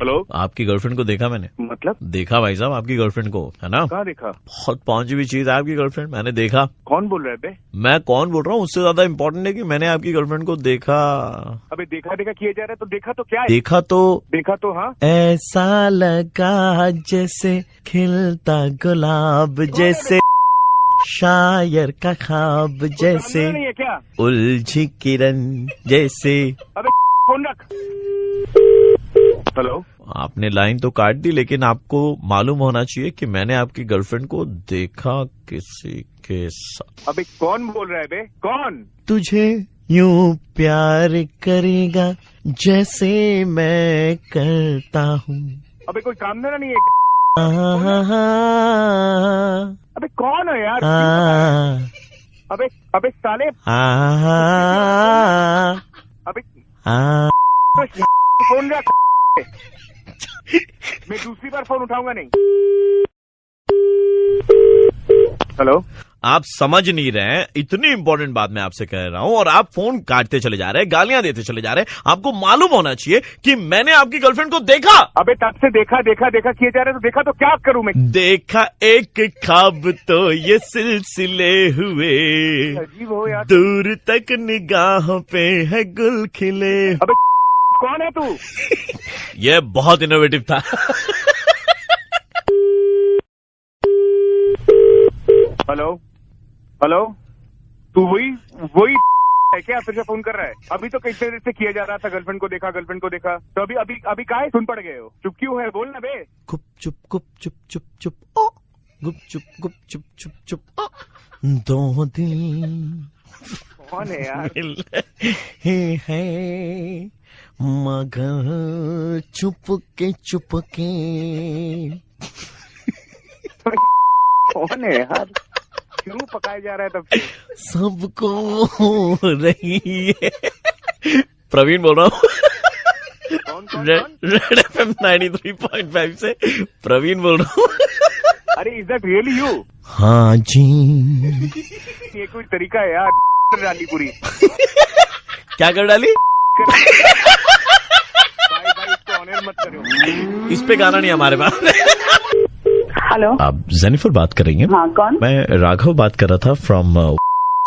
Hello, आपकी girlfriend को देखा मैंने। मतलब? देखा भाई साहब आपकी गर्लफ्रेंड को, है ना? कहाँ देखा? बहुत पहुंची हुई चीज है आपकी गर्लफ्रेंड, मैंने देखा। कौन बोल रहा है बे? मैं कौन बोल रहा हूँ उससे ज्यादा इम्पोर्टेंट है कि मैंने आपकी गर्लफ्रेंड को देखा। अबे देखा देखा किए जा रहा है तो देखा तो क्या है? देखा तो हाँ, ऐसा लगा जैसे खिलता गुलाब, जैसे शायर का ख्वाब, जैसे नहीं है क्या? उलझी किरण जैसे। अबे फोन रख। हेलो, आपने लाइन तो काट दी, लेकिन आपको मालूम होना चाहिए कि मैंने आपकी गर्लफ्रेंड को देखा किसी के साथ। अबे कौन बोल रहा है बे? कौन? तुझे यूं प्यार करेगा जैसे मैं करता हूँ। अबे कोई काम धंधा नहीं है? अबे कौन है यार? अबे साले, अबे फोन रख। मैं दूसरी बार फोन उठाऊंगा नहीं। हेलो, आप समझ नहीं रहे हैं, इतनी इंपॉर्टेंट बात मैं आपसे कह रहा हूं और आप फोन काटते चले जा रहे हैं, गालियां देते चले जा रहे हैं। आपको मालूम होना चाहिए कि मैंने आपकी गर्लफ्रेंड को देखा। अबे तब से देखा किए जा रहे तो देखा तो क्या करूं मैं? देखा एक ख्वाब तो ये सिलसिले हुए, अजीब हो यार। दूर तक निगाहों पे है गुल खिले। अबे कौन है तू? ये बहुत इनोवेटिव था। हेलो, तू वही है क्या? फिर से फोन कर रहा है? अभी तो कैसे देर से किया जा रहा था, गर्लफ्रेंड को देखा तो अभी काहे सुन पड़ गए हो? चुप क्यों है? बोल ना बे। गुप चुप ओ, गुप चुप चुप ओ, दो दिल कौन है यार? है मगर चुपके कौन है यार? क्यों पकाया जा रहा है तब से? सबको हो रही है। प्रवीण बोल रहा हूँ। कौन? रेड FM 93.5 से प्रवीण बोल रहा हूँ। अरे इज दैट रियली यू? हाँ जी। ये कोई तरीका है यार? डाली पूरी। क्या कर डाली? भाई इसको ऑनर मत करो। इस पे गाना नहीं हमारे पास। हेलो, आप जेनिफर बात कर रही हैं? हाँ, कौन? मैं राघव बात कर रहा था from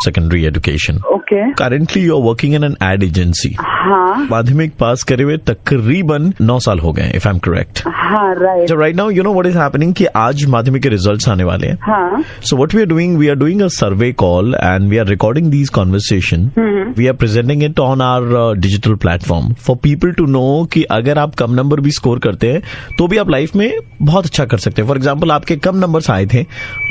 secondary education. Okay. Currently you are working in an ad agency. हाँ। माध्यमिक पास करे हुए तकरीबन 9 साल हो गए, इफ आई एम करेक्ट। हाँ, right. Right now you know what is happening कि आज माध्यमिक के रिजल्ट्स आने वाले हैं। हाँ। So what we are doing a survey call and we are recording these conversation. We are presenting it on our digital platform for people to know कि अगर आप कम नंबर भी स्कोर करते हैं तो भी आप लाइफ में बहुत अच्छा कर सकते हैं। फॉर एग्जाम्पल आपके कम नंबर्स आए थे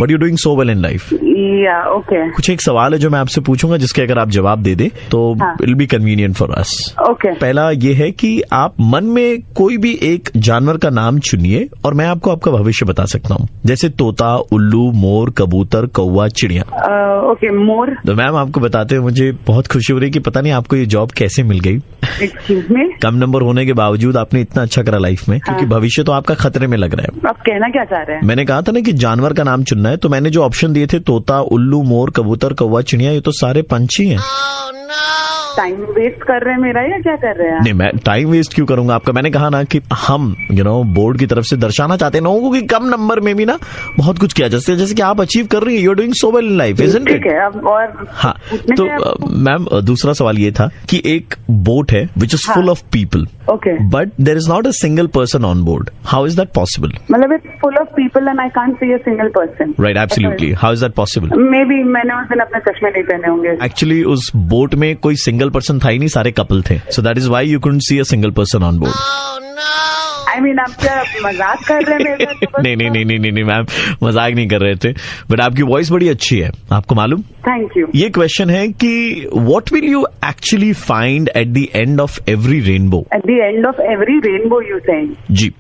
but you doing so well in life. या ओके। कुछ एक सवाल है जो मैं आपसे पूछूंगा जिसके अगर आप जवाब दे दे तो it will be convenient for us. Okay. पहला ये है कि आप मन में कोई भी एक जानवर का नाम चुनिए और मैं आपको आपका भविष्य बता सकता हूँ, जैसे तोता, उल्लू, मोर, कबूतर, कौवा, चिड़िया। ओके, मोर। तो मैम आपको बताते हुए मुझे बहुत खुशी हो रही है कि पता नहीं आपको ये जॉब कैसे मिल गई। Excuse me? कम नंबर होने के बावजूद आपने इतना अच्छा करा लाइफ में, क्योंकि भविष्य तो आपका खतरे में लग रहा है। आप कहना क्या चाह रहे हैं? मैंने कहा था ना कि जानवर का नाम चुनना है, तो मैंने जो ऑप्शन दिए थे तोता, उल्लू, मोर, कबूतर, कौवा, चिड़िया, ये तो सारे पंछी हैं। टाइम वेस्ट कर रहे हैं मेरा या क्या कर रहे हैं? नहीं, मैं टाइम वेस्ट क्यों करूंगा आपका? मैंने कहा ना कि हम बोर्ड की तरफ से दर्शाना चाहते हैं लोगों को कि कम नंबर में भी ना बहुत कुछ किया जा सकता है, जैसे कि आप अचीव कर रही है। You are doing so well in life, isn't it? ठीक है। अब और हाँ, तो मैम दूसरा सवाल ये था कि एक बोट है which is full of people, okay, but there is not a single person on board. How is that possible? मतलब it's full of people and I can't see a single person. Right, absolutely. How is that possible? Maybe मैंने उस दिन अपने चश्मे नहीं पहने होंगे। Actually उस बोट में कोई सिंगल पर्सन था ही नहीं, सारे कपल थे। So that is why you couldn't see a single person on board. I mean आप क्या मजाक कर रहे हैं मेरे साथ? नहीं मैम, मजाक नहीं कर रहे थे, बट आपकी वॉइस बड़ी अच्छी है, आपको मालूम। Thank you. ये क्वेश्चन है कि what will you actually find at the end of every rainbow? At the end of every rainbow you saying? जी।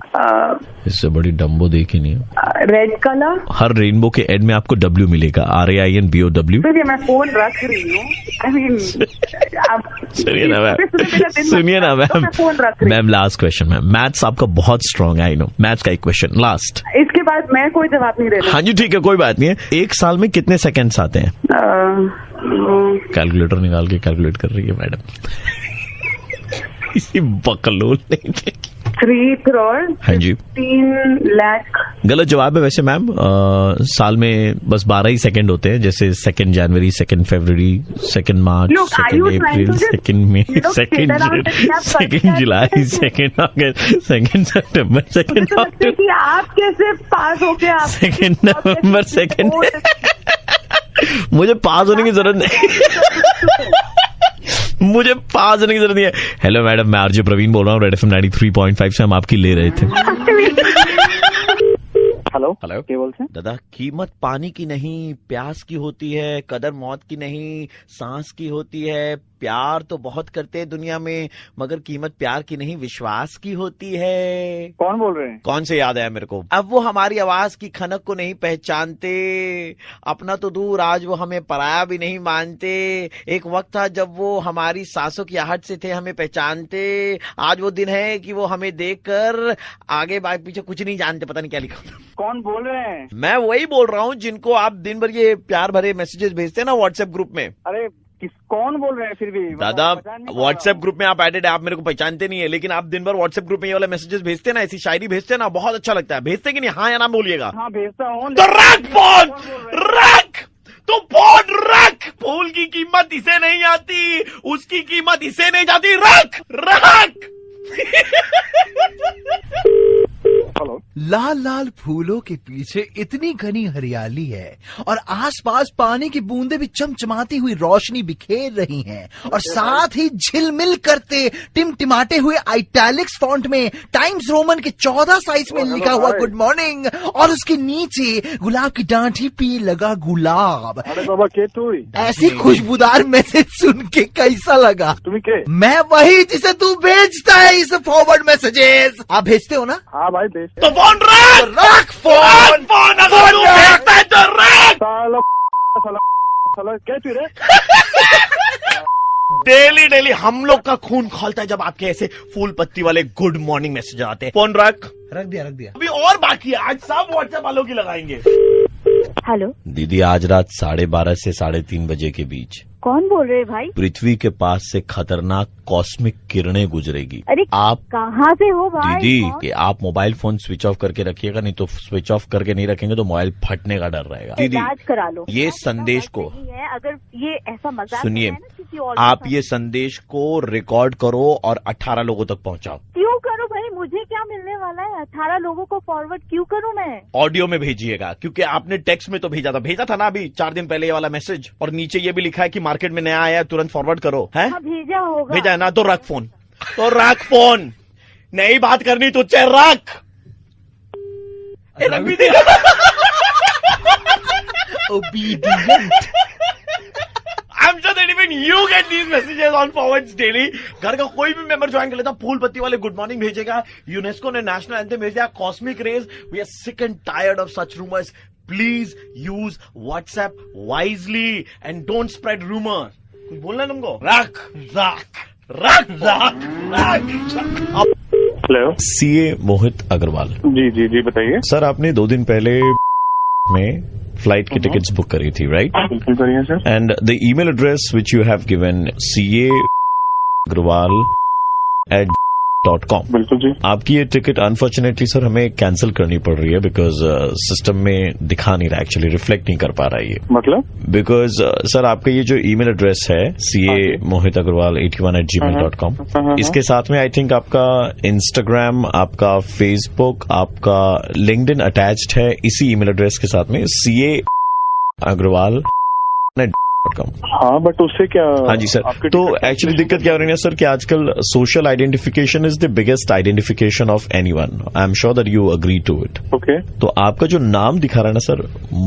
इससे बड़ी डम्बो देखी नहीं है। Red colour. हर रेनबो के एंड में आपको W मिलेगा, RAINBOW। देखिए मैं फोन रख रही हूँ। आई मीन आप सुनिए ना ma'am, ma'am last question ma'am. Maths आपका बहुत स्ट्रांग है, आई नो। मैथ्स का एक क्वेश्चन लास्ट। इसके बाद मैं कोई जवाब नहीं देना। हाँ जी ठीक है, कोई बात नहीं है। एक साल में कितने सेकेंड्स आते हैं? कैलकुलेटर निकाल के कैलकुलेट कर रही है मैडम। इसी बकलोल नहीं थे। 3 crore हाँ जी 15 lakh। गलत जवाब है वैसे मैम। साल में बस 12 ही सेकंड होते हैं, जैसे 2 जनवरी, 2 फरवरी, 2 मार्च, Look, are 2 you trying April, to just, 2 May, you know, 2 figure out that क्या 2 जुलाई, 2 अगस्त, 2 सितंबर, 2 मुझे तो लगता है कि आप कैसे पास हो गए। आप 2 नवंबर, 2 मुझे पास होने की जरूरत नहीं। मुझे पास होने की जरूरत नहीं है। हेलो मैडम, मैं आरजे प्रवीण बोल रहा हूँ, रेड एफएम 93.5 से हम आपकी ले रहे थे। हेलो हेलो, क्या बोलते हैं? दादा, कीमत पानी की नहीं प्यास की होती है, कदर मौत की नहीं सांस की होती है। प्यार तो बहुत करते हैं दुनिया में, मगर कीमत प्यार की नहीं विश्वास की होती है। कौन बोल रहे हैं? कौन से याद आया मेरे को? अब वो हमारी आवाज की खनक को नहीं पहचानते, अपना तो दूर आज वो हमें पराया भी नहीं मानते। एक वक्त था जब वो हमारी सांसों की आहट से थे हमें पहचानते। आज वो दिन है कि वो हमें देखकर आगे बाग पीछे कुछ नहीं जानते। पता नहीं क्या लिखा। कौन बोल रहे हैं? मैं वही बोल रहा हूँ जिनको आप दिन भर ये प्यार भरे मैसेजेस भेजते हैं ना व्हाट्सएप ग्रुप में। अरे कौन बोल रहे हैं फिर भी? दादा, पहचान नहीं पा व्हाट्सएप रहा ग्रुप में आप एडेड है, आप मेरे को पहचानते नहीं है, लेकिन आप दिन भर व्हाट्सएप ग्रुप में ये वाला मैसेजेस भेजते हैं ना, ऐसी शायरी भेजते हैं ना, बहुत अच्छा लगता है। भेजते कि नहीं? हाँ या ना बोलिएगा। हूँ। हाँ भेजता हूँ। तो रख फोन, रख तो फोन रख। फूल की कीमत इसे नहीं आती, उसकी कीमत इसे नहीं जाती। रख रख। हेलो। लाल लाल फूलों के पीछे इतनी घनी हरियाली है और आसपास पानी की बूंदें भी चमचमाती हुई रोशनी बिखेर रही हैं और साथ ही झिलमिल करते टिमटिमाते हुए आइटैलिक्स फॉन्ट में टाइम्स रोमन के 14 साइज में लिखा हुआ गुड मॉर्निंग और उसके नीचे गुलाब की डांठी पे लगा गुलाब। अरे बाबा के तू ऐसी खुशबूदार मैसेज सुन के कैसा लगा? तुम्हें के? मैं वही जिसे तू भेजता है इस फॉरवर्ड मैसेजेस। आप भेजते हो ना? हाँ भाई भेज। तो फोन रख फोन। फोन अगर तू भेजता है तो रख। साला साला साला क्या तू रे? डेली डेली हम लोग का खून खौलता है जब आपके ऐसे फूल पत्ती वाले गुड मॉर्निंग मैसेज आते हैं। फोन रख दिया। अभी और बाकी है, आज सब व्हाट्सएप वालों की लगाएंगे। हेलो दीदी, आज रात 12:30 से 3:30 बजे के बीच कौन बोल रहे हैं भाई? पृथ्वी के पास से खतरनाक कॉस्मिक किरणें गुजरेगी। अरे आप कहाँ से हो भाई? दीदी कौन? कि आप मोबाइल फोन स्विच ऑफ करके रखिएगा, नहीं तो स्विच ऑफ करके नहीं रखेंगे तो मोबाइल फटने का डर रहेगा। दीदी इलाज करा लो। ये संदेश को है, अगर ये ऐसा मजाक सुनिए, है ना किसी और आप के ये संदेश को रिकॉर्ड करो और 18 लोगों तक पहुंचाओ। क्यों करूँ भाई? मुझे क्या मिलने वाला है? 18 लोगों को फॉरवर्ड क्यों करूँ मैं? ऑडियो में भेजिएगा, क्योंकि आपने टेक्स्ट में तो भेजा था ना अभी 4 दिन पहले ये वाला मैसेज, और नीचे ये भी लिखा है कि मार्केट में नया आया है, तुरंत फॉरवर्ड करो। है हाँ, भेजा होगा। भेजा है ना? तो रख फोन, तो रख फोन। नहीं बात करनी तुझसे, रख। रख भी दे। Obedient. I'm sure that even you get these messages on forwards daily. घर का कोई भी मेंबर ज्वाइन कर लेता, फूल पत्ती वाले गुड मॉर्निंग भेजेगा, यूनेस्को ने नेशनल एंथम भेज दिया, cosmic rays. We are sick and tired of such rumours. Please use WhatsApp wisely and don't spread rumour. कुछ बोलना है तुमको? रख रख रख रख रख। हेलो। सीए मोहित अग्रवाल जी जी जी बताइए। सर, आपने 2 दिन पहले में फ्लाइट की टिकट्स बुक करी थी, राइट? बिल्कुल करिए sir. And the email address which you have given ca@.com। बिल्कुल जी। आपकी ये टिकट अनफॉर्चुनेटली सर हमें कैंसिल करनी पड़ रही है, बिकॉज सिस्टम में दिखा नहीं रहा, एक्चुअली रिफ्लेक्ट नहीं कर पा रहा है ये। मतलब? बिकॉज सर आपका ये जो ईमेल एड्रेस है ca@81@gmail.com, इसके साथ में आई थिंक आपका इंस्टाग्राम, आपका फेसबुक, आपका लिंक्डइन अटैच्ड है इसी ईमेल एड्रेस के साथ में ca@agarwal.com। हाँ बट उससे क्या? हाँ जी सर, तो एक्चुअली दिक्कत क्या हो रही है सर कि आजकल social identification is the biggest identification of anyone. I am sure that you agree to it. Okay. तो आपका जो नाम दिखा रहा है ना सर,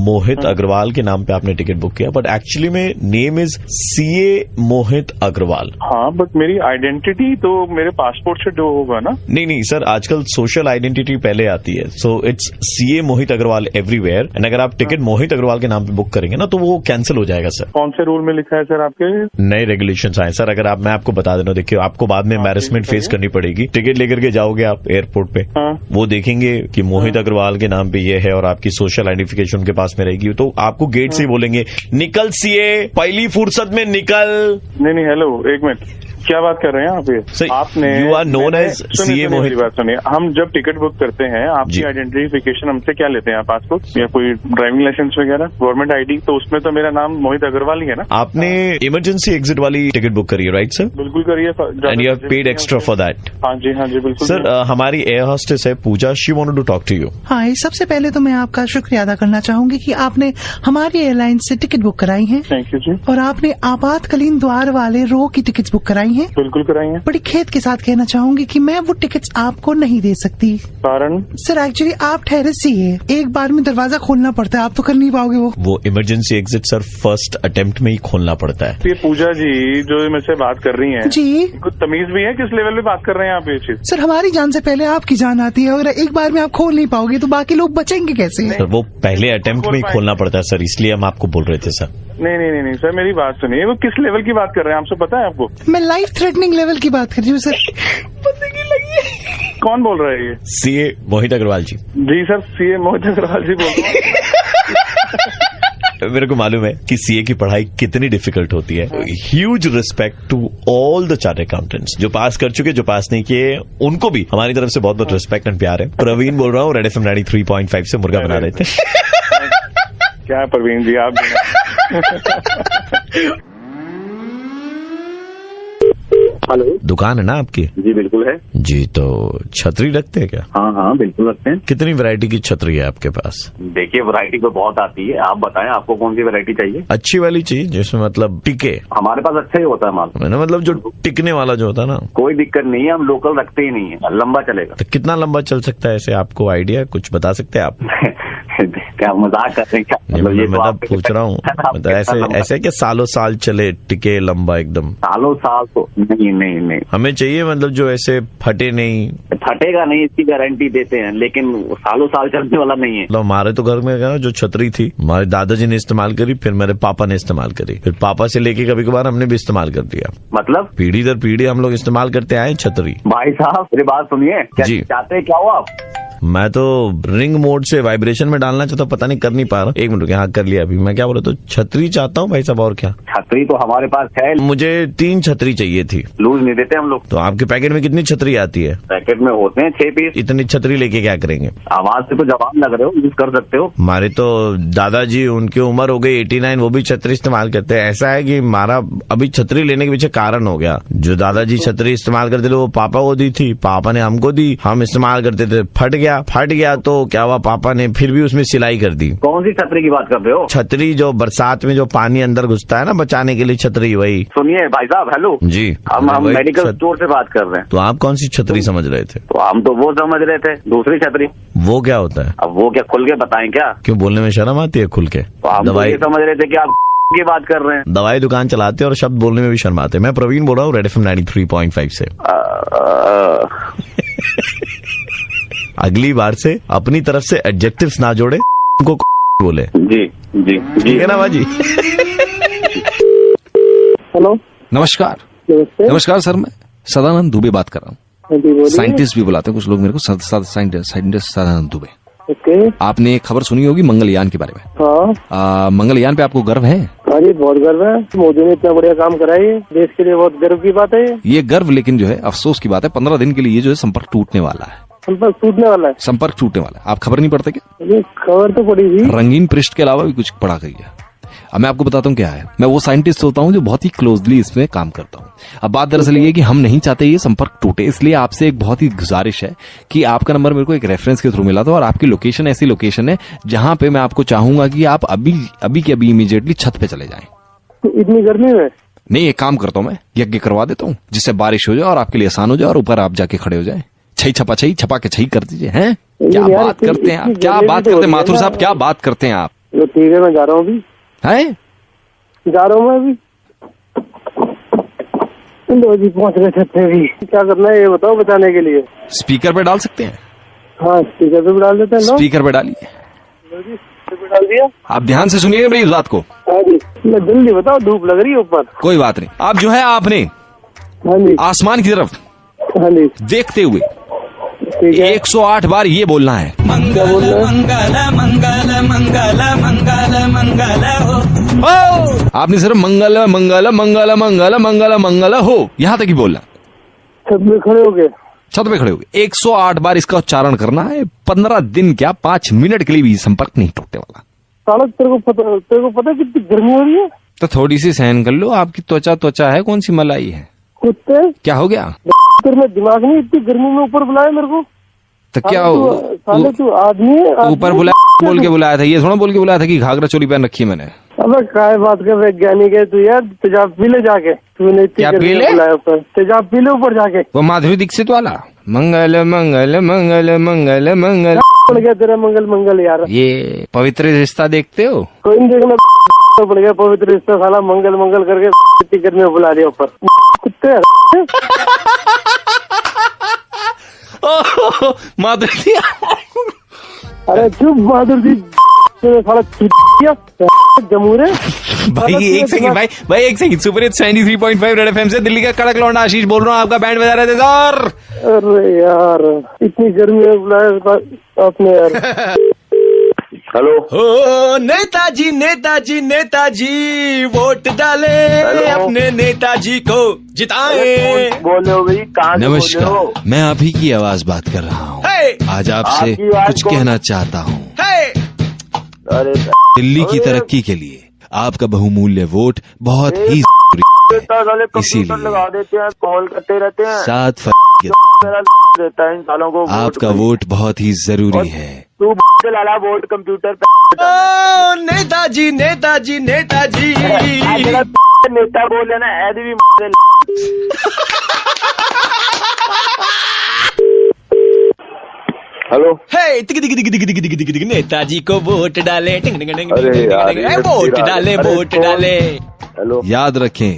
मोहित अग्रवाल के नाम पे आपने टिकट बुक किया, बट एक्चुअली में name is CA Mohit Agarwal. हाँ बट मेरी आइडेंटिटी तो मेरे पासपोर्ट से जो होगा ना। नहीं सर, आजकल सोशल आइडेंटिटी पहले आती है, so it's CA Mohit Agarwal everywhere. And अगर आप टिकट मोहित अग्रवाल के नाम पे बुक करेंगे ना तो वो कैंसिल हो जाएगा सर। कौन से रूल में लिखा है सर आपके? नए रेगुलेशंस आए सर। अगर मैं आपको बता देना, देखिए आपको बाद में एम्बैरेसमेंट फेस करनी पड़ेगी। टिकट लेकर के जाओगे आप एयरपोर्ट पे, वो देखेंगे कि मोहित अग्रवाल के नाम पे ये है और आपकी सोशल आइडेंटिफिकेशन उनके पास में रहेगी, तो आपको गेट से ही बोलेंगे निकल सीए, पहली फुर्सत में निकल। नहीं हेलो एक मिनट, क्या बात कर रहे हैं आप ये? Sir, आपने you are known as CA मोहित। बात सुनिए, हम जब टिकट बुक करते हैं आपकी आइडेंटिफिकेशन हमसे क्या लेते हैं? पासपोर्ट या कोई ड्राइविंग लाइसेंस वगैरह, गवर्नमेंट आईडी, तो उसमें तो मेरा नाम मोहित अग्रवाल ही है ना। आपने इमरजेंसी एग्जिट वाली टिकट बुक करी है, राइट सर? बिल्कुल करिए। And you have paid extra for that? हाँ जी बिल्कुल। सर हमारी एयर होस्टेस है Pooja, she wanted to talk to you. Hi, सबसे पहले तो मैं आपका शुक्रिया अदा करना चाहूंगी कि आपने हमारी एयरलाइन से टिकट बुक कराई है। थैंक यू जी। और आपने आपातकालीन द्वार वाले रो की टिकट्स बुक कराई हैं। बिल्कुल कराई है। बड़ी खेद के साथ कहना चाहूंगी कि मैं वो टिकट्स आपको नहीं दे सकती। कारण? सर एक्चुअली आप ठहरे सीए, एक बार में दरवाजा खोलना पड़ता है, आप तो कर नहीं पाओगे वो emergency exit sir first attempt में ही खोलना पड़ता है। ये पूजा जी जो मुझसे बात कर रही हैं जी, कुछ तमीज भी है? किस लेवल पे बात कर रहे हैं आप ये चीज? सर हमारी जान से पहले आपकी जान आती है, और एक बार में आप खोल नहीं पाओगे तो बाकी लोग बचेंगे कैसे? सर वो पहले अटेम्प्ट में ही खोलना पड़ता है सर, इसलिए हम आपको बोल रहे थे सर। नहीं सर, मेरी बात सुनिए, वो किस लेवल की बात कर रहे हैं आपसे पता है आपको? मैं लाइफ थ्रेटनिंग लेवल की बात कर रही हूँ सर। कौन बोल रहा है ये? सीए मोहित अग्रवाल जी। जी सर, सीए मोहित अग्रवाल जी बोल रहे हैं। मेरे को मालूम है कि सीए की पढ़ाई कितनी डिफिकल्ट होती है। Huge respect to all the chartered accountants जो पास कर चुके, जो पास नहीं किए, उनको भी हमारी तरफ से बहुत बहुत रिस्पेक्ट एंड प्यार है। प्रवीण बोल रहा हूँ, रेड FM 93.5 से मुर्गा बना रहे थे। क्या प्रवीण जी आप? हेलो, दुकान है ना आपकी? जी बिल्कुल है जी, तो छतरी रखते हैं क्या? हाँ बिल्कुल रखते हैं। कितनी वैरायटी की छतरी है आपके पास? देखिए वैरायटी तो बहुत आती है, आप बताएं आपको कौन सी वैरायटी चाहिए? अच्छी वाली चाहिए जिसमें मतलब टिके। हमारे पास अच्छा ही होता है माल, मैंने मतलब जो टिकने वाला जो होता है ना। कोई दिक्कत नहीं है, हम लोकल रखते ही नहीं है, लंबा चलेगा। तो कितना लंबा चल सकता है ऐसे, आपको आइडिया कुछ बता सकते हैं आप? क्या मजाक कर रहे हैं क्या? मतलब ये मैं पूछ रहा हूँ, मतलब ऐसे क्या सालों साल चले, टिके लंबा एकदम? सालों साल तो नहीं हमें चाहिए मतलब जो ऐसे फटे नहीं। फटेगा नहीं इसकी गारंटी देते हैं, लेकिन सालों साल चलने वाला नहीं है। मतलब हमारे तो घर में जो छतरी थी हमारे दादाजी ने इस्तेमाल करी, फिर मेरे पापा ने इस्तेमाल करी, फिर पापा से लेके कभी कभार हमने भी इस्तेमाल कर दिया। मतलब पीढ़ी दर पीढ़ी हम लोग इस्तेमाल करते आए छतरी। भाई साहब मेरी बात सुनिए, क्या चाहते क्या हो आप? मैं तो रिंग मोड से वाइब्रेशन में डालना चाहता हूँ, पता नहीं कर नहीं पा रहा। एक मिनट, हाँ कर लिया अभी। मैं क्या बोला, तो छतरी चाहता हूँ भाई साहब। और क्या? छतरी तो हमारे पास है। मुझे 3 छतरी चाहिए थी। लूज नहीं देते हम लोग। तो आपके पैकेट में कितनी छतरी आती है? पैकेट में होते हैं 6 पीस। इतनी छतरी लेके क्या करेंगे? आवाज से तो जवाब लग रहे हो, यूज कर सकते हो। हमारे तो दादाजी, उनकी उम्र हो गई 89, वो भी छतरी इस्तेमाल करते हैं। ऐसा है कि हमारा अभी छतरी लेने के पीछे कारण हो गया। जो दादाजी छतरी इस्तेमाल करते थे वो पापा को दी थी, पापा ने हमको दी, हम इस्तेमाल करते थे, फट गया तो क्या हुआ, पापा ने फिर भी उसमें सिलाई कर दी। कौन सी छतरी की बात कर रहे हो? छतरी जो बरसात में जो पानी अंदर घुसता है ना बचाने के लिए, छतरी वही। सुनिए भाई साहब, हेलो जी, हम मेडिकल स्टोर से बात कर रहे हैं। तो आप कौन सी छतरी समझ रहे थे? तो हम तो वो समझ रहे थे, दूसरी छतरी। वो क्या होता है? अब वो क्या खुल के बताएं क्या? क्यों बोलने में शर्म आती है खुल के? तो हम दवाई तो समझ रहे थे कि आप की बात कर रहे हैं। दवाई दुकान चलाते हैं और शब्द बोलने में भी शर्म आते हैं। मैं प्रवीण बोल रहा हूँ, रेड FM 93.5 से। अगली बार से अपनी तरफ से एडजेक्टिव्स ना जोड़े, उनको बोले। जी ठीक है ना बाजी? हेलो, नमस्कार। नमस्कार सर, मैं सदानंद दुबे बात कर रहा हूँ। साइंटिस्ट भी बुलाते हैं कुछ लोग मेरे को, साइंटिस्ट सदानंद दुबे। ओके। आपने एक खबर सुनी होगी मंगलयान के बारे में। हाँ। मंगलयान पे आपको गर्व है? हाँ जी, बहुत गर्व है। मोदी ने इतना बढ़िया काम करा है, देश के लिए बहुत गर्व की बात है ये गर्व, लेकिन जो है अफसोस की बात है, 15 दिन के लिए ये जो है संपर्क टूटने वाला है। संपर्क टूटने वाला है। आप खबर नहीं पढ़ते क्या? खबर तो पड़ी थी। रंगीन पृष्ठ के अलावा भी कुछ पढ़ा गई है। अब मैं आपको बताता हूँ क्या है। मैं वो साइंटिस्ट होता हूँ जो बहुत ही क्लोजली इसमें काम करता हूँ। अब बात दरअसल ये कि हम नहीं चाहते ये संपर्क टूटे, इसलिए आपसे एक बहुत ही गुजारिश है कि आपका नंबर मेरे को एक रेफरेंस के थ्रू मिला था, और आपकी लोकेशन ऐसी लोकेशन है जहां पे मैं आपको चाहूंगा कि आप अभी के अभी इमीडिएटली छत पे चले जाएं। इतनी गर्मी में? नहीं, एक काम करता हूँ, मैं यज्ञ करवा देता हूँ जिससे बारिश हो जाए और आपके लिए आसान हो जाए, और ऊपर आप जाके खड़े हो जाए। छपा के छई कर दीजिए। हैं क्या बात करते हैं आप? क्या बात करते हैं माथुर साहब, क्या बात करते हैं आप? ठीक है, मैं जा रहा हूँ अभी। हैं? जा रहा हूँ मैं अभी। लो जी, पहुँच गए छत पे भी। क्या करना है ये बताओ बचाने के लिए। स्पीकर पे डाल सकते हैं? हाँ, स्पीकर पे भी डाल देते हैं। स्पीकर पे डालिए। डाल दिया। आप ध्यान से सुनिएगा मेरी बात को। हाँ जी, जल्दी बताओ, धूप लग रही है ऊपर। कोई बात नहीं। आप जो है आपने हाँ जी आसमान की तरफ हाँ जी देखते हुए 108 बार ये बोलना है। मंगल मंगल मंगल मंगल मंगल मंगल हो। आपने सिर्फ मंगल मंगल मंगल मंगल मंगल मंगल हो यहाँ तक ही बोलना। छत में खड़े हो गए, छत पे खड़े हो गए। 108 बार इसका उच्चारण करना है। 15 दिन क्या 5 मिनट के लिए भी संपर्क नहीं टूटने वाला। साला तेरे को पता कितनी गर्मी हो रही है? तो थोड़ी सी सहन कर लो। आपकी त्वचा है, कौन सी मलाई है? कुत्ते क्या हो गया? तेरे में दिमाग नहीं, इतनी गर्मी में ऊपर बुलाया मेरे को? तो क्या साले तू आदमी है? ऊपर बुलाया बोल के बुलाया था? ये थोड़ा बोल के बुलाया था कि घाघरा चोली पहन रखी है मैंने। अबे काय बात कर वैज्ञानिक है तू यार। तेजाब पी ले जाके, तूने क्या पी ले? तेजाब पी ले ऊपर जाके। वो माधुरी दीक्षित वाला मंगल मंगल मंगल मंगल मंगल पड़ गया तेरा मंगल मंगल यार। ये पवित्र रिश्ता देखते हो? कोई नहीं देखना पड़ गया पवित्र रिश्ता। साला मंगल मंगल करके इतनी गर्मी में बुला दिया ऊपर। कुत्ते माधुरी। अरे चुप माधुरी दी, साला जमूरे। भाई एक सेकंड, भाई एक second. Super hits 93.5 red FM से दिल्ली का कड़क लौंडा आशीष बोल रहा हूँ। आपका बैंड बजा रहे थे सर। अरे यार इतनी गर्मी में बुलाया आपने यार। हेलो। ओ नेताजी नेताजी नेताजी वोट डाले, अपने नेताजी को जिताए। बोल रहे हो भाई? कहाँ से बोल रहे हो? नमस्कार, मैं आप ही की आवाज बात कर रहा हूँ। आज आपसे कुछ कहना चाहता हूँ। अरे दिल्ली की तरक्की के लिए आपका बहुमूल्य वोट बहुत ही इसीलिए लगा देते हैं, कॉल करते रहते हैं। 7 देता है इन सालों को। आपका वोट बहुत ही जरूरी है। तू लाला वोट कंप्यूटर पे। ओ नेताजी नेताजी नेताजी नेता बोल ना ऐसे भी। हेलो। हे टिक टिक टिक टिक टिक टिक टिक टिक नेताजी को वोट डाले। टिंग टिंग टिंग टिंग वोट डाले वोट डाले। हेलो। याद रखें।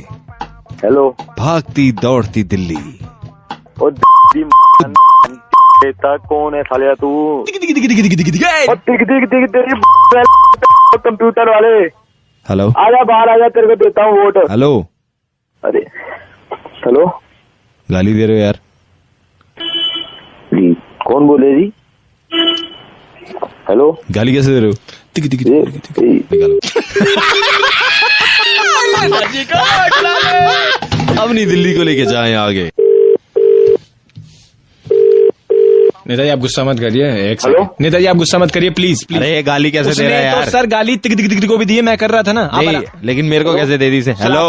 हेलो। भागती दौड़ती दिल्ली। और नेता कौन है सालिया तू? टिक टिक टिक टिक टिक टिक टिक और टिक टिक टिक तेरी कंप्यूटर वाले। हेलो। आजा बाहर आजा, तेरे को देता हूँ वोट। हेलो। अरे हेलो। गाली दे रहे हो यार? कौन बोले जी? हेलो। गाली कैसे दे रहे हो? टिक टिक टिक निकालो। अब नहीं दिल्ली को लेके जाए आगे। नेताजी आप गुस्सा मत करिए। एक सेकंड नेताजी आप गुस्सा मत करिए प्लीज प्लीज। अरे गाली कैसे दे रहा है यार? तो सर गाली टिक टिक टिक को भी दी है, मैं कर रहा था ना। लेकिन मेरे को कैसे दे दी से? हेलो।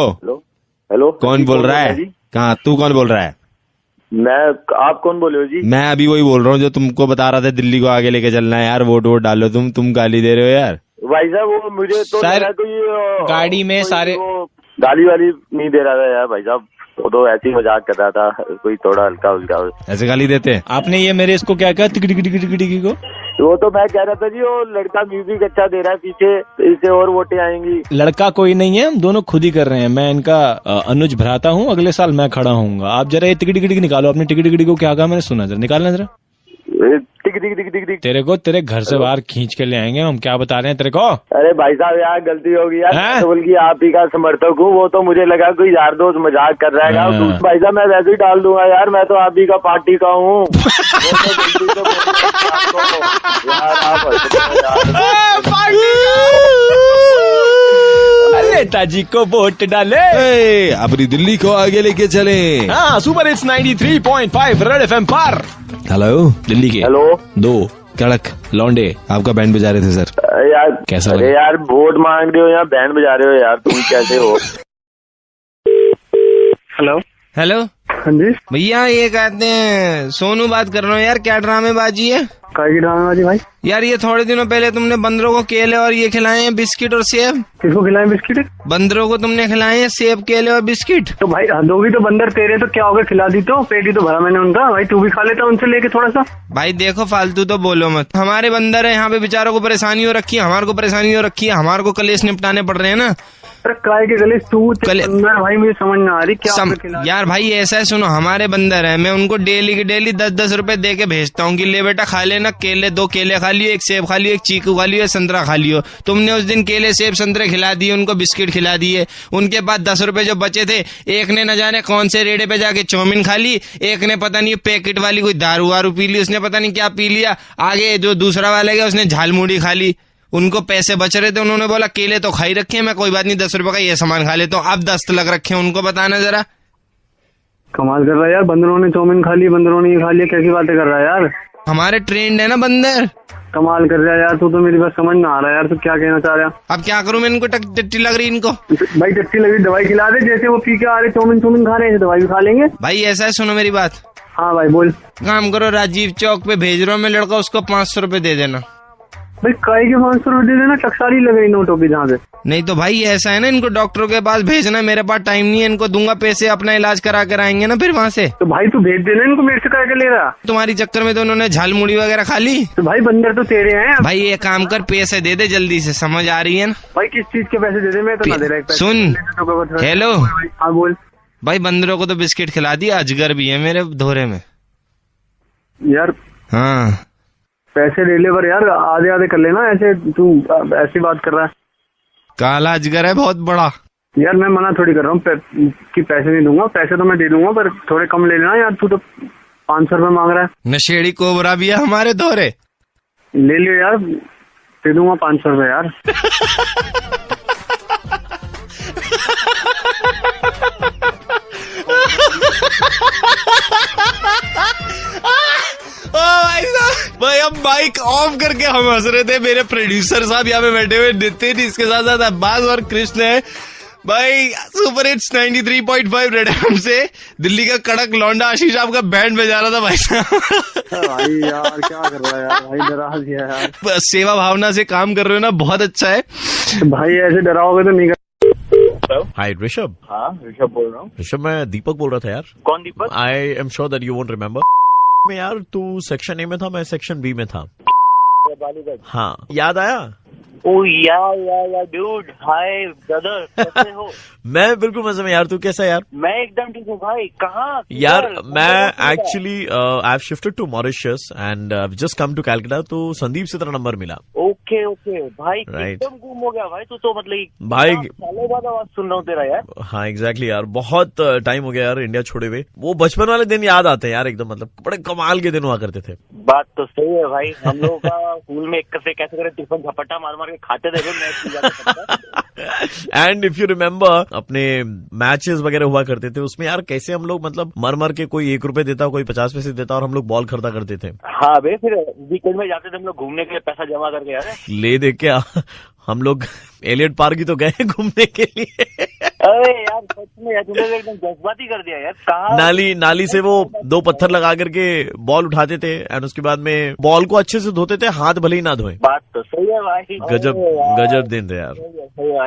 हेलो। कौन बोल रहा है? कहाँ? तू कौन बोल रहा है? आप कौन बोले हो जी? मैं अभी वही बोल रहा हूँ जो तुमको बता रहा था दिल्ली को आगे लेके चलना है यार। वोट डालो। तुम गाली दे रहे हो यार। भाई साहब वो मुझे तो सर कोई गाड़ी में सारे गाली वाली नहीं दे रहा था यार भाई साहब। वो तो ऐसे ही मजाक कर रहा था, कोई थोड़ा हल्का उल्का। ऐसे गाली देते हैं? आपने ये मेरे इसको क्या कहा टिक टिक टिक टिक टिक को? वो तो मैं कह रहा था जी वो लड़का म्यूजिक अच्छा दे रहा है पीछे, इससे और वोटें आएंगी। लड़का कोई नहीं है, हम दोनों खुद ही कर रहे हैं। मैं इनका अनुज भ्राता हूँ, अगले साल मैं खड़ा होऊंगा। आप जरा ये टिकट टिकट निकालो। अपनी टिकट टिकट को क्या कहा मैंने सुना? जरा निकालना जरा। टिक टिक टिक टिक टिक। तेरे को तेरे घर से बाहर खींच के ले आएंगे हम। क्या बता रहे हैं तेरे को? अरे भाई साहब यार गलती हो गई यार। तो बोल आप ही का समर्थक हूँ, वो तो मुझे लगा कोई यार दोस्त मजाक कर रहा है। भाई साहब मैं वैसे ही डाल दूंगा यार, मैं तो आप ही का पार्टी का हूँ। नेताजी को वोट डाले, अपनी दिल्ली को आगे लेके चले। हाँ सुपर हिट्स 93.5 रेड एफएम पर। हेलो। दिल्ली के हेलो 2 कड़क लौंडे आपका बैंड बजा रहे थे सर। यार कैसा अरे यार वोट मांग रहे हो या बैंड बजा रहे हो यार? तुम कैसे हो? हेलो। हेलो। हाँ जी भैया ये कहते हैं सोनू बात कर रहा हूँ यार। क्या ड्रामेबाजी है? काय की ड्रामेबाजी भाई? यार ये थोड़े दिनों पहले तुमने बंदरों को केले और ये खिलाए हैं बिस्किट और सेब। किसको खिलाए बिस्किट? बंदरों को तुमने खिलाए हैं सेब केले और बिस्किट। तो भाई हदोगी तो बंदर तेरे, तो क्या होगा? खिला दी तो पेट ही तो भरा मैंने उनका। भाई तू भी खा लेता उनसे लेके थोड़ा सा। भाई देखो फालतू तो बोलो मत। हमारे बंदर है यहाँ पे, बेचारों को परेशानी हो रखी है, हमारे को परेशानी हो रखी है, हमारे को कलेश निपटाने पड़ रहे हैं ना। अरे काय के गले तू भाई मुझे समझ ना आ रही क्या यार भाई ऐसा है, सुनो, हमारे बंदर है, मैं उनको डेली के डेली 10-10 रुपए दे के भेजता हूँ कि ले बेटा खा लेना केले, 2 केले खा लियो, 1 सेब खा लियो, 1 चीकू खा लियो, 1 संतरा खा लियो। तुमने उस दिन केले सेब संतरे खिला दिए, उनको बिस्किट खिला दिए। उनके बाद 10 रुपए जो बचे थे, एक ने न जाने कौन से रेड़े पे जाके चाउमीन खा ली, एक ने पता नहीं पैकेट वाली कोई दारू वारू पी ली, उसने पता नहीं क्या पी लिया, आगे जो दूसरा वाला गया उसने झालमुड़ी खा ली। उनको पैसे बच रहे थे, उन्होंने बोला केले तो खा ही रखे हैं, मैं कोई बात नहीं 10 रुपए का ये सामान खा लेता हूँ। अब 10 लग रखे हैं, उनको बताना जरा। कमाल कर रहा है यार, बंदरों ने चाउमीन खा ली, बंदरों ने ये खा लिया, कैसी बातें कर रहा है यार। हमारे ट्रेंड है ना बंदर। कमाल कर रहा है यार, तू तो मेरी बात समझ ना आ रहा है यार, तू क्या कहना चाह रहा है। अब क्या करूं मैं, इनको टट्टी लग रही इनको। भाई टट्टी लग रही, दवाई खिला दे, जैसे वो पी के आ रहे चाउमीन खा रहे हैं, दवाई भी खा लेंगे। भाई ऐसा है, सुनो मेरी बात। हाँ भाई बोल। काम करो, राजीव चौक पे भेज रहा हूँ मैं लड़का, उसको 500 रुपए दे देना। भाई काय के 500 रुपए दे देना, टकसाली लग रही नोटों की जहाँ पे। नहीं तो भाई ऐसा है ना, इनको डॉक्टरों के पास भेजना, मेरे पास टाइम नहीं है, इनको दूंगा पैसे, अपना इलाज करा कर आएंगे ना फिर वहाँ से। तो भाई तू भेज देना इनको, मेरे से काय के ले रहा। तुम्हारी चक्कर में तो उन्होंने झालमुड़ी वगैरह खा ली। तो भाई बंदर तो तेरे हैं। भाई ये काम कर, पैसे दे दे जल्दी से, समझ आ रही है ना। भाई किस चीज के पैसे दे दे, मैं तो ना दे रहा। सुन, हेलो, हाँ बोल। भाई बंदरों को तो बिस्किट खिला दिया, अजगर भी है मेरे धोरे में यार। हाँ पैसे ले ले पर यार, आधे आधे कर लेना, ऐसे तू ऐसी बात कर रहा है। काला अजगर है बहुत बड़ा। यार मैं मना थोड़ी कर रहा हूँ कि पैसे नहीं दूंगा, पैसे तो मैं दे दूंगा पर थोड़े कम ले लेना यार, तू तो 500 रुपए मांग रहा है। नशेड़ी कोबरा भी है हमारे धोरे, ले लियो यार, दे दूंगा 500 रुपए यार। भाई अब माइक ऑफ करके हम हंस रहे थे, मेरे प्रोड्यूसर साहब यहाँ पे बैठे हुए, नितिन, इसके साथ साथ अब्बास और कृष्ण है। भाई सुपर हिट्स 93.5 रेड एफएम से दिल्ली का कड़क लौंडा आशीष आपका बैंड बजा रहा था भाई साहब। भाई यार क्या कर रहा है यार, भाई डरा दिया यार। सेवा भावना से काम कर रहे हो ना, बहुत अच्छा है भाई, ऐसे डराओगे तो नहीं कर। हाय ऋषभ। हाँ ऋषभ बोल रहा हूँ। ऋषभ मैं दीपक बोल रहा था यार। कौन Deepak? I am sure that you won't remember me यार, तू सेक्शन ए में था, मैं सेक्शन बी में था। हाँ याद आया? ओह या डूड, हाय ब्रदर, कैसे हो? मैं बिल्कुल मजे में यार, तू कैसा यार? मैं एकदम ठीक हूँ भाई। कहाँ यार? मैं actually I have shifted to Mauritius and I just come to Calcutta, तो संदीप से तेरा नंबर मिला। ओके भाई, एकदम गुम हो गया भाई, तू तो मतलब भाई सालों बाद आवाज सुन रहा हूँ तेरा यार। हाँ एग्जैक्टली यार, बहुत टाइम हो गया यार इंडिया छोड़े हुए। वो बचपन वाले दिन याद आते हैं यार एकदम, मतलब बड़े कमाल के दिन हुआ करते थे। बात तो सही है भाई, हम लोगों का स्कूल में एक से कैसे करे टिफिन झपट्टा मार मार के खाते थे एंड इफ यू रिमेम्बर, अपने मैचेस वगैरह हुआ करते थे उसमें यार, कैसे हम लोग मतलब मर मर के कोई 1 रुपए देता, कोई 50 पैसे देता और हम लोग बॉल खरीदा करते थे। हाँ बे, फिर वीकेंड में जाते थे हम लोग घूमने के लिए, पैसा जमा करके यार। ले दे क्या, हम लोग एलियट पार्क ही तो गए घूमने के लिए। अरे यार सच में यार, तुमने एकदम जज्बाती कर दिया यार। कहाँ नाली से वो 2 पत्थर लगा करके बॉल उठाते थे एंड उसके बाद में बॉल को अच्छे से धोते थे, हाथ भले ही ना धोए। बात तो सही है भाई, गजब दिन थे यार।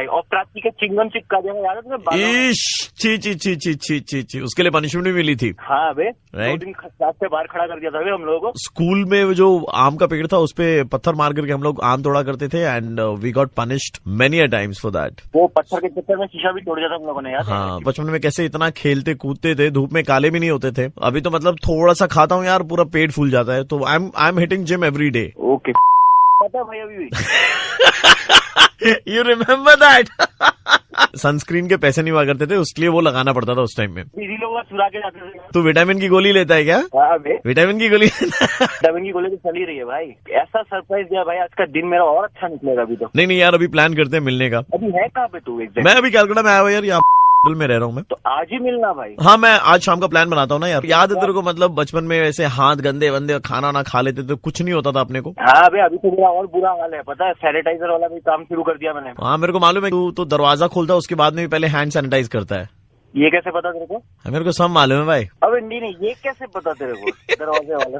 और प्राची के चिंगम चिपका दिया यार तुम्हें। ची उसके लिए पनिशमेंट भी मिली थी। हाँ बे, राइट, 2 दिन क्लास से बाहर खड़ा कर दिया था हम लोगों को। स्कूल में जो आम का पेड़ था उस पे पत्थर मार करके हम लोग आम तोड़ा करते थे and we got punished many a times for that. वो पत्थर के चक्कर में शीशा भी तोड़ दिया था हम लोगों ने यार। हाँ, बचपन में कैसे इतना खेलते कूदते थे, धूप में काले भी नहीं होते थे। अभी तो मतलब थोड़ा सा खाता हूँ यार, पूरा पेट फूल जाता है। तो I am hitting gym every day. Okay भाई, अभी भी यू रिमेम्बर दैट? सनस्क्रीन के पैसे नहीं हुआ करते थे, उसके लिए वो लगाना पड़ता था उस टाइम में। दीदी लोग चुरा के जाते थे। तू विटामिन की गोली लेता है क्या? हाँ, विटामिन की गोली विटामिन की गोली तो चल ही रही है भाई। ऐसा सरप्राइज दिया भाई, आज का दिन मेरा और अच्छा निकलेगा अभी तो। नहीं यार, अभी प्लान करते हैं मिलने का। अभी है कहाँ पे तू? मैं अभी कैलकाटा में आया हुआ यार, यहाँ में रह रहा हूँ मैं। तो आज ही मिलना भाई। हाँ, मैं आज शाम का प्लान बनाता हूँ ना यार। याद है तेरे को, मतलब बचपन में ऐसे हाथ गंदे वंदे खाना ना खा लेते तो कुछ नहीं होता था अपने को। हाँ भाई, अभी तो मेरा और बुरा हाल है पता है, सैनिटाइजर वाला भी काम शुरू कर दिया मैंने। हाँ मेरे को मालूम है, तू तो दरवाजा खोलता है उसके बाद में भी पहले हैंड सैनिटाइज करता है। ये कैसे पता तेरे को? मेरे को सब मालूम है भाई। अबे नहीं, ये कैसे पता तेरे को दरवाजे वाला?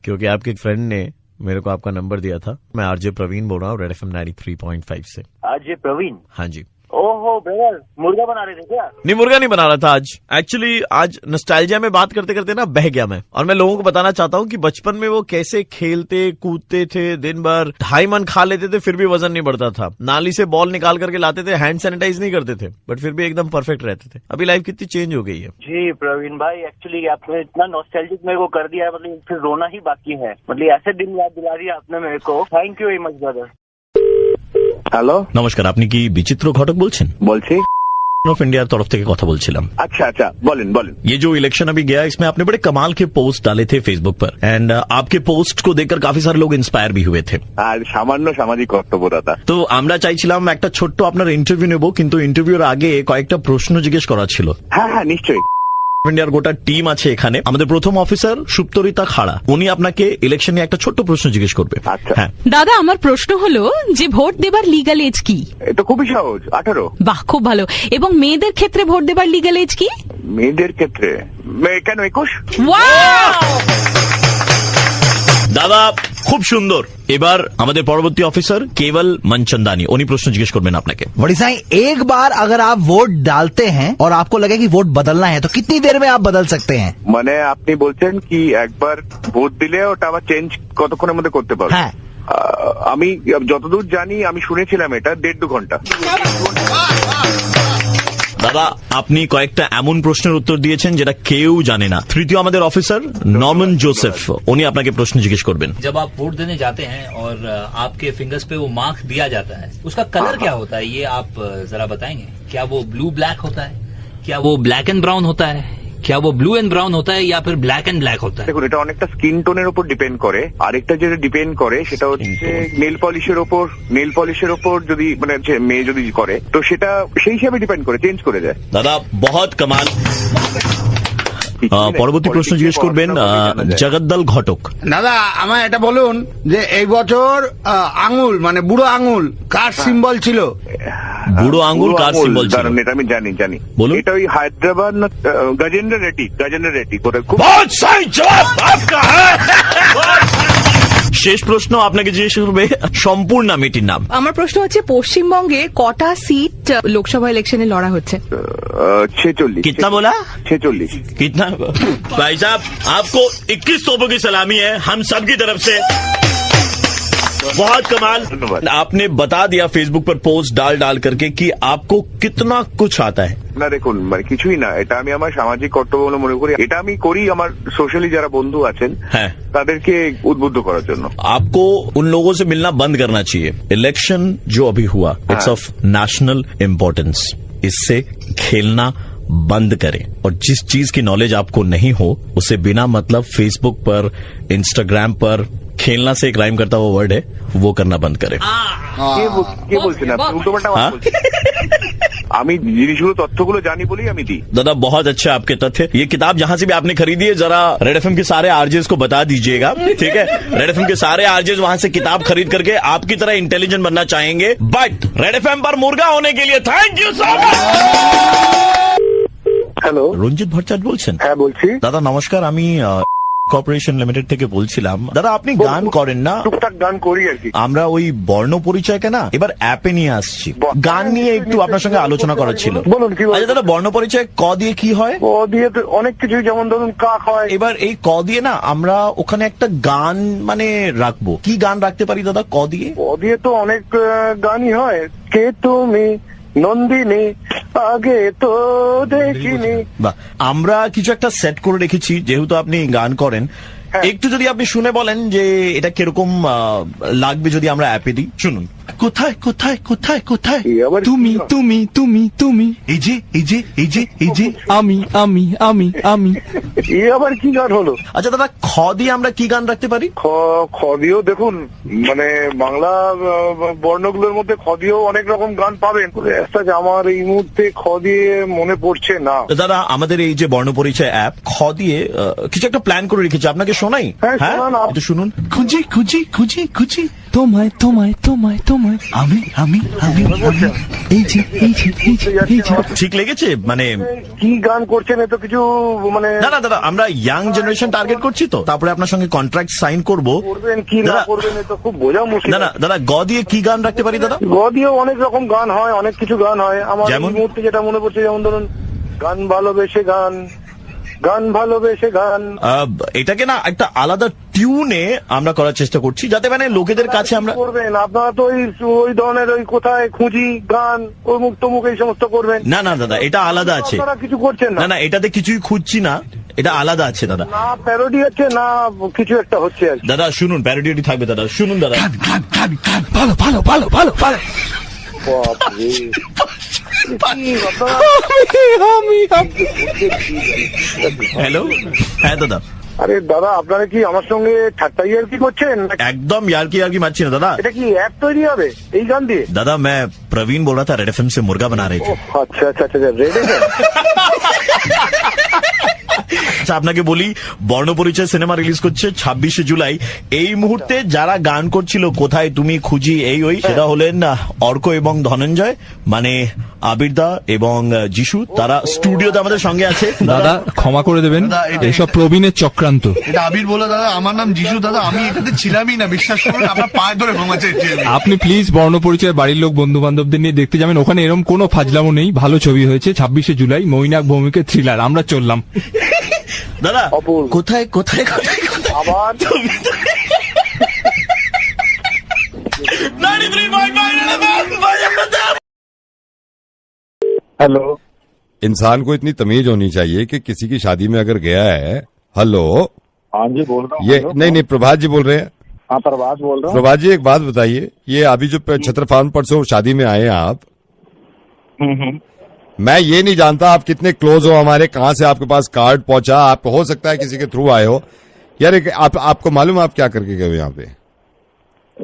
क्योंकि आपके एक फ्रेंड ने मेरे को आपका नंबर दिया था। मैं आरजे प्रवीण बोल रहा हूँ, रेड एफएम 93.5 से। आरजे प्रवीण? हाँ जी। ओहो ब्रदर, मुर्गा बना रहे थे क्या? नहीं, मुर्गा नहीं बना रहा था आज। एक्चुअली आज नॉस्टैल्जिया में बात करते करते ना बह गया मैं, और मैं लोगों को बताना चाहता हूँ कि बचपन में वो कैसे खेलते कूदते थे, दिन भर 2.5 मन खा लेते थे फिर भी वजन नहीं बढ़ता था, नाली से बॉल निकाल करके लाते थे, हैंड सैनिटाइज नहीं करते थे, बट फिर भी एकदम परफेक्ट रहते थे। अभी लाइफ कितनी चेंज हो गई है। जी प्रवीण भाई, एक्चुअली आपने इतना नॉस्टैल्जिक मेरे को कर दिया है, मतलब फिर रोना ही बाकी है, मतलब ऐसे दिन याद दिला दिया आपने मेरे को। Thank you very much brother. Hello, নমস্কার, আপনি কি বিচিত্র ঘটক বলছেন? বলছি। অফ ইন্ডিয়ার তরফ থেকে কথা বলছিলাম। अच्छा अच्छा, বলেন বলেন। ये जो इलेक्शन अभी गया इसमें आपने बड़े कमाल के पोस्ट डाले थे फेसबुक पर, एंड आपके पोस्ट को देखकर काफी सारे लोग इंस्पायर भी हुए थे। আর সামান্য সামাজিক কর্তব্যরতা। তো আমরা চাইছিলাম একটা ছোট্ট আপনার ইন্টারভিউ নেব, কিন্তু ইন্টারভিউর আগে কয়েকটা প্রশ্ন জিজ্ঞেস করা ছিল। হ্যাঁ হ্যাঁ নিশ্চয়ই। ইন্ডিয়ার গোটা টিম আছে এখানে। আমাদের প্রথম অফিসার সুপ্তরিতা খাড়া, উনি আপনাকে ইলেকশন নিয়ে একটা ছোট্ট প্রশ্ন জিজ্ঞেস করবে। আচ্ছা। হ্যাঁ দাদা, আমার প্রশ্ন হলো যে ভোট দেবার লিগ্যাল এজ কি? এটা খুবই সহজ, 18। বাহ, খুব ভালো। এবং মেয়েদের ক্ষেত্রে ভোট দেবার লিগ্যাল এজ কি? মেয়েদের ক্ষেত্রে কেন 21? দাদা খুব সুন্দর। এবার আমাদের পরবর্তী অফিসার কেবল মনচন্দাनी, উনি প্রশ্ন জিজ্ঞেস করবেন আপনাকে। बड़ी साईं, एक बार अगर आप वोट डालते हैं और आपको लगे कि वोट बदलना है तो कितनी देर में आप बदल सकते हैं? মানে আপনি বলছেন কি একবার ভোট দিলে ওটা আবার চেঞ্জ কতক্ষণের মধ্যে করতে পারবেন? হ্যাঁ। আমি যতদূর জানি, আমি শুনেছিলাম এটা 1.5-2 ঘন্টা। দাদা আপনি কয়েকটা এমন প্রশ্নের উত্তর দিয়েছেন যেটা কেউ জানে না। তৃতীয় আমাদের অফিসার নর্মান जोसेफ, উনি আপনাকে প্রশ্ন জিজ্ঞেস করবেন। जब आप वोट देने जाते हैं और आपके फिंगर्स पे वो मार्क दिया जाता है, उसका कलर क्या होता है, ये आप जरा बताएंगे? क्या वो ब्लू ब्लैक होता है, क्या वो ब्लैक एंड ब्राउन होता है, क्या वो ब्लू एंड ब्राउन होता है, या फिर ब्लैक एंड ब्लैक होता है? দেখুন, এটা অনেকটা স্কিন টোনের উপর ডিপেন্ড করে। আরেকটা যেটা ডিপেন্ড করে সেটা হচ্ছে নেল পলিশের ওপর যদি মানে মেয়ে যদি করে তো সেটা সেই হিসাবে ডিপেন্ড করে, চেঞ্জ করে দেয়। দাদা বহুত কামাল। পরবর্তী প্রশ্ন জিজ্ঞেস করবেন জগদ্দল ঘটক। দাদা আমায় এটা বলুন যে এই বছর আঙুল মানে বুড়ো আঙুল কার সিম্বল ছিল? বুড়ো আঙুল কার সিম্বল ছিল? এটা আমি জানি। বলুন। এটা ওই হায়দ্রাবাদ না গজেন্দ্র রেড্ডি করে। बहुत सही जवाब आपका है। শেষ প্রশ্ন আপনাকে জিজ্ঞেস করবে সম্পূর্ণ নামটির নাম। আমার প্রশ্ন হচ্ছে পশ্চিমবঙ্গে কটা সিট লোকসভা ইলেকশনে লড়া হচ্ছে? 46। कितना बोला? 46। कितना? भाई साहब आपको 21 तोपों की सलामी है हम सबकी तरफ से। बहुत कमाल। आपने बता दिया फेसबुक पर पोस्ट डाल करके कि आपको कितना कुछ आता है। না দেখুন, মানে কিছুই না, এটা আমি আমার সামাজিক কর্তব্য বলে মনে করি। এটা আমি করি আমার সোশ্যালি যারা বন্ধু আছেন তাদেরকে উদ্বুদ্ধ করার জন্য। आपको उन लोगों से मिलना बंद करना चाहिए। इलेक्शन जो अभी हुआ इट्स ऑफ नेशनल इम्पोर्टेंस, इससे खेलना बंद करें, और जिस चीज की नॉलेज आपको नहीं हो उसे बिना मतलब फेसबुक पर इंस्टाग्राम पर खेलना से एक राइम करता हुआ वर्ड है वो करना बंद करें। কে বলছেন আপনি? উল্টোপাল্টা কথা বলছেন। আমি জিনিসগুলো তথ্যগুলো জানি বলেই আমি দিই। दादा बहुत अच्छे आपके तथ्य। ये किताब जहां से भी आपने खरीदी है जरा रेड एफएम के सारे आरजेस को बता दीजिएगा, ठीक है? रेड एफएम के सारे आरजेस वहां से किताब खरीद करके आपकी तरह इंटेलिजेंट बनना चाहेंगे, बट रेड एफएम पर मुर्गा होने के लिए thank you so much. Hello, Ranjit Bhattacharya বলছেন? হ্যাঁ বলছি। দাদা নমস্কার, আমি কর্পোরেশন লিমিটেড থেকে বলছিলাম। দাদা আপনি গান করেন না? টুকটাক গান করি আর কি। আমরা ওই বর্ণ পরিচয়কে না এবার অ্যাপে নিয়ে আসছি, গান নিয়ে একটু আপনার সঙ্গে আলোচনা করার ছিল। বলুন কি? আচ্ছা দাদা, বর্ণ পরিচয় ক দিয়ে কি হয়? ক দিয়ে তো অনেক কিছু, যেমন ধরুন কাক হয়। এবার এই ক দিয়ে না আমরা ওখানে একটা গান মানে রাখবো। কি গান রাখতে পারি দাদা ক দিয়ে? ক দিয়ে তো অনেক গানই হয়। কে তুমি নন্দিনী আগে তো দেখিনি। বাহ, আমরা কিছু একটা সেট করে রেখেছি, যেহেতু আপনি গান করেন। একটু যদি আপনি শুনে বলেন যে এটা কিরকম লাগবে যদি আমরা অ্যাপে দিই। শুনুন। কোথায় কোথায় কোথায় কোথায় তুমি তুমি তুমি তুমি, এই যে এই যে এই যে এই যে আমি আমি আমি আমি। এ আবার কি গান হলো? আচ্ছা দাদা, খ দিয়ে আমরা কি গান রাখতে পারি? খ দিয়েও দেখুন, মানে বাংলা বর্ণগুলোর মধ্যে খ দিয়েও অনেক রকম গান পাবেন। আমার এই মুহূর্তে খ দিয়ে মনে পড়ছে না। দাদা আমাদের এই যে বর্ণ পরিচয় অ্যাপ, খ দিয়ে কিছু একটা প্ল্যান করে রেখেছি, আপনাকে শোনাই? হ্যাঁ একটু শুনুন। খুঁজি খুঁজি খুঁজি খুঁজি তোমায় তোমায় তোমায় তোমায় আমি আমি আমি আমি এই যে এই যে এই যে এই যে ঠিক লেগেছে মানে কি গান করছেন এ তো কিছু মানে না না দাদা আমরা ইয়াং জেনারেশন টার্গেট করছি তো তারপরে আপনার সঙ্গে কন্ট্রাক্ট সাইন করবো করবেন কি না করবেন এ তো খুব বোঝা মুশকিল। না না দাদা গ দিয়ে কি গান রাখতে পারি দাদা? গ দিয়েও অনেক রকম গান হয়, অনেক কিছু গান হয়। আমার এই মুহূর্তে যেটা মনে পড়ছে যেমন ধরুন গান ভালোবেসে গান, গান ভালোবেসে গান, এটাকে না একটা আলাদা টিউনে আমরা করার চেষ্টা করছি যাতে মানে লোকেদের কাছে আমরা করবেন। আপনারা তো ওই ধরনের ওই কোথায় খুঁজি গান ওই মুখ তমুক এই সমস্ত করবেন। না না দাদা এটা আলাদা আছে। আপনারা কিছু করছেন না না এটাতে কিছুই খুঁজছি না, এটা আলাদা আছে দাদা। না প্যারোডি হচ্ছে না কিছু একটা হচ্ছে আর দাদা শুনুন প্যারোডি থাকবে দাদা, শুনুন দাদা। ভালো ভালো ভালো ভালো ভালো হ্যালো হ্যাঁ দাদা। আরে দাদা আপনারা কি আমার সঙ্গে ঠাট্টা ইয়ার্কি করছেন? एकदम यार्की मारची ना दादा। এটা কি অ্যাপ তৈরি হবে এই গান দিয়ে? दादा मैं प्रवीण बोल रहा था, रेड एफएम से मुर्गा बना रहे थे। अच्छा अच्छा अच्छा रेड एफएम। আচ্ছা আপনাকে বলি বর্ণপরিচয় সিনেমা রিলিজ করছে 26শে জুলাই। এই মুহূর্তে যারা গান করছিল কোথায় তুমি খুঁজি এই ওই সেটা হলেন অর্ক এবং ধনঞ্জয়, মানে আবিরদা এবং যিশু, তারা স্টুডিওতে আমাদের সঙ্গে আছে। দাদা ক্ষমা করে দেবেন, এসব প্রবীণের চক্রান্ত। এটা আবির বলে দাদা, আমার নাম যিশু দাদা, আমি এটাতে ছিলামই না, বিশ্বাস করুন। আপনার পায়ে ধরে ক্ষমা চাইছি। আপনি প্লিজ বর্ণপরিচয় বাড়ির লোক বন্ধু বান্ধবদের নিয়ে দেখতে যাবেন, ওখানে এরকম কোনো ফাজলামো নেই, ভালো ছবি হয়েছে। 26শে জুলাই মৈনাক ভৌমিকের থ্রিলার, আমরা চললাম। দাদা কোথায় কোথায় কোথায় আবার हेलो। इंसान को इतनी तमीज होनी चाहिए कि किसी की शादी में अगर गया है। हेलो हाँ जी बोल रहा हूँ। ये नहीं प्रभात जी बोल रहे हैं? हाँ प्रभात बोल रहा हूँ। प्रभात जी एक बात बताइए, ये अभी जो छत्र फार्म परसों शादी में आए हैं आप, मैं ये नहीं जानता आप कितने क्लोज हो हमारे, कहाँ से आपके पास कार्ड पहुंचा, आप हो सकता है किसी के थ्रू आए हो यार। आपको मालूम आप क्या करके गए हो यहाँ पे?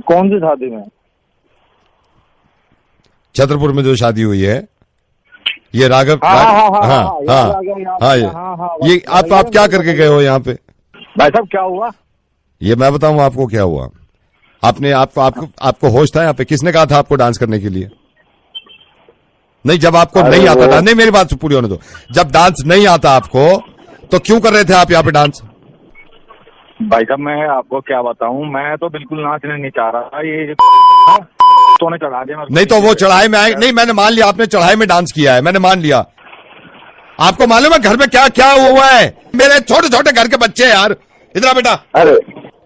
कौन सी शादी में? छतरपुर में जो शादी हुई है, ये राघव। हाँ ये आप क्या करके गए हो यहाँ पे? भाई साहब क्या हुआ? ये मैं बताऊं आपको क्या हुआ। आपने आपको होश था यहाँ पे? किसने कहा था आपको डांस करने के लिए? नहीं, जब आपको नहीं आता डांस, नहीं मेरी बात पूरी होने दो, जब डांस नहीं आता आपको तो क्यों कर रहे थे आप यहाँ पे डांस? भाई साहब मैं आपको क्या बताऊं, मैं तो बिल्कुल नाचने नहीं चाह रहा, ये तो ने चढ़ा दिया। नहीं तो वो चढ़ाई में आए, नहीं मैंने मान लिया आपने चढ़ाई में डांस किया है, मैंने मान लिया। आपको मालूम है घर में क्या क्या हुआ है? मेरे छोटे छोटे घर के बच्चे यार, इधर बेटा। अरे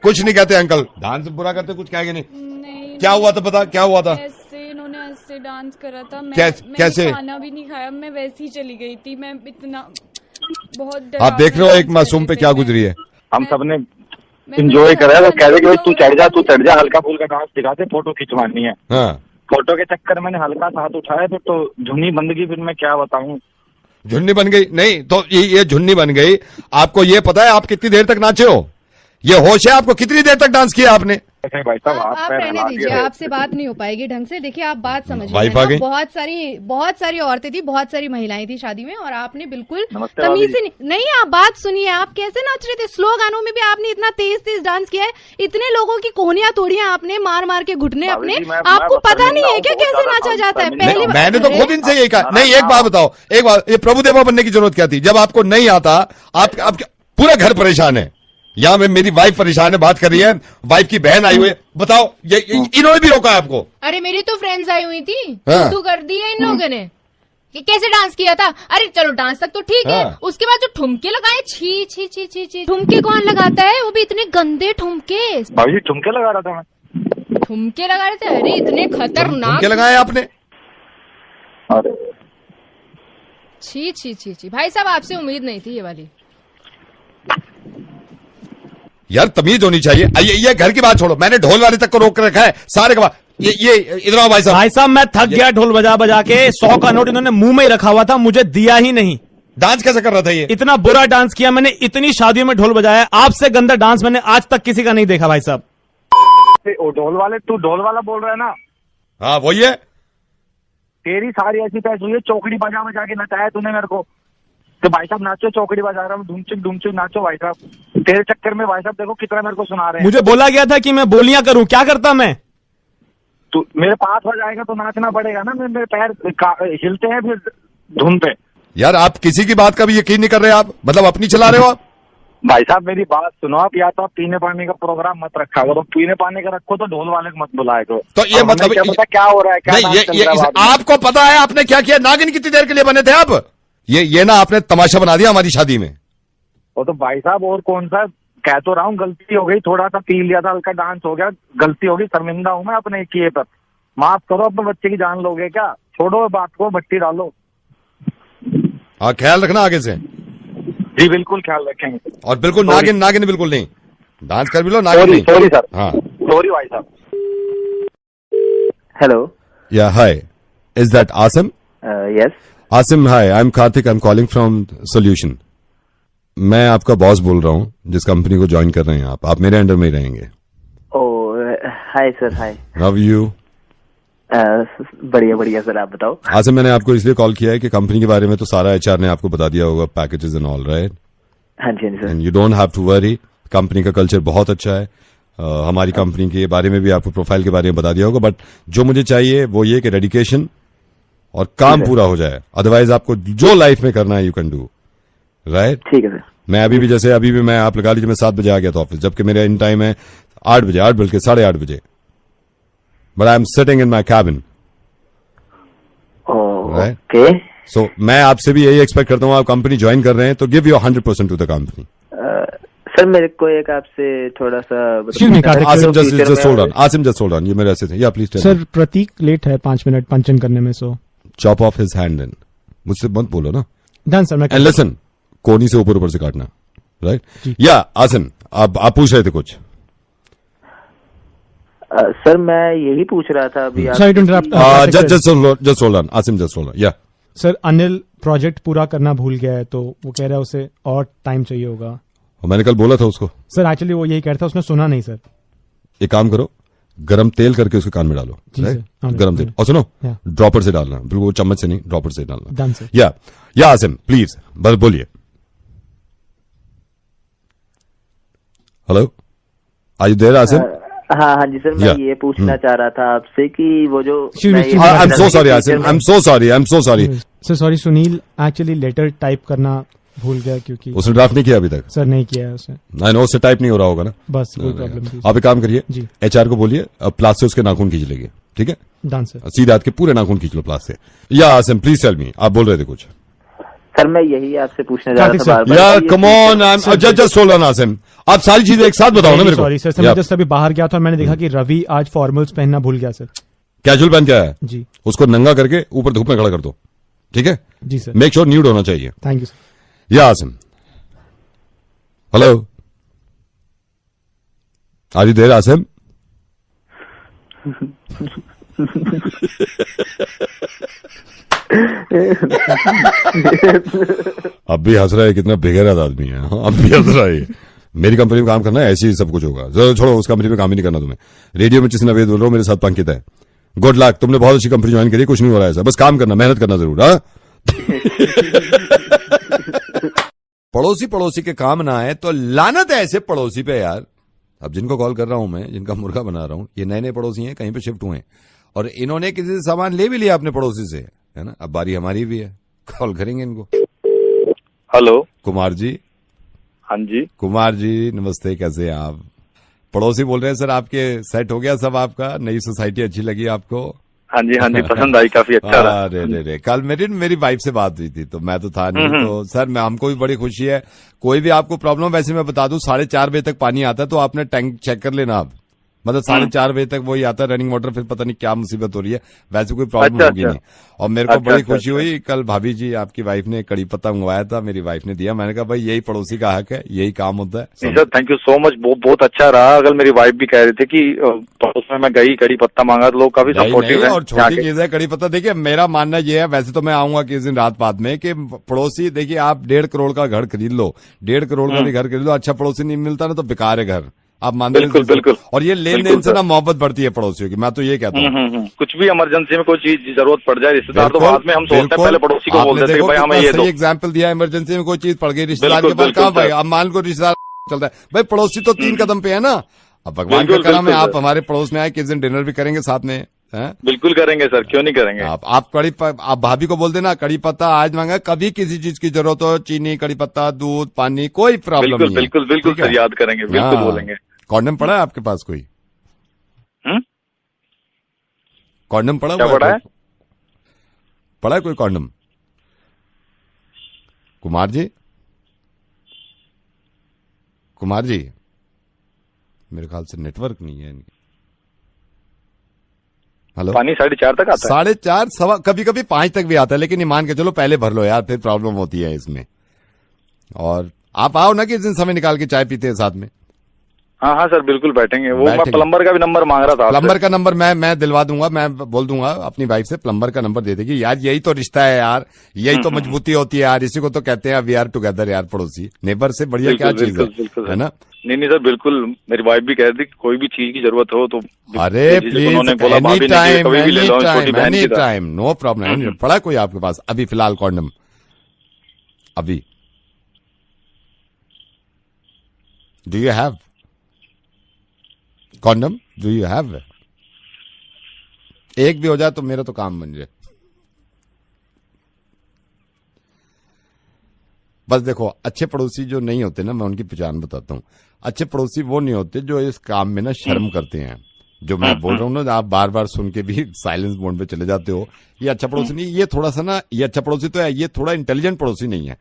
कुछ नहीं कहते अंकल, डांस बुरा करते कुछ कहेंगे नहीं। क्या हुआ था पता, क्या हुआ था? इन्होंने ऐसे डांस करा था, कैसे? खाना भी नहीं खाया, मैं वैसे ही चली गई थी, मैं इतना बहुत आप देख रहे हो एक मासूम पे क्या गुजरी है। हम सबने एंजॉय करा, तो कह रहे कि भाई तू चढ़ जा, हल्का फुल्का डांस दिखाते, फोटो खिंचवानी है। हाँ। फोटो के चक्कर मैंने हल्का साथ उठाया तो झुन्नी बन गई, फिर मैं क्या बताऊं। झुन्नी बन गई? नहीं तो ये झुन्नी बन गई। आपको ये पता है आप कितनी देर तक नाचे हो? ये होश है आपको? कितनी देर तक डांस किया आपने? भाई साहब आप रहने दीजिए, आपसे बात नहीं हो पाएगी ढंग से। देखिए आप बात समझिए, बहुत सारी औरतें थी, बहुत सारी महिलाएं थी शादी में, और आपने बिल्कुल तमीज से नहीं। आप बात सुनिए, आप कैसे नाच रहे थे, स्लो गानों में भी आपने इतना तेज तेज डांस किया है, इतने लोगों की कोहनियां तोड़ियां आपने मार मार के घुटने अपने। आपको पता नहीं है क्या कैसे नाचा जाता है? पहले मैंने तो खुद इनसे यही कहा। नहीं एक बात बताओ, एक बात, ये प्रभुदेवा बनने की जरूरत क्या थी? जब आपको नहीं आता, आप पूरा घर परेशान है। यहाँ में मेरी वाइफ परेशान है, बात कर रही है, वाइफ की बहन आई हुई है, बताओ ये इन्होंने भी रोका है आपको? अरे मेरी तो फ्रेंड्स आई हुई थी, हाँ। तू कर दी है इन लोगों ने कि कैसे डांस किया था। अरे चलो डांस तक तो ठीक है, उसके बाद जो ठुमके लगाए, छी छी छी छी छी, ठुमके कौन लगाता है, वो भी इतने गंदे ठुमके। भाभी ठुमके लगा रहा था मैं। ठुमके लगा रहे थे? अरे इतने खतरनाक ठुमके लगाए आपने? अरे छी छी छी छी, भाई साहब आपसे उम्मीद नहीं थी ये वाली। यार तमीज होनी चाहिए। ये घर की बात छोड़ो, मैंने ढोल वाले तक को रोक रखा है सारे का। ये इधर आओ भाई साहब। भाई साहब मैं थक गया ढोल बजा बजा के, 100 का नोट इन्होंने मुंह में ही रखा हुआ था, मुझे दिया ही नहीं। डांस कैसे कर रहा था ये? इतना बुरा डांस किया मैंने, इतनी शादियों में ढोल बजाया, आपसे गंदा डांस मैंने आज तक किसी का नहीं देखा भाई साहब। ढोल वाले, तू ढोल वाला बोल रहा है ना? हाँ वही है। तेरी सारी ऐसी तैस हुई है, चौकड़ी बजा बजा के नचाया तूने मेरे को। तो भाई साहब नाचो, चौकड़ी बजा रहा हूँ, ढूंढ नाचो भाई साहब। तेरे चक्कर में भाई साहब देखो कितना मेरे को सुना रहे हैं। मुझे बोला गया था कि मैं बोलियां करूं, क्या करता मैं? तो मेरे पास हो जाएगा तो नाचना पड़ेगा ना, मेरे पैर हिलते हैं फिर धुन पे। यार आप किसी की बात का भी यकीन नहीं कर रहे, आप मतलब अपनी चला रहे हो आप। भाई साहब मेरी बात सुनो, आप या तो आप पीने पानी का प्रोग्राम मत रखा करो, पीने पानी का रखो तो ढोल वाले को मत बुलाए करो। तो ये मतलब क्या पता क्या हो रहा है, क्या नहीं, आपको पता है आपने क्या किया? नागिन कितनी देर के लिए बने थे आप? ये ना आपने तमाशा बना दिया हमारी शादी में। वो तो भाई साहब और कौन सा, कह तो रहा हूँ गलती हो गई, थोड़ा सा पी लिया था, हल्का डांस हो गया, गलती होगी, शर्मिंदा हूँ मैं अपने किए पर, माफ करो। अपने बच्चे की जान लोगे क्या? छोड़ो बात को, भट्टी डालो। हाँ ख्याल रखना आगे से। जी बिल्कुल ख्याल रखेंगे। और बिल्कुल नागिन बिल्कुल नहीं, डांस कर भी लो, नागिन नहीं। Sorry sir. हाँ सॉरी भाई साहब। Hello. Yeah hi, is that Asim? Yes Asim, hi, I am Kartik, I am calling from solution. मैं आपका बॉस बोल रहा हूँ, जिस कंपनी को ज्वाइन कर रहे हैं आप मेरे अंडर में ही रहेंगे। Oh hi sir, hi. How you? बढ़िया सर, आप बताओ। आसिम, मैंने आपको इसलिए कॉल किया है कि कंपनी के बारे में तो सारा एचआर ने आपको बता दिया होगा, पैकेजेस एंड ऑल, राइट? हाँ जी sir. And you don't have to worry, company का कल्चर बहुत अच्छा है। हमारी कंपनी के बारे में भी आपको, प्रोफाइल के बारे में बता दिया होगा, बट जो मुझे चाहिए वो ये कि डेडिकेशन और काम पूरा हो जाए, अदरवाइज आपको जो लाइफ में करना है यू कैन डू, राइट? ठीक है सर। मैं अभी भी मैं आप लगा लीजिए मैं 7 बजे आ गया था ऑफिस, जबकि मेरा इन टाइम है 8 बजे, 8 बल्कि 8:30 बजे, but I am sitting in my cabin, right? Okay. So मैं आपसे भी यही एक्सपेक्ट करता हूँ, आप कंपनी ज्वाइन कर रहे हैं तो give your 100% to the company. Sir मेरे को एक आपसे थोड़ा सा आसिम जस्ट होल्ड ऑन, ये मेरे ऐसे थे। या प्लीज सर, प्रतीक लेट है 5 मिनट पंचन करने में, so chop off his hand in. मुझसे मत बोलो ना। Done sir. एंड लिसन, कोनी से ऊपर से काटना, राइट? या आसिम, आप पूछ रहे थे कुछ? सर मैं यही पूछ रहा था अभी। Just hold on Asim, just hold on. या सर, अनिल प्रोजेक्ट पूरा करना भूल गया है, तो वो कह रहा है उसे और टाइम चाहिए होगा। मैंने कल बोला था उसको। सर एक्चुअली वो यही कह रहा था, उसने सुना नहीं सर। एक काम करो, गरम तेल करके उसके कान में डालो, गरम तेल, और सुनो ड्रॉपर से डालना, बिल्कुल वो चम्मच से नहीं, ड्रॉपर से डालना। Done sir. या आसिम प्लीज बस बोलिए। Hello, are you there Asim? हाँ जी सर, मैं ये पूछना चाह रहा था आपसे कि वो जो I am so sorry Asim, I am so sorry sir. Sorry Sunil, actually letter type करना भूल गया, क्योंकि उसने ड्राफ्ट नहीं किया अभी तक। सर नहीं किया है उसने। आई नो, उससे टाइप नहीं हो रहा होगा ना, बस कोई प्रॉब्लम नहीं। आप एक काम करिए, एचआर को बोलिए प्लास से उसके नाखून खींच लेंगे, ठीक है? Done sir. सीधे हाथ के पूरे नाखून खींच लो प्लास से। या आसिम प्लीज टेल मी, आप बोल रहे थे कुछ? सर मैं यही आपसे पूछने जा रहा था बार-बार। यार come on, I am just hold on Asim, आप सारी चीजें एक साथ बताओ ना मेरे को। सॉरी सर, मैं जस्ट अभी बाहर गया था और मैंने देखा कि रवि आज फॉर्मल्स पहनना भूल गया सर। कैजुअल पहन के आया जी, उसको नंगा करके ऊपर धूप में खड़ा कर दो, ठीक है? जी सर। मेक श्योर न्यूड होना चाहिए। Thank you sir. या Asim, hello, are you there Asim? अब भी हंस रहा है, कितना बेगैरत आदमी है। अब भी हंस रहा है। मेरी कंपनी में काम करना है, ऐसे ही सब कुछ होगा। जरा छोड़ो, उस कंपनी में काम ही नहीं करना तुम्हें। रेडियो में जिस नवेद बोल रहा हूँ, मेरे साथ पंकित है। गुड लक, तुमने बहुत अच्छी कंपनी ज्वाइन करी, कुछ नहीं हो रहा है ऐसा, बस काम करना, मेहनत करना जरूर। हाँ पड़ोसी के काम ना आए तो लानत है ऐसे पड़ोसी पे यार। अब जिनको कॉल कर रहा हूं मैं, जिनका मुर्गा बना रहा हूं, ये नए नए पड़ोसी हैं, कहीं पे शिफ्ट हुए हैं और इन्होंने किसी से सामान ले भी लिया अपने पड़ोसी से, है ना? अब बारी हमारी भी है, कॉल करेंगे इनको। हेलो कुमार जी। हाँ जी कुमार जी, नमस्ते, कैसे हैं आप? पड़ोसी बोल रहे हैं सर, आपके सेट हो गया सब, आपका नई सोसाइटी अच्छी लगी आपको? हाँ जी पसंद आई, काफी अच्छा रहा। अरे कल मेरी वाइफ से बात हुई थी, तो मैं तो था नहीं, तो सर हमको भी बड़ी खुशी है। कोई भी आपको प्रॉब्लम, वैसे मैं बता दूं 4:30 बजे तक पानी आता है, तो आपने टैंक चेक कर लेना। आप मतलब 4:30 बजे तक वही आता है रनिंग वाटर, फिर पता नहीं क्या मुसीबत हो रही है, वैसे कोई प्रॉब्लम होगी नहीं। और मेरे को बड़ी खुशी हुई, कल भाभी जी आपकी वाइफ ने कड़ी पत्ता मंगवाया था, मेरी वाइफ ने दिया। मैंने कहा भाई यही पड़ोसी का हक है, यही काम होता है। Sir thank you so much, बहुत अच्छा रहा। अगर मेरी वाइफ भी कह रही थी कि पड़ोस में मैं गई, कड़ी पत्ता मांगा, तो लोग काफी सपोर्टिव है। और छोटी चीज है कड़ी पत्ता। देखिए मेरा मानना ये है, वैसे तो मैं आऊंगा किस दिन रात बाद में, कि पड़ोसी, देखिए आप 1.5 करोड़ का घर खरीद लो, 1.5 करोड़ का भी घर खरीद लो, अच्छा पड़ोसी नहीं मिलता ना तो बेकार है घर। आप मानते हैं? बिल्कुल। और ये लेन देन से ना मोहब्बत बढ़ती है पड़ोसियों की, मैं तो ये कहता हूँ। कुछ भी इमरजेंसी में कोई चीज जरूरत पड़ जाए, रिश्तेदार तो बाद में हम सोचते हैं, पहले पड़ोसी को बोल देते हैं भाई हमें ये दो। एग्जाम्पल दिया, इमरजेंसी में कोई चीज पड़ गई, रिश्तेदार के पास कहाँ भाई, अब मान लो रिश्तेदार चलता है भाई, पड़ोसी तो 3 कदम पे है ना। अब भगवान का करम है, आप हमारे पड़ोस में आए, किस दिन डिनर भी करेंगे साथ में, बिल्कुल करेंगे सर, क्यों नहीं करेंगे। आप भाभी को बोल देना कड़ी पत्ता आज मांगा, कभी किसी चीज की जरूरत हो, चीनी, कड़ी पत्ता, दूध, पानी, कोई प्रॉब्लम नहीं है। बिल्कुल बिल्कुल सर, याद करेंगे, बिल्कुल बोलेंगे। कॉन्डम पड़ा है आपके पास कोई? कॉन्डम पड़ा क्या हुआ पड़ा है? पड़ा है कोई कॉन्डम? कुमार जी, कुमार जी, मेरे ख्याल से नेटवर्क नहीं है। हेलो, पानी 4:30 तक आता है? 4:30 सवा, कभी कभी 5 तक भी आता है, लेकिन ये मान के चलो पहले भर लो यार, फिर प्रॉब्लम होती है इसमें। और आप आओ ना किस दिन समय निकाल के चाय पीते हैं साथ में। हाँ सर, बिल्कुल बैठेंगे। वो मैं प्लम्बर का भी नंबर मांग रहा था। प्लम्बर का नंबर मैं दिलवा दूंगा, मैं बोल दूंगा अपनी वाइफ से प्लम्बर का नंबर दे देगी यार। यही तो रिश्ता है यार, यही तो मजबूती होती है यार, इसी को तो कहते हैं वी आर टुगेदर यार। पड़ोसी नेबर से बढ़िया क्या चीज है ना। नहीं सर, बिल्कुल। मेरी वाइफ भी कह रही थी कोई भी चीज की जरूरत हो तो अरे please, any time, no problem. पड़ा कोई आपके पास अभी फिलहाल कॉन्डम? अभी do you have condom? Do you have? एक भी हो जाए तो मेरा तो काम बन जाए। बस देखो, अच्छे पड़ोसी जो नहीं होते ना, मैं उनकी पहचान बताता हूं। अच्छे पड़ोसी वो नहीं होते जो इस काम में ना शर्म करते हैं। जो मैं बोल रहा हूं ना, आप बार बार सुन के भी साइलेंस मोड पे चले जाते हो। ये अच्छा पड़ोसी नहीं, ये थोड़ा सा ना, ये अच्छा पड़ोसी तो है, ये थोड़ा इंटेलिजेंट पड़ोसी नहीं है।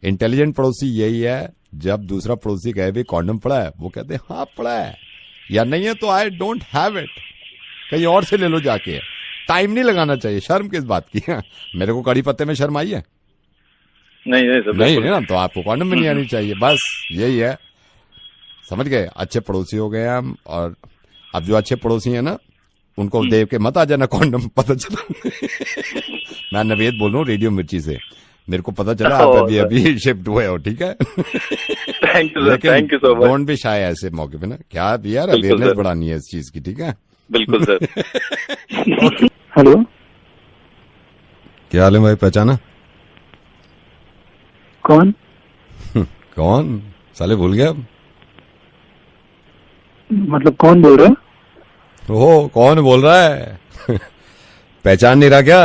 इंटेलिजेंट पड़ोसी यही है जब दूसरा पड़ोसी कहे भाई कॉन्डम पड़ा है, वो कहते हैं हाँ पड़ा है, या नहीं है तो आई डोंट हैव इट, कहीं और से ले लो जाके। टाइम नहीं लगाना चाहिए। शर्म किस बात की है? मेरे को कड़ी पत्ते में शर्म आई है? नहीं सर, नहीं है ना, तो आपको कॉन्डम भी नहीं आनी चाहिए। बस यही है, समझ गए? अच्छे पड़ोसी हो गए हम। और अब जो अच्छे पड़ोसी हैं ना, उनको देख के मत आ जाना कॉन्डम, पता चला। मैं नवेद बोल रहा हूँ रेडियो मिर्ची से, मेरे को पता चला आप अभी शिफ्ट हुए हो, ठीक है? Thank you sir, thank you so much. Don't be shy ऐसे मौके पे ना, क्या यार अवेयरनेस बढ़ानी है इस चीज की, ठीक है? बिल्कुल सर। हेलो, क्या हाल है भाई, पहचाना? कौन? कौन साले, भूल गया? मतलब कौन बोल रहा है? ओह, कौन बोल रहा है? पहचान नहीं रहा क्या?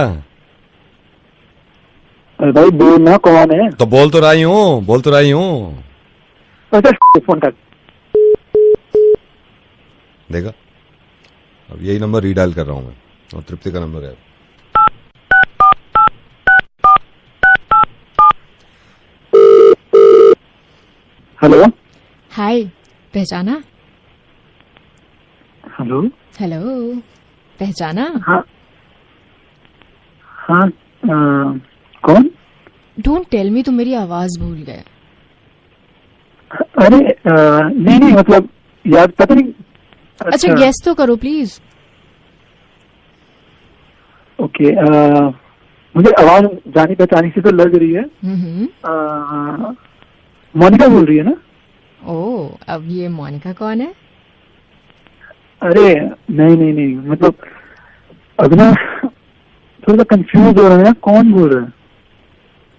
अरे भाई बोलना, कौन है? तो बोल तो रही हूँ। अच्छा फोन कर। देखा, अब यही नंबर रीडायल कर रहा हूँ मैं, और तृप्ति का नंबर है। हेलो, हाय, पहचाना? हेलो, पहचाना? हाँ, कौन? डोंट टेल मी तुम मेरी आवाज भूल गए। अरे नहीं मतलब याद पता नहीं। अच्छा गेस तो करो प्लीज। ओके, मुझे आवाज जानी पहचानी से तो लग रही है। मोनिका बोल रही है ना? ओह, अब ये मोनिका कौन है? अरे नहीं मतलब अब ना थोड़ा सा कंफ्यूज हो रहा है, कौन बोल रहा है?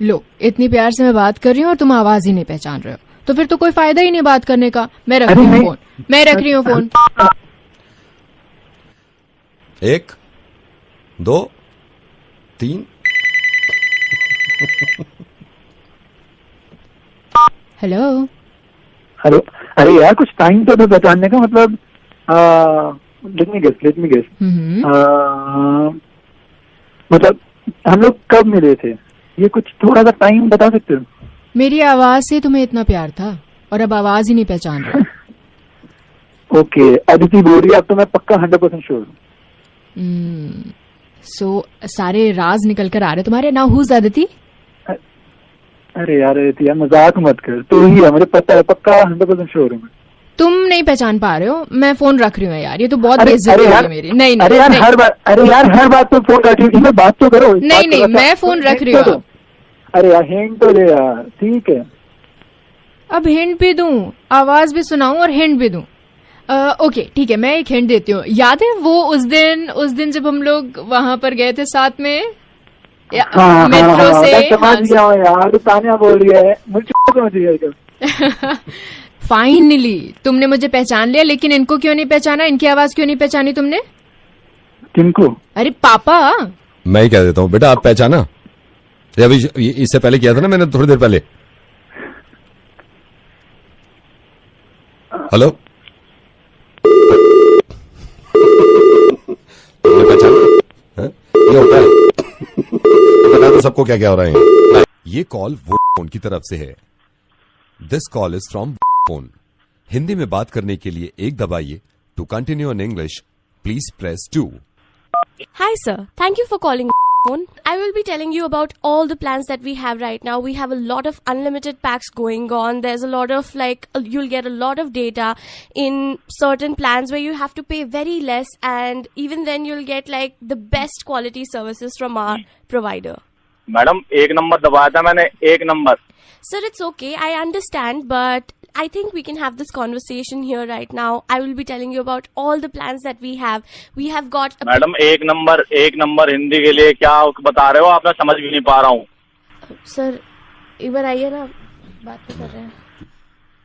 लो, इतनी प्यार से मैं बात कर रही हूँ और तुम आवाज ही नहीं पहचान रहे हो, तो फिर तो कोई फायदा ही नहीं बात करने का। मैं रख रही हूँ फोन। 1 2 3। हेलो। अरे यार कुछ टाइम तो पहचानने का, मतलब लेट मी गेस। मतलब हम लोग कब मिले थे, ये कुछ थोड़ा सा टाइम बता सकते हो? मेरी आवाज से तुम्हें इतना प्यार था और अब आवाज ही नहीं पहचान रहे। ओके, अदिति बोल रही है, अब तो मैं पक्का 100% श्योर हूँ। सो सारे राज निकल कर आ रहे तुम्हारे। Now who is Aditi? अरे यार अदिति यार मजाक मत कर, तू ही है, मुझे पता है, पक्का 100% श्योर हूँ। तुम नहीं पहचान पा रहे हो, मैं फोन रख रही हूँ यार, ये तो बहुत बेइज्जती है मेरी। नहीं अरे यार हर बात तो फोन रख रही हूँ, बात तो करो। नहीं मैं फोन रख रही हूँ। अरे यार हिंट तो दे यार, ठीक है? अब हिंट भी दूं, आवाज भी सुनाऊं और हिंट भी दूं? ओके ठीक है, मैं एक हिंट देती हूँ। याद है वो उस दिन जब हम लोग वहां पर गए थे साथ में मेट्रो से? यार तानिया बोल रही है, मुझे फाइनली तुमने मुझे पहचान लिया, लेकिन इनको क्यों नहीं पहचाना? इनकी आवाज क्यों नहीं पहचानी तुमने? किनको? अरे पापा। मैं ही कह देता हूँ बेटा, आप पहचाना? अभी इससे पहले किया था ना मैंने थोड़ी देर पहले। हेलो, पहचाना? ये होता है, बता दो सबको क्या क्या हो रहा है। ये कॉल वोडाफोन की तरफ से है। This call is from Vodafone. Hindi में बात करने के लिए 1 दबाइए। To continue in English please press 2। Hi sir, thank you for calling phone. I will be telling you about all the plans that we have right now. We have a lot of unlimited packs going on. There's a lot of you'll get a lot of data in certain plans where you have to pay very less, and even then you'll get like the best quality services from our provider. Madam 1 number दबाया था मैंने, 1 number. Sir, it's okay. I understand, but I think we can have this conversation here right now. I will be telling you about all the plans that we have. We have got madam 1 number Hindi के लिए क्या बता रहे हो आप? मैं समझ भी नहीं पा रहा हूँ। सर एक बार आइए ना, बात तो कर रहे हैं।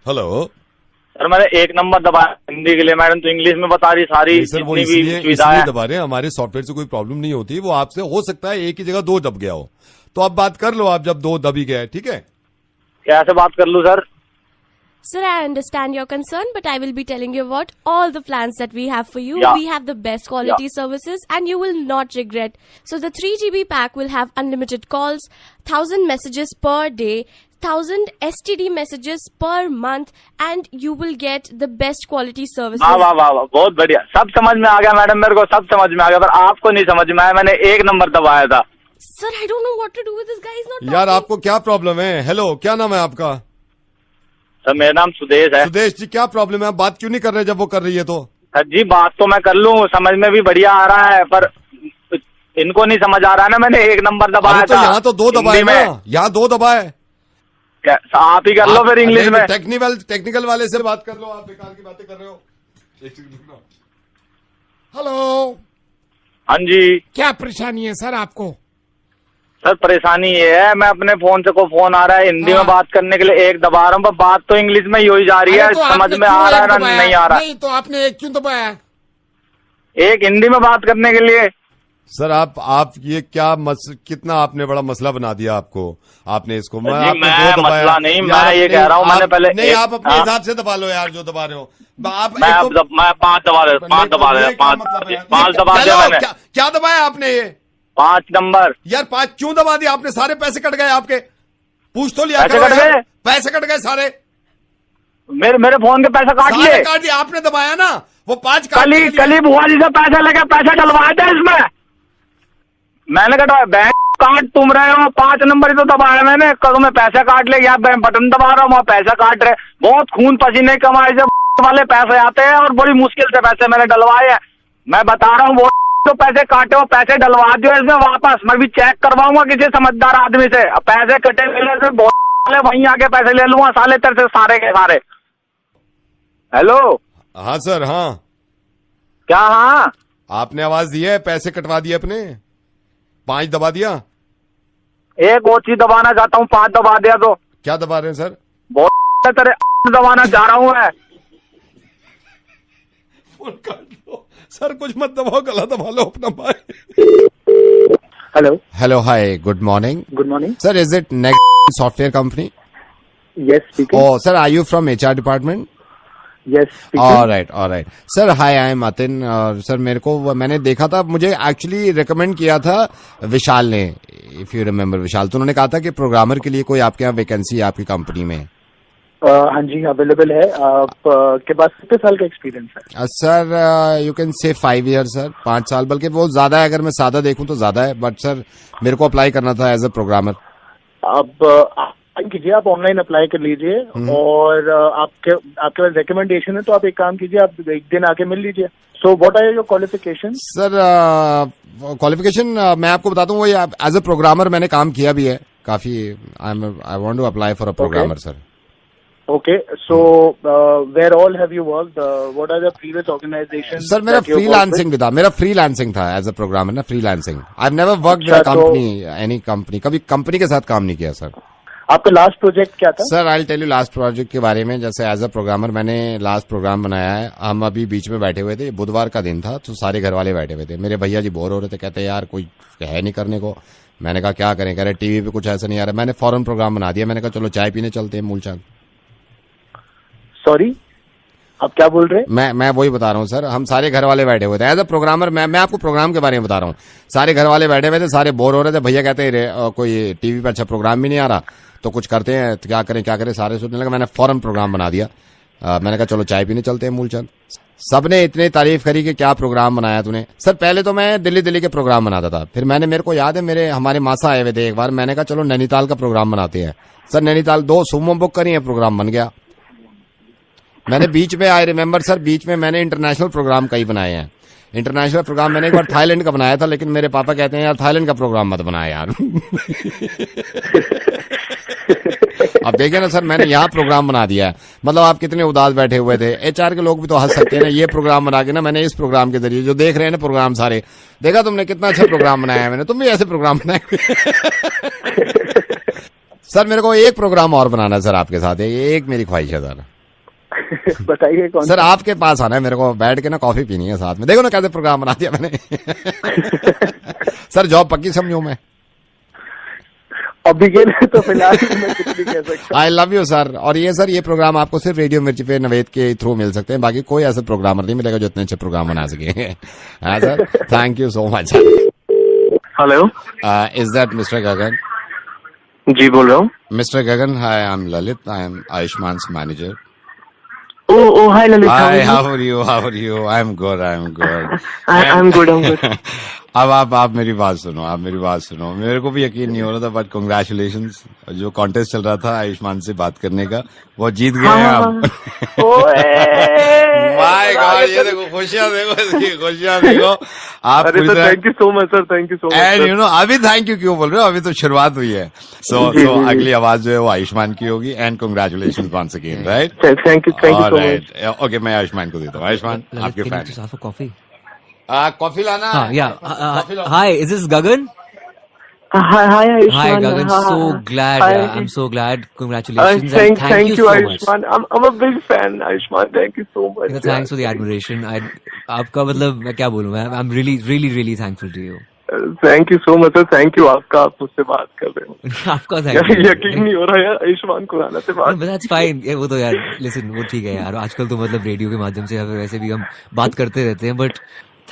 हेलो सर, मैंने 1 नंबर दबाया हिंदी के लिए, मैडम तो इंग्लिश में बता रही सारी जितनी भी सुविधाएं दबा रहे हैं। हमारे सॉफ्टवेयर से कोई प्रॉब्लम नहीं होती, वो आपसे हो सकता है एक ही जगह 2 दब गया हो, तो आप बात कर लो। आप जब 2 दबी गए, ठीक है? कैसे बात कर लूं sir? Sir, I understand your concern, but I will be telling you about all the plans that we have for you. Yeah. We have the best quality services and you will not regret. So the 3 GB pack will have unlimited calls, 1000 messages per day, 1000 STD messages per month, and you will get the best quality services. वाह वाह वाह, बहुत बढ़िया, सब समझ में आ गया madam, मेरे को सब समझ में आ गया, पर आपको नहीं समझ में आया। मैंने 1 नंबर दबाया था। Sir, I don't know what to do with this guy. He's not यार आपको क्या प्रॉब्लम है? हेलो, क्या नाम है आपका? सर मेरा नाम सुदेश है। सुदेश जी, क्या प्रॉब्लम है? आप बात क्यों नहीं कर रहे जब वो कर रही है तो? सर जी बात तो मैं कर लूं, समझ में भी बढ़िया आ रहा है, पर इनको नहीं समझ आ रहा है ना। मैंने 1 नंबर दबाया था। यहाँ तो 2 दबाए ना, यहाँ 2 दबाए। आप ही कर लो फिर इंग्लिश में। टेक्निकल वाले से बात कर लो, आप बेकार की बातें कर रहे हो। हेलो, हाँ जी, क्या परेशानी है सर आपको? सर परेशानी ये है, मैं अपने फोन से को फोन आ रहा है हिंदी में बात करने के लिए 1 दबा रहा हूँ, पर बात तो इंग्लिश में ही हो जा रही है। तो समझ में आ रहा है ना नहीं आ रहा? नहीं तो आपने 1 क्यों दबाया? 1 हिंदी में बात करने के लिए। सर आप ये क्या कितना आपने बड़ा मसला बना दिया आपको, आपने इसको। मैं मसला नहीं, मैं ये कह रहा हूँ मैंने पहले नहीं, आप अपने हिसाब से दबा लो यार, जो दबा रहे हो। मैं 5 दबा रहा हूँ, 5 दबा दिया मैंने। क्या दबाया आपने? ये 5 नंबर। यार 5 क्यों दबा दिया आपने? सारे पैसे कट गए आपके, पूछ तो लिया। पैसे कट गए? पैसे कट गए सारे, मेरे फोन के पैसे काट लिए। काट दिया आपने, दबाया ना वो 5। कल बुआ जी से पैसे लगे, पैसे डलवाए थे इसमें, मैंने कटवाया। बैंक काट तुम रहे हो, 5 नंबर ही तो दबाया मैंने। कल में पैसे काट ले, या बटन दबा रहा हूँ वहाँ पैसा काट रहे। बहुत खून पसीने कमाए जब वाले पैसे आते हैं, और बड़ी मुश्किल से पैसे मैंने डलवाए हैं। मैं बता रहा हूँ, वो तो पैसे काटे हो, पैसे डलवा दो इसमें वापस। मैं भी चेक करवाऊंगा किसी समझदार आदमी से। पैसे कटे मिले बहुत वहीं आके पैसे ले लूंगा साले तेरे से सारे के सारे। हेलो। हाँ सर। हाँ क्या? हाँ आपने आवाज दी है, पैसे कटवा दिए अपने, 5 दबा दिया। एक और चीज दबाना चाहता हूँ, 5 दबा दिया तो। क्या दबा रहे हैं सर? बहुत तेरे दबाना चाह रहा हूँ मैं। सर कुछ मत दबाओ, गला दबा लो अपना भाई। Hello hi, good morning. Good morning sir, is it next software company? Yes speaking. Oh, sir, are you from HR department? Yes, speaking. All right. Sir, hi, I am Atin. और sir मेरे को मैंने देखा था, मुझे actually recommend किया था विशाल ने, इफ यू रिमेम्बर विशाल। तो उन्होंने कहा था कि प्रोग्रामर के लिए कोई आपके यहाँ वैकेंसी है आपकी कंपनी में? हाँ जी, अवेलेबल है। आप के पास कितने साल का एक्सपीरियंस है? Sir you can say 5 year sir, 5 साल, बल्कि वो ज्यादा है, अगर मैं सादा देखूं तो ज्यादा है। बट सर मेरे को अप्लाई करना था एज अ प्रोग्रामर। अब कीजिए, आप ऑनलाइन अप्लाई कर लीजिए, और आपके पास रिकमेंडेशन है तो आप एक काम कीजिए, आप एक दिन आके मिल लीजिए। So what are your qualification? Sir qualification मैं आपको बताता हूँ, वो एज अ प्रोग्रामर मैंने काम किया भी है काफी। I want to apply for a programmer sir. Okay, so where all have you worked? What are the previous organizations? Sir मेरा फ्रीलांसिंग भी था, मेरा फ्रीलांसिंग था एज अ प्रोग्रामर ना, freelancing. I never worked with a company, any company, कभी company के साथ काम नहीं किया सर। आपका लास्ट प्रोजेक्ट क्या था? Sir I tell you last project के बारे में। जैसे एज अ प्रोग्रामर मैंने लास्ट प्रोग्राम बनाया है। हम अभी बीच में बैठे हुए थे, बुधवार का दिन था, तो सारे घर वाले बैठे हुए थे। मेरे भैया जी बोर हो रहे थे, कहते यार कोई है नहीं करने को। मैंने कहा क्या करें, कह रहे टीवी पे कुछ ऐसा नहीं आ रहा। मैंने फौरन प्रोग्राम बना दिया। मैंने कहा चलो चाय पीने चलते हैं मूलचंद। सॉरी, आप क्या बोल रहे हैं? मैं वही बता रहा हूँ सर, हम सारे घर वाले बैठे हुए थे एज अ प्रोग्रामर। मैं आपको प्रोग्राम के बारे में बता रहा हूँ। सारे घर वाले बैठे हुए थे, सारे बोर हो रहे थे। भैया कहते हैं कोई टीवी पे अच्छा प्रोग्राम भी नहीं आ रहा, तो कुछ करते हैं, तो क्या करें। सारे सोचने लगे। मैंने फौरन प्रोग्राम बना दिया। मैंने कहा चलो चाय पीने चलते हैं मूलचंद। सबने इतनी तारीफ करी कि क्या प्रोग्राम बनाया तूने। सर पहले तो मैं दिल्ली के प्रोग्राम बनाता था, फिर मेरे को याद है हमारे मासा आए हुए थे एक बार। मैंने कहा चलो नैनीताल का प्रोग्राम बनाते हैं। सर नैनीताल 2 सुमो बुक करी है, प्रोग्राम बन गया। मैंने बीच में आई रिमेम्बर सर, बीच में मैंने इंटरनेशनल प्रोग्राम कई बनाए हैं। इंटरनेशनल प्रोग्राम मैंने एक बार थाईलैंड का बनाया था, लेकिन मेरे पापा कहते हैं यार थाईलैंड का प्रोग्राम मत बनाया यार। अब देखिए ना सर, मैंने यहाँ प्रोग्राम बना दिया है। मतलब आप कितने उदास बैठे हुए थे। HR के लोग भी तो हंस सकते हैं ना। ये प्रोग्राम बना के ना मैंने इस प्रोग्राम के जरिए, जो देख रहे हैं ना प्रोग्राम सारे, देखा तुमने कितना अच्छा प्रोग्राम बनाया है मैंने। तुम भी ऐसे प्रोग्राम बनाए। सर मेरे को एक प्रोग्राम और बनाना है सर आपके साथ, एक मेरी ख्वाहिश है सर। बताइए कौन सर? आपके पास आना है मेरे को, बैठ के ना कॉफी पीनी है साथ में। देखो ना कैसे प्रोग्राम बना दिया मैंने। सर जॉब पक्की समझू मैं अभी के लिए तो फिलहाल मैं कुछ नहीं कह सकता। I love you sir. और ये सर ये प्रोग्राम आपको सिर्फ रेडियो मिर्ची पे नवेद के थ्रू मिल सकते हैं, बाकी कोई ऐसा प्रोग्रामर नहीं मिलेगा जो इतने अच्छे प्रोग्राम बना सके। हाँ sir, thank you so much. Hello, is that mister Gagan? जी बोल रहा हूँ। Mister Gagan, hi I am Lalit, I am Ayushman manager. Oh, hi Lalit. Hi, how are you? I'm good. I'm good. अब आप मेरी बात सुनो। मेरे को भी यकीन नहीं हो रहा था, बट कांग्रेचुलेशंस। जो कॉन्टेस्ट चल रहा था आयुष्मान से बात करने का, वो जीत गए हैं आप। माय गॉड, ये देखो खुशियां देखो आप। अरे sir, thank you so much sir, thank you so much. And you know अभी थैंक यू क्यों बोल रहे हो, अभी तो शुरुआत हुई है। सो अगली आवाज जो है वो आयुष्मान की होगी। And congratulations once again, right? Thank you so much. Okay, मैं आयुष्मान को देता हूँ। आयुष्मान, आपके फैन। कॉफी कॉफी लाना। Hi, is this Gagan? Hi, Ayushman. Hi, Gagan. So glad. I'm so glad. Congratulations. Thank you so Ayushman. much. I'm a big fan, Ayushman. Thank you so much. Thanks for the admiration. आपका मतलब मैं क्या बोलूँ, I'm really thankful to you. Thank you so much sir, thank you. आपका, आप मुझसे बात कर रहे हो। आपका यकीन नहीं हो रहा यार, आयुष्मान खुराना से बात। That's fine. वो तो यार लिसन, वो ठीक है यार। आजकल तो मतलब रेडियो के माध्यम से वैसे भी हम बात करते रहते हैं, बट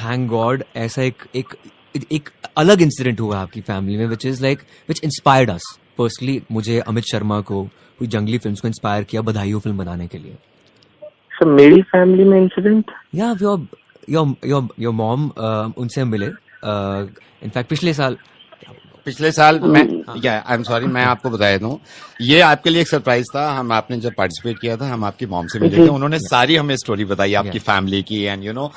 थैंक गॉड ऐसा एक अलग इंसिडेंट हुआ आपकी फैमिली में, विच इंस्पायर्ड अस पर्सनली। मुझे अमित शर्मा को, कोई जंगली फिल्म्स को इंस्पायर किया बधाइयों फिल्म बनाने के लिए। सर मेरी फैमिली में इंसिडेंट? या योर मॉम, उनसे हम मिले इनफैक्ट पिछले साल मैं आई एम सॉरी, मैं आपको बता दूं, ये आपके लिए एक सरप्राइज था। आपने जब पार्टिसिपेट किया था, हम आपकी मॉम से मिले थे। उन्होंने सारी हमें स्टोरी बताई आपकी फैमिली की, एंड यू नो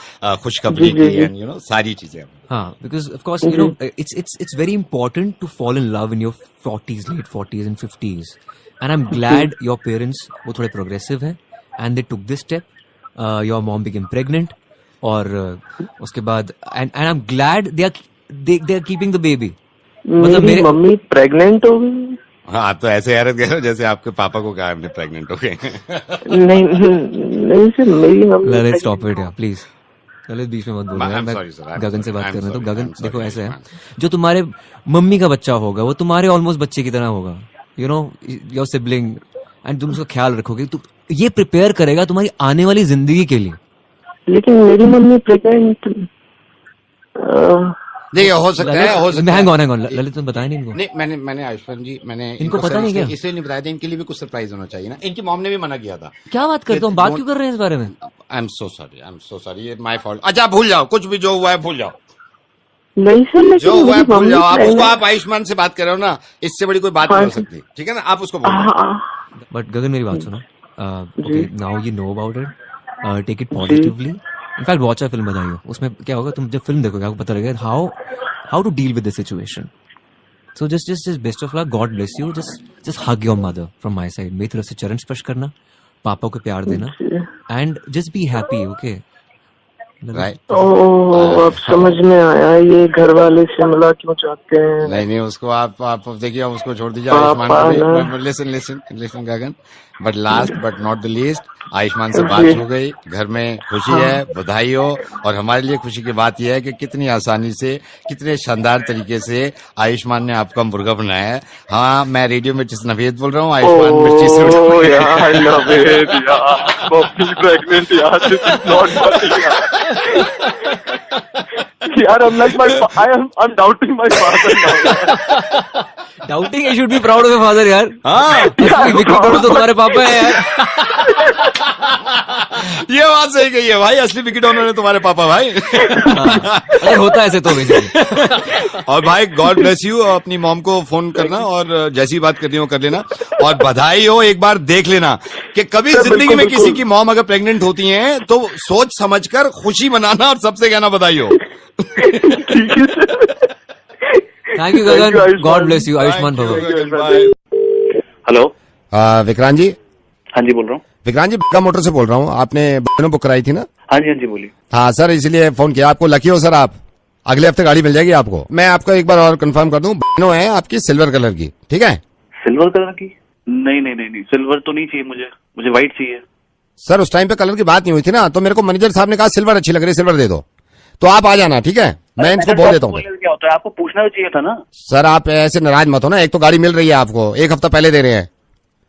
खुशखबरी की, एंड यू नो सारी चीजें। हाँ, because of course you know it's very important to fall in love in your 40s, late 40s and 50s, and I am glad your parents वो थोड़े progressive हैं and they took this step. Your mom became pregnant, और उसके बाद and I am glad they are keeping the baby. मतलब मेरी mummy pregnant हो गई। हाँ, तो ऐसे हैरत कह रहे हो जैसे आपके पापा को कहा हमने प्रेग्नेंट हो गए। नहीं सर, मेरी मम्मी। ललित स्टॉप इट यार प्लीज। ललित बीच में मत बोलो यार, मैं गगन से बात करना। तो गगन देखो ऐसे है, जो तुम्हारे मम्मी का बच्चा होगा वो तुम्हारे ऑलमोस्ट बच्चे की तरह होगा। You know your sibling, and तुम उसका ख्याल रखोगे, तो ये प्रिपेयर करेगा तुम्हारी आने वाली जिंदगी के लिए। लेकिन मेरी मम्मी प्रेग्नेंट देखिए हो सकता है। हैंग ऑन ललित, तुम बताया नहीं इनको? नहीं, मैंने आयुष्मान जी, मैंने इनको पता नहीं क्या, इसलिए नहीं बताया था। इनके लिए भी कुछ सरप्राइज होना चाहिए ना। इनकी मॉम ने भी मना किया था। क्या बात करते हो, बात क्यों कर रहे हैं इस बारे में? आई एम सो सॉरी, ये माय फॉल्ट। अच्छा भूल जाओ, कुछ भी जो हुआ है भूल जाओ। नहीं सर, जो हुआ है भूल जाओ। आप उसको, आप आयुष्मान से बात कर रहे हो ना, इससे बड़ी कोई बात नहीं हो सकती, ठीक है ना? आप उसको बोलो। बट गगन मेरी बात सुनो, now you know about it, take it positively. In fact watch a film बधाइयों, उसमें क्या होगा, तुम जब फिल्म देखोगे आपको पता लगेगा how to deal with the situation. So just best of luck, God bless you. Just hug your mother from my side. मेरी तरफ से चरण स्पर्श करना, पापा को प्यार देना, and just be happy, okay? Right. Oh, अब समझ में आया ये घर वाले शिमला क्यों चाहते हैं। नहीं उसको आप देखिए, आप उसको छोड़ दीजिए। Ayushman, listen Gagan, but last but not the least, Ayushman से बात हो गई, घर में खुशी है, बधाई हो। और हमारे लिए खुशी की बात यह है कि कितनी आसानी से, कितने शानदार तरीके से आयुष्मान ने आपका मुर्गा बनाया है। हाँ, मैं रेडियो में नवेद बोल रहा हूँ, आयुष्मान मिर्ची से यार, I'm doubting my father now. Doubting, you should be proud of your father यार। हाँ, विकेट तो तुम्हारे पापा है यार। ये बात सही कही है भाई, असली विकेट ऑनर तुम्हारे पापा भाई। अरे होता है ऐसे तो। और भाई गॉड ब्लेस यू, अपनी मॉम को फोन करना और जैसी बात करनी हो कर लेना। और बधाई हो, एक बार देख लेना कि कभी जिंदगी में किसी की मॉम अगर प्रेग्नेंट होती है तो सोच समझकर खुशी मनाना और सबसे कहना बधाई हो। Thank you Gagan, God bless you Ayushman भवन। हेलो, विक्रांत जी। हाँ जी बोल रहा हूँ। विक्रांत जी, बक्का मोटर से बोल रहा हूँ, आपने बुक कराई थी ना? हाँ जी बोलिए। हाँ सर, इसलिए फोन किया आपको। लकी हो सर आप, अगले हफ्ते गाड़ी मिल जाएगी आपको। मैं आपको एक बार और कंफर्म कर दूं, बहनों है आपकी सिल्वर कलर की, ठीक है? सिल्वर कलर की? नहीं, सिल्वर तो नहीं चाहिए मुझे व्हाइट चाहिए। सर उस टाइम पे कलर की बात नहीं हुई थी ना, तो मेरे को मैनेजर साहब ने कहा सिल्वर अच्छी लग रही है, सिल्वर दे दो, तो आप आ जाना, ठीक है? मैं इनको बोल देता हूँ। क्या होता है, आपको पूछना भी चाहिए था ना। सर आप ऐसे नाराज मत हो ना, एक तो गाड़ी मिल रही है आपको, एक हफ्ता पहले दे रहे हैं।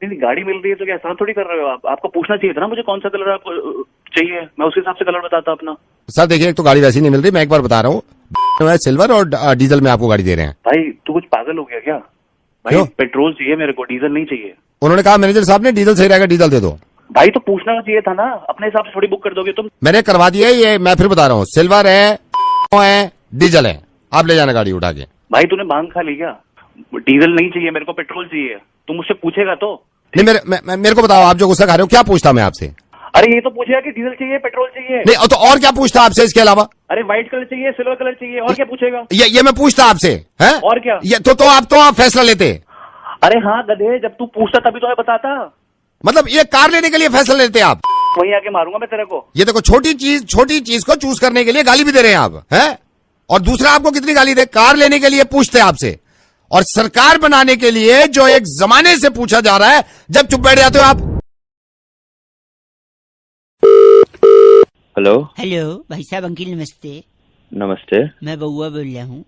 नहीं, गाड़ी मिल रही है तो क्या एहसान थोड़ी कर रहे हो आप? आपको पूछना चाहिए था ना मुझे कौन सा कलर आपको चाहिए, मैं उस हिसाब से कलर बताता अपना। सर देखिए, एक तो गाड़ी वैसी नहीं मिल रही, मैं एक बार बता रहा हूँ, सिल्वर और डीजल में आपको गाड़ी दे रहे हैं। भाई तू कुछ पागल हो गया क्या भाई? पेट्रोल चाहिए मेरे को, डीजल नहीं चाहिए। उन्होंने कहा मैनेजर साहब ने डीजल सही रहेगा, डीजल दे दो। भाई तो पूछना चाहिए था ना, अपने हिसाब से थोड़ी बुक कर दोगे तुम। मैंने करवा दिया है, ये मैं फिर बता रहा हूँ, सिल्वर है, डीजल है, आप ले जाना गाड़ी उठा के। भाई तूने भांग खा ली क्या? डीजल नहीं चाहिए मेरे को, पेट्रोल चाहिए। तुम मुझसे पूछेगा तो नहीं, मेरे को बताओ, आप जो गुस्सा खा रहे हो, क्या पूछता मैं आपसे? अरे ये तो पूछेगा कि डीजल चाहिए, पेट्रोल चाहिए। नहीं तो और क्या पूछता आपसे इसके अलावा? अरे व्हाइट कलर चाहिए, सिल्वर कलर चाहिए, और क्या पूछेगा? ये मैं पूछता आपसे, हैं? और क्या? ये तो आप फैसला लेते। अरे हाँ गधे, जब तू पूछता तभी तो मैं बताता। मतलब ये कार लेने के लिए फैसला लेते आप? वहीं आके मारूंगा मैं तेरे को। ये देखो, छोटी चीज को चूज करने के लिए गाली भी दे रहे हैं आप, हैं? और दूसरा आपको कितनी गाली दे, कार लेने के लिए पूछते आपसे, और सरकार बनाने के लिए जो एक जमाने से पूछा जा रहा है, जब चुप बैठ जाते हो आप। हेलो भाई साहब, अंकिल नमस्ते। नमस्ते, मैं बउआ बोल रहा हूँ।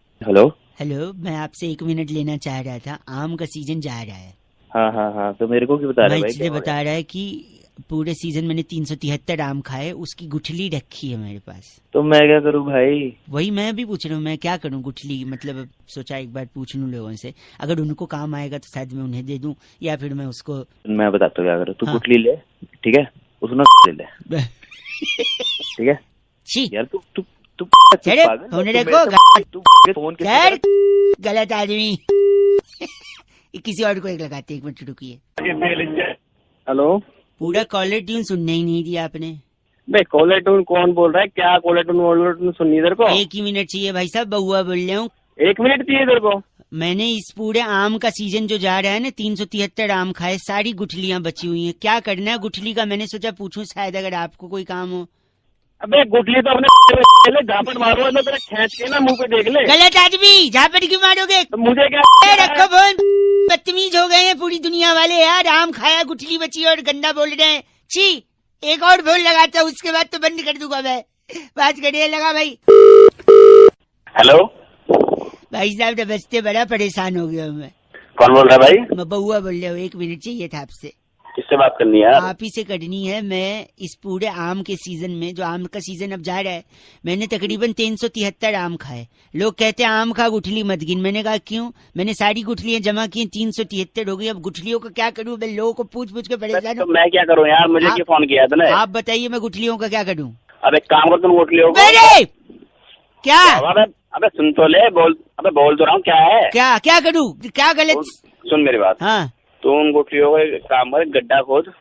हेलो, मैं आपसे 1 मिनट लेना चाह रहा था, आम का सीजन जा रहा है। हाँ, तो मेरे को क्यों बता रहा है भाई? इसलिए बता रहा है कि पूरे सीजन मैंने 373 आम खाए, उसकी गुठली रखी है मेरे पास। तो मैं क्या करूं भाई? वही मैं भी पूछ रहा हूँ, मैं क्या करूं गुठली, मतलब सोचा एक बार पूछ लूं लोगों से, अगर उनको काम आएगा तो शायद मैं उन्हें दे दूं, या फिर मैं उसको। मैं बताता हूँ क्या करो, तू गुठली ले, ठीक है? उसने ले ले, ठीक है? यार तू गलत आदमी। किसी और को एक लगाते, 1 मिनट रुकिए। हेलो, पूरा कॉलर ट्यून सुनने ही नहीं दिया आपने। भाई कॉलर ट्यून कौन बोल रहा है? क्या कॉलर ट्यून सुननी इधर को? 1 ही मिनट चाहिए भाई साहब, बउआ बोल रहा हूँ। 1 मिनट चाहिए इधर को? मैंने इस पूरे आम का सीजन जो जा रहा है ना, 373 आम खाए, सारी गुठलियां बची हुई हैं, क्या करना है गुठली का? मैंने सोचा पूछूं, शायद अगर आपको कोई काम हो। अबे गुठली तो अपने झापड़ मारो, तेरा खींच के ना मुंह पे देख ले। गलत आदमी, झापड़ क्यों मारोगे? तो मुझे क्या? रखो फोन, बदतमीज हो गए हैं पूरी दुनिया वाले यार। आम खाया, गुठली बची और गंदा बोल रहे हैं। छी, एक और फोन लगाता हूँ, उसके बाद तो बंद कर दूंगा मैं। बात करिए, लगा भाई। हेलो भाई साहब, नमस्ते, बड़ा परेशान हो गया मैं। कौन बोल रहा है भाई? मैं बउआ बोल रहा हूँ, 1 मिनट चाहिए था आपसे। किससे बात करनी है? आप ही से करनी है। मैं इस पूरे आम के सीजन में, जो आम का सीजन अब जा रहा है, मैंने तकरीबन 373 आम खाए। लोग कहते हैं आम खा गुठली मत गिन, मैंने कहा क्यों? मैंने सारी गुठलियां जमा की, 373 हो गई। अब गुठलियों का क्या करूं? मैं लोगों को पूछ के परेशान हूं। तो मैं क्या करूं यार, मुझे क्यों फोन किया तूने? आप बताइए, मैं गुठलियों का क्या करूं? अब एक काम कर, तुम गुठलियों को क्या? अबे सुन तो ले, बोल तो रहा हूँ, क्या है? क्या करूं? क्या गलत? सुन मेरी बात। हाँ, तो उन गुठलियों को एक काम कर, गड्ढा खोद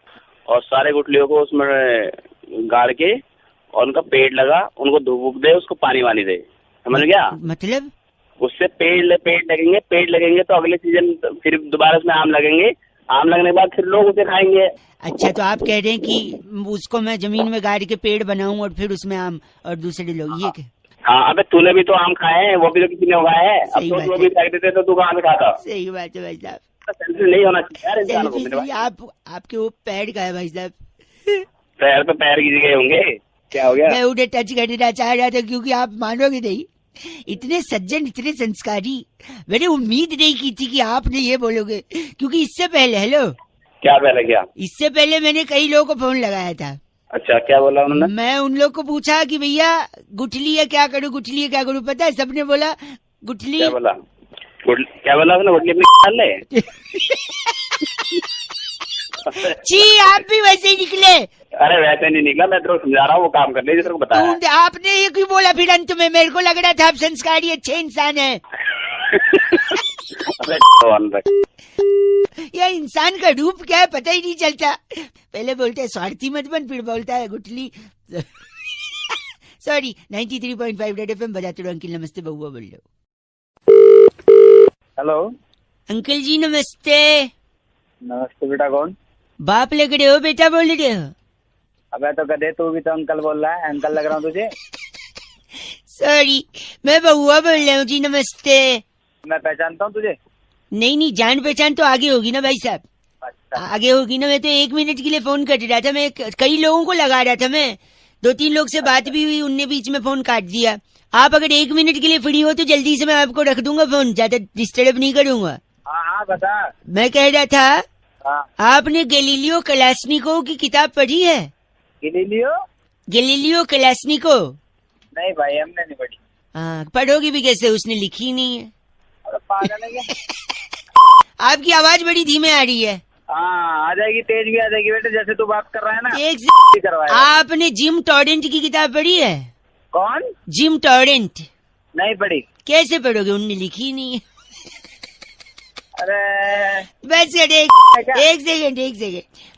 और सारे गुठलियों को उसमें गाड़ के और उनका पेड़ लगा, उनको धूप दे, उसको पानी वानी दे, समझ गया? मतलब उससे पेड़ लगेंगे तो अगले सीजन फिर दोबारा उसमें आम लगेंगे, आम लगने के बाद फिर लोग उसे खाएंगे। अच्छा, तो आप कह रहे हैं कि उसको मैं जमीन में गाड़ के पेड़ बनाऊं और फिर उसमें आम और दूसरे लोग ये क्या? हाँ, अबे तूने भी तो आम खाए हैं, वो भी तो किसी ने उगाए हैं। अब तो वो भी फेंक देते तो तू कहाँ से खाता? सही बात है भाई साहब, सेल्फी नहीं होना चाहिए यार इंसान को। मेरे भाई आपके वो पैर का है भाई साहब। पैर तो पैर की जगह होंगे, क्या हो गया? मैं उन्हें टच करना चाह रहा था क्योंकि आप मानोगे नहीं, इतने सज्जन, इतने संस्कारी, मैंने उम्मीद नहीं की थी कि आपने ये बोलोगे। क्योंकि इससे पहले, हेलो, क्या पहले क्या? इससे पहले मैंने कई लोगों को फोन लगाया था। अच्छा, क्या बोला उन्होंने? मैं उन लोग को पूछा कि भैया गुठली है क्या करूँ, गुठली है क्या करूँ, पता है सबने बोला गुठली। क्या बोला? क्या बोला उसने? गुठली अपनी डाल ले। जी, आप भी वैसे ही निकले। अरे वैसे नहीं निकला, मैं तेरे को समझा रहा हूँ, वो काम कर ले जिसको बताया। आपने ये क्यों बोला फिर अंत में? मेरे को लग रहा था आप संस्कारी अच्छे इंसान है। यह इंसान का रूप क्या है पता ही नहीं चलता। पहले बोलते है स्वार्थी मत बन, फिर बोलता है गुठली। सॉरी, 93.5 रेड एफएम बजाते रहो। अंकल नमस्ते, बउआ बोल लो। हेलो अंकल जी नमस्ते। नमस्ते बेटा, कौन? बाप लग रहे हो बेटा बोल रहे हो? अबे तो गधे, तू भी तो अंकल बोल रहा है, अंकल लग रहा हूँ तुझे? सॉरी, मैं बउआ बोल रहा हूँ जी, नमस्ते। मैं पहचानता हूँ तुझे? नहीं, जान पहचान तो आगे होगी ना भाई साहब। अच्छा, आगे होगी ना। मैं तो 1 मिनट के लिए फोन कर रहा था, मैं कई लोगों को लगा रहा था, मैं 2-3 लोग से बात भी हुई, उनने बीच में फोन काट दिया। आप अगर 1 मिनट के लिए फ्री हो तो जल्दी से मैं आपको रख दूंगा फोन, ज्यादा डिस्टर्ब नहीं करूंगा। हाँ बता। मैं कह रहा था, हाँ। आपने गैलीलियो कलास्निकोव की किताब पढ़ी है? गैलीलियो कलास्निकोव? नहीं भाई, हमने नहीं पढ़ी। हाँ, पढ़ोगी भी कैसे, उसने लिखी नहीं है। अरे पागल है क्या? आपकी आवाज बड़ी धीमे आ रही है। हाँ, आ जाएगी, तेज भी आ जाएगी बेटे, जैसे तू बात कर रहा है ना। एक आपने जिम टॉरेंट की किताब पढ़ी है? कौन? Gym torrent? नहीं पढ़ी। कैसे पढ़ोगे, उनने लिखी नहीं है। अरे बस एक सेकंड,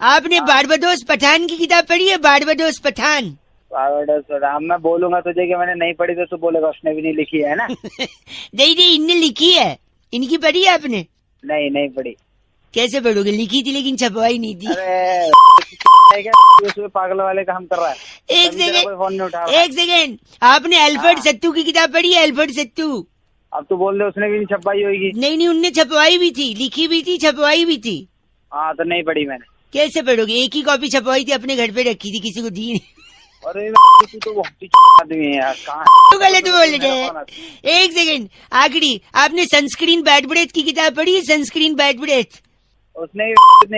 आपने बारबाडोस पठान की किताब पढ़ी है? बारबाडोस पठान? मैं बोलूंगा तुझे कि मैंने नहीं पढ़ी तो तू बोलेगा उसने भी नहीं लिखी है ना। नहीं, इनने लिखी है। इनकी पढ़ी है आपने? नहीं पढ़ी। कैसे पढ़ोगे, लिखी थी लेकिन छपवाई नहीं थी। अरे पागल वाले काम कर रहा है। एक सेकेंड, आपने अल्फ्रेड सत्तू की किताब पढ़ी है? अल्फ्रेड सत्तू? अब तू बोल रहे उसने भी नहीं छपवाई होगी। नहीं, उनने छपवाई भी थी, लिखी भी थी, छपवाई भी थी। हाँ, तो नहीं पढ़ी मैंने। कैसे पढ़ोगे, एक ही कॉपी छपवाई थी, अपने घर पे रखी थी, किसी को दी नहीं। अरे तू तो आदमी है यार, कहाँ गलत बोल रहे हैं। एक सेकंड, आखिरी, आपने सनस्क्रीन बैड ब्रेथ की किताब पढ़ी है? Sunscreen bad breath? उसने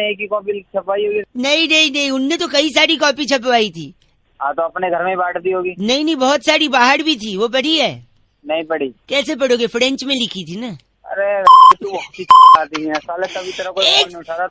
एक ही कॉपी छपवाई होगी। नहीं, उनने तो कई सारी कॉपी छपवाई थी। हाँ, तो अपने घर में बांट दी होगी। नहीं, बहुत सारी बाहर भी थी, वो पढ़ी है? नहीं पढ़ी। कैसे पढ़ोगे, फ्रेंच में लिखी थी ना। अरे तू साले कभी तेरा कोई फोन नहीं उठा रहा।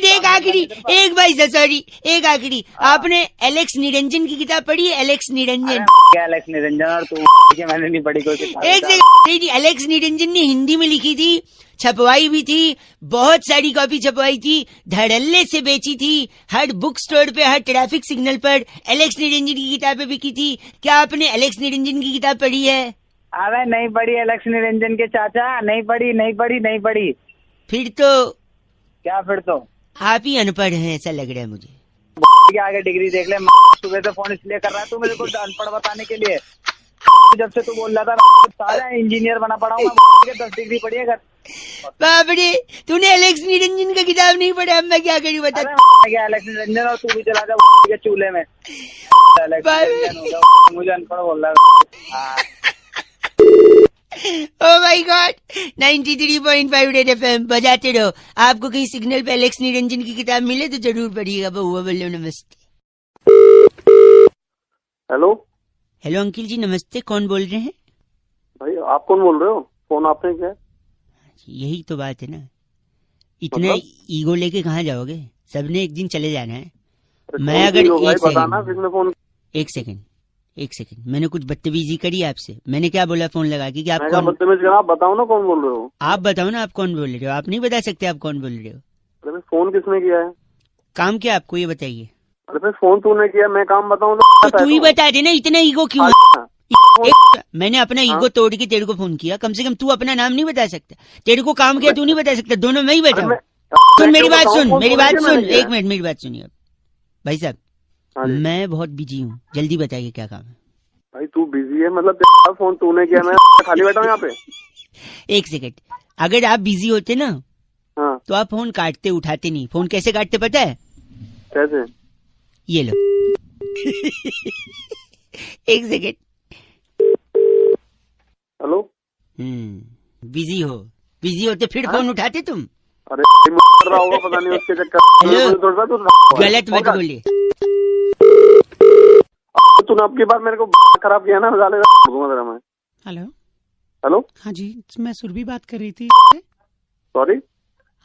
एक आखिरी, एक भाई सॉरी, एक आखिरी, आपने एलेक्स निरंजन की किताब पढ़ी है? एलेक्स निरंजन? क्या एलेक्स निरंजन? और तू मैंने नहीं पढ़ी कोई किताब। एक सेकंड, एलेक्स निरंजन ने हिंदी में लिखी थी, छपवाई भी थी, बहुत सारी कॉपी छपवाई थी, धड़ल्ले से बेची थी, हर बुक स्टोर पे, हर ट्रैफिक सिग्नल पर एलेक्स निरंजन की किताबें बिकी थी। क्या आपने एलेक्स निरंजन की किताब पढ़ी है? अरे नहीं पढ़ी एलेक्स निरंजन के चाचा, नहीं पढ़ी। फिर तो क्या? फिर तो आप ही अनपढ़ हैं, ऐसा लग रहा है मुझे। के आगे डिग्री देख ले, सुबह से फोन इसलिए कर रहा है तू मेरे को अनपढ़ बताने के लिए। जब से तू बोल रहा था सारा इंजीनियर बना पड़ा हूँ, 10 डिग्री पढ़ी है घर। बाबरे, तूने एलेक्स निरंजन का किताब नहीं पढ़ा, अब मैं क्या करूँ बता। क्या एलेक्स निरंजन, और तू भी चला जा चूल्हे में। मुझे अनपढ़ बोल रहा है। Oh my God, 93.5 red FM बजाते रहो। आपको कहीं सिग्नल पे एलेक्स निरंजन की किताब मिले तो जरूर पढ़िएगा। बहुआ बोलो नमस्ते। हेलो अंकिल जी नमस्ते, कौन बोल रहे हैं? भाई आप कौन बोल रहे हो? फोन आपने किया? यही तो बात है ना, इतना ईगो लेके कहाँ जाओगे, सबने एक दिन चले जाना है। मैं अगर एक सेकंड मैंने कुछ बदतमीजी करी आपसे? मैंने क्या बोला फोन लगा के कि आप कौन? बदतमीज आप बताओ ना कौन बोल रहे हो। आप बताओ ना आप कौन बोल रहे हो, आप नहीं बता सकते आप कौन बोल रहे हो? अरे फोन किसने किया है? काम क्या आपको ये बताइए। अरे फोन तूने किया, मैं काम बताऊँ तो तू ही बता देना, इतना ईगो क्यों? मैंने अपना ईगो तोड़ के तेरे को फोन किया, कम से कम तू अपना नाम नहीं बता सकता? तेरे को काम किया तू नहीं बता सकता? दोनों मैं ही बैठा हूँ। सुन मेरी बात सुन, एक मिनट मेरी बात सुनिए भाई साहब। मैं बहुत बिजी हूँ, जल्दी बताइए क्या काम है। भाई तू बिजी है मतलब तेरा फोन तूने किया, मैं खाली बैठा हूँ यहाँ पे। एक सेकंड, अगर आप बिजी होते ना हाँ तो आप फोन काटते, उठाते नहीं। फोन कैसे काटते पता है? कैसे? ये लो। एक सेकंड। हेलो। बिजी होते फिर फोन उठाते तुम? अरे कर रहा होगा पता नहीं उसके चक्कर। गलत मत बोलिए। तूने अब की बार मेरे को खराब किया ना, मैं। हेलो। हाँ जी, मैं सुरभि बात कर रही थी। सॉरी,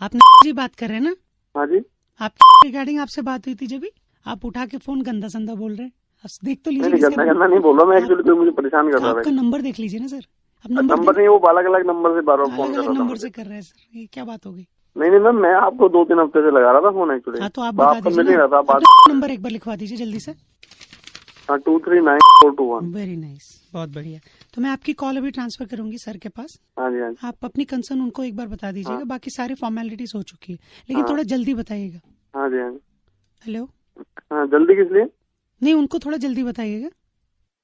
आप जी बात कर रहे हैं ना? हाँ जी। आपकी रिगार्डिंग आपसे बात हुई थी जब आप उठा के फोन गंदा संदा बोल रहे हैं। देख तो लीजिए। गंदा नहीं बोल रहा मैं, एक्चुअली मुझे परेशान कर रहा है। आपका नंबर देख लीजिए ना सर। नंबर नहीं, वो अलग अलग नंबर से बार बार फोन कर रहा था। नंबर से कर रहे हैं सर, ये क्या बात हो गई? नहीं मैम, मैं आपको 2-3 हफ्ते से लगा रहा था फोन एक्चुअली। हाँ तो आप बता दीजिए, मिल नहीं रहा था। बात नंबर एक बार लिखवा दीजिए जल्दी से। 239421। वेरी नाइस, बहुत बढ़िया। तो मैं आपकी कॉल अभी ट्रांसफर करूंगी सर के पास। हाँ जी। आप अपनी कंसर्न उनको एक बार बता दीजिएगा। बाकी सारी फॉर्मेलिटीज हो चुकी है, लेकिन थोड़ा जल्दी बताइएगा। हाँ जी। हेलो। हाँ, जल्दी किस लिए? नहीं, उनको थोड़ा जल्दी बताइएगा।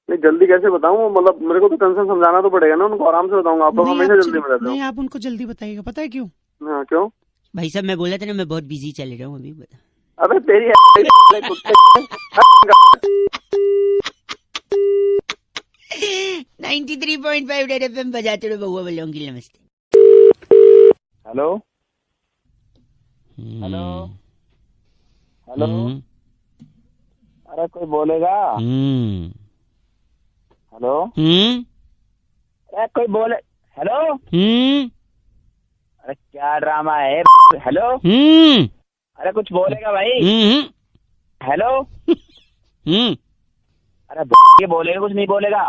नहीं जल्दी कैसे बताऊँ, मतलब मेरे को तो कंसर्न समझाना तो पड़ेगा ना उनको। आराम से बताऊंगा, आप लोग हमेशा जल्दी में रहते हो। नहीं, आप उनको जल्दी बताइएगा। पता है क्यों? हाँ क्यों? भाई साहब मैं बोला था ना मैं बहुत बिजी चल रहा हूँ अभी। बता। अबे तेरी 93.5 रेड एफएम बजाते रहो बहुआ बलोंगी। नमस्ते। Hello hello hello. अरे कोई बोलेगा? हेलो। अरे कोई बोले? हेलो। अरे क्या ड्रामा है? हेलो। अरे कुछ बोलेगा भाई? हेलो। अरे ये बोलेगा, कुछ नहीं बोलेगा?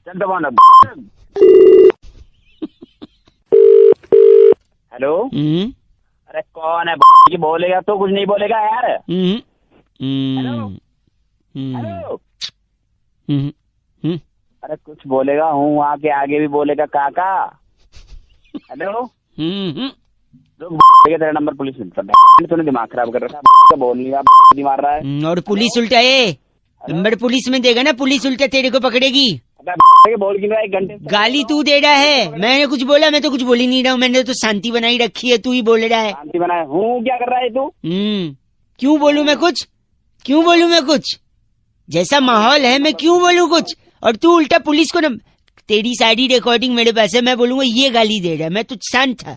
चल तो कौन? हेलो। अरे कौन है ये बोलेगा तो कुछ नहीं बोलेगा यार? Hello hello. अरे कुछ बोलेगा, हूँ वहाँ के आगे भी बोलेगा काका। हेलो। तेरा नंबर पुलिस तूने दिमाग खराब कर रखा है, बोल नहीं मार रहा है। और पुलिस उल्टा है, नंबर पुलिस में देगा ना, पुलिस उल्टा तेरे को पकड़ेगी। बोल की 1 घंटे गाली तू दे रहा है, मैंने कुछ बोला? मैं तो कुछ बोल ही नहीं रहा हूँ, मैंने तो शांति बनाई रखी है, तू ही बोल रहा है। शांति बनाए हूँ, क्या कर रहा है तू? क्यों बोलूं मैं कुछ? क्यों बोलूं मैं कुछ? जैसा माहौल है मैं क्यों बोलूं कुछ? और तू उल्टा पुलिस को न... तेरी सारी रिकॉर्डिंग मेरे पास है, मैं बोलूंगा ये गाली दे रहा है, मैं तो शांत था।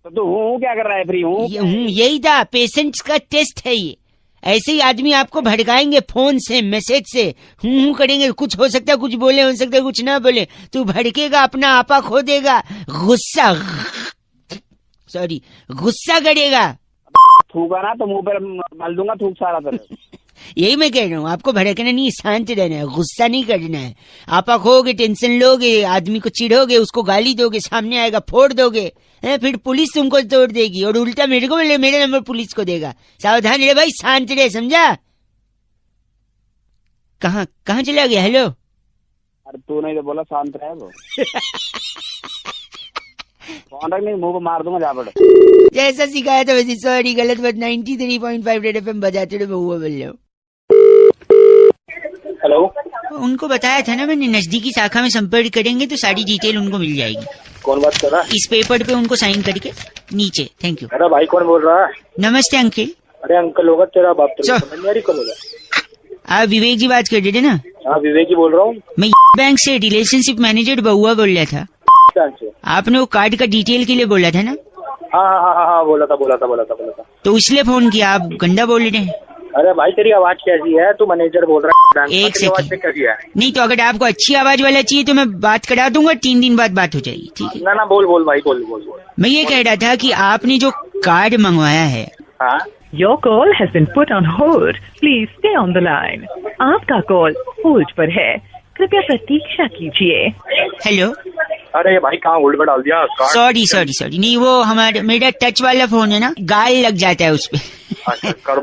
तो तू हूँ क्या कर रहा है? फ्री हूँ, यही था, पेशेंट्स का टेस्ट है ये। ऐसे ही आदमी आपको भड़काएंगे फोन से, मैसेज से, हूँ करेंगे। कुछ हो सकता है कुछ बोले, हो सकता है कुछ ना बोले, तू भड़केगा, अपना आपा खो देगा, गुस्सा करेगा। थूका ना तो मुंह पर मल दूंगा थूक सारा तरह। यही मैं कह रहा हूँ, आपको भड़कना नहीं, शांत रहना है, गुस्सा नहीं करना है। आपा खोगे, टेंशन लोगे, आदमी को चिढ़ोगे, उसको गाली दोगे, सामने आएगा फोड़ दोगे, फिर पुलिस तुमको तोड़ देगी और उल्टा मेरे को बोले, मेरा नंबर पुलिस को देगा। सावधान रहे भाई, शांत रहे, समझा? कहाँ चला गया? हेलो। अरे तू नहीं तो बोला शांत रहे वो। फोन रख, नहीं मुंह पे मार दूंगा जा पड़े। जैसा सिखाया था वैसे। सॉरी, गलत बात। 93.5 रेड एफएम बजाते रहो बहुआ बोल रहे हो। हेलो। उनको बताया था ना मैंने, नजदीकी शाखा में संपर्क करेंगे तो सारी डिटेल उनको मिल जाएगी। कौन बात कर रहा है? इस पेपर पे उनको साइन करके नीचे। Thank you. अरे भाई कौन बोल रहा है? नमस्ते अंकल। अरे अंकल होगा तेरा बाप, कौन बोला? आप विवेक जी बात कर रहे थे ना? हाँ विवेक जी बोल रहा हूँ। मैं बैंक से रिलेशनशिप मैनेजर बहुआ बोल रहा था। आपने वो कार्ड का डिटेल के लिए बोला था ना? हाँ बोला था। तो इसलिए फोन किया। आप गंदा बोल रहे हैं। अरे भाई तेरी आवाज कैसी है? तू मैनेजर बोल रहा है? एक सेकंड। नहीं तो अगर आपको अच्छी आवाज वाला चाहिए तो मैं बात करा दूंगा, 3 दिन बाद बात हो जाएगी, ठीक है? ना बोल भाई बोल। मैं ये कह रहा था कि आपने जो कार्ड मंगवाया है। हाँ? Your call has been put on hold. Please stay on the line. आपका कॉल होल्ड पर है, कृपया प्रतीक्षा कीजिए। हेलो। अरे भाई कहाँ होल्ड पर डाल दिया? सॉरी। नहीं वो मेरा टच वाला फोन है ना, गाल लग जाता है उसपे। अच्छा,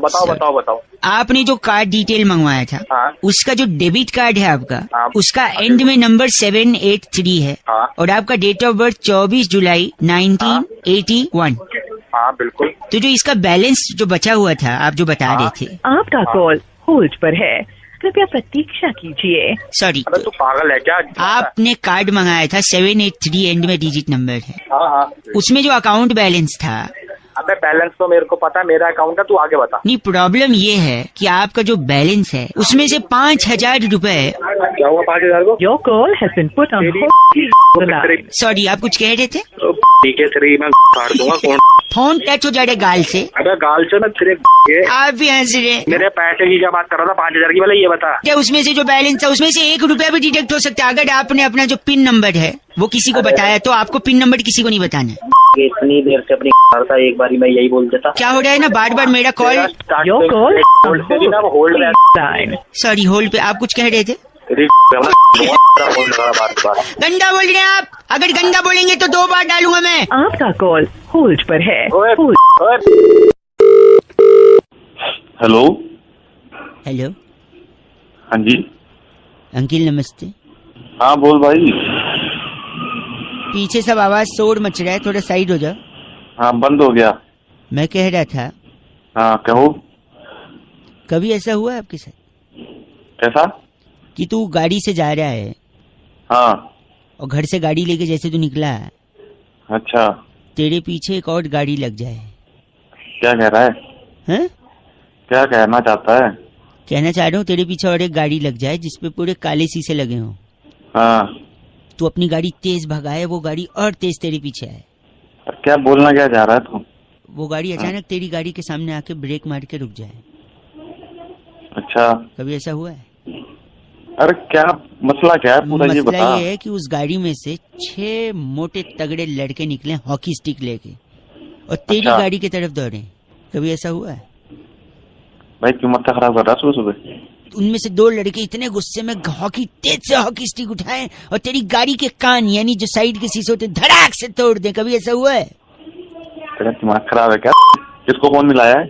बताओ। आपने जो कार्ड डिटेल मंगवाया था, हाँ? उसका जो डेबिट कार्ड है आपका, हाँ? उसका एंड में नंबर 783 है। हाँ? और आपका डेट ऑफ बर्थ 24 जुलाई 1981। हाँ बिल्कुल। तो जो इसका बैलेंस जो बचा हुआ था, आप जो बता रहे थे। आपका कॉल होल्ड पर है, कृपया प्रतीक्षा कीजिए। सॉरी, अबे तू पागल है क्या? आपने कार्ड मंगाया था 783 एंड में डिजिट नंबर है। हाँ। उसमें जो अकाउंट बैलेंस था। अबे बैलेंस तो मेरे को पता है, मेरा अकाउंट है, तू आगे बता। नहीं, प्रॉब्लम ये है कि आपका जो बैलेंस है उसमें से 5,000 रुपए। क्या हुआ 5,000 को? Your call has been put on hold. Sorry, आप कुछ कह रहे थे? ठीक है, 3 मैं काट दूंगा। कौन फोन टच हो जाएगा गाल से? अबे गाल से मैं तेरे आप भी हंस रहे। मेरे पैसे की क्या बात कर रहा था? 5,000 की, वाला ये बता। क्या उसमें से जो बैलेंस था उसमें से 1 रुपया भी डिडक्ट हो सकता है? अगर आपने अपना जो पिन नंबर है वो किसी को बताया तो आपको पिन नंबर किसी को नहीं बताना। इतनी देर से अपनी करता, एक बारी मैं यही बोल देता। क्या हो रहा है ना, बार बार मेरा कॉल। सॉरी, होल्ड पे। आप कुछ कह रहे थे? गंदा बोल रहे हैं आप। अगर गंदा बोलेंगे तो 2 बार डालूंगा मैं। आपका कॉल होल्ड पर है। हेलो। हेलो। हाँ जी अंकिल नमस्ते। हाँ बोल भाई। पीछे सब आवाज शोर मच रहा है, थोड़ा साइड हो जाओ। हाँ बंद हो गया। मैं कह रहा था। हाँ कहो। कभी ऐसा हुआ है आपके साथ? कैसा? कि तू गाड़ी से जा रहा है। हाँ। और घर से गाड़ी लेके जैसे तू निकला। अच्छा। तेरे पीछे एक और गाड़ी लग जाए। क्या कह रहा है? हैं? क्या कहना चाहता है? कहना चाह रहा हूँ तेरे पीछे और एक गाड़ी लग जाए जिसपे पूरे काले शीशे लगे हों। हाँ। तू अपनी गाड़ी तेज भगाए, वो गाड़ी और तेज तेरे पीछे है। क्या बोलना क्या चाह रहा है तू? वो गाड़ी अचानक तेरी गाड़ी के सामने आके ब्रेक मार के रुक जाए। अच्छा। कभी ऐसा हुआ है? अरे क्या मसला क्या है पूरा ये बता। मसला ये है कि उस गाड़ी में से 6 मोटे तगड़े लड़के निकले हॉकी स्टिक लेके और तेरी गाड़ी की तरफ दौड़े। कभी ऐसा हुआ है? भाई क्यों मत्था खराब कर रहा है सुबह सुबह? उनमें से 2 लड़के इतने गुस्से में तेज से हॉकी स्टिक उठाए और तेरी गाड़ी के कान यानी जो साइड के शीशे होते धड़ाक से तोड़ दे। कभी ऐसा हुआ है? तेरा दिमाग खराब है क्या? किसको कौन मिलाया है?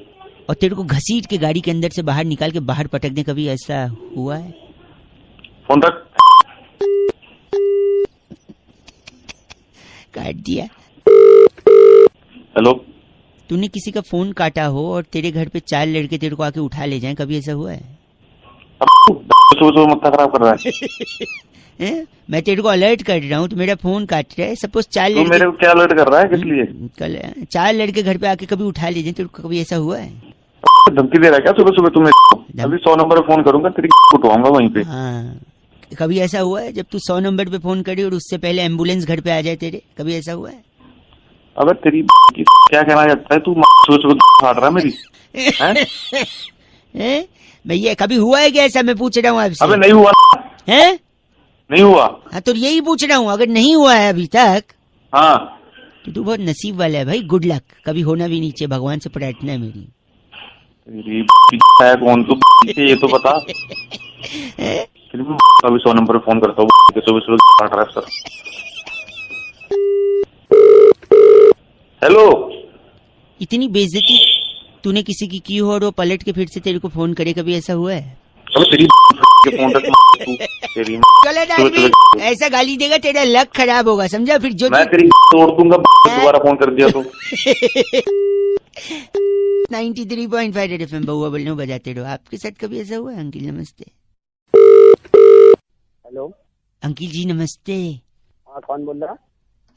और तेरे को घसीट के गाड़ी के अंदर से बाहर निकाल के बाहर पटक दे। कभी ऐसा हुआ है? फोन रख। काट दिया। हेलो। तूने किसी का फोन काटा हो और तेरे घर पे 4 लड़के तेरे को आके उठा ले जाएं। कभी ऐसा हुआ है? मत्था खराब कर रहा है। मैं तेरे को अलर्ट कर रहा हूँ, तो मेरा फोन काट रहा है। सपोज 4 लड़के। मेरे को क्या अलर्ट कर रहा है? किस लिए? कल 4 लड़के घर पे आके कभी उठा ले जाएं। तेरे को कभी ऐसा हुआ है? धमकी दे रहा है क्या सुबह सुबह तुम्हें? अभी 100 नंबर पे फोन करूंगा, तेरी उठवाऊंगा वहीं पे। हाँ। कभी ऐसा हुआ है जब तू 100 नंबर पे फोन करे और उससे पहले एम्बुलेंस घर पे आ जाए तेरे? कभी ऐसा हुआ है? अबे तेरी क्या कहना चाहता है तू? सुबह फाड़ रहा है मेरी। भैया कभी हुआ है क्या ऐसा? मैं पूछ रहा हूँ आपसे। अबे नहीं हुआ है? नहीं हुआ। हाँ तो यही पूछ रहा हूँ, अगर नहीं हुआ है अभी तक। हाँ तो तू बहुत नसीब वाला है भाई। Good luck. कभी होना भी नहीं चाहिए, भगवान से प्रार्थना है मेरी। तेरी है कौन तू? ये तो बता। अभी 100 नंबर पे फोन करता हूँ। सुबह सुबह फाड़ रहा है सर। हेलो। इतनी बेइज्जती तूने किसी की हो और वो पलट के फिर से तेरे को फोन करे। कभी ऐसा हुआ है? अबे तेरी फोन गलत आदमी ऐसा गाली देगा तेरा लक खराब होगा, समझा? फिर जो मैं तेरी तोड़ दूंगा। दोबारा फोन कर दिया तो। 93.5 रेड एफएम बहुआ बोलने बजाते रहो। आपके साथ कभी ऐसा हुआ है? अंकिल नमस्ते। हेलो अंकिल जी नमस्ते। हाँ कौन बोल रहा?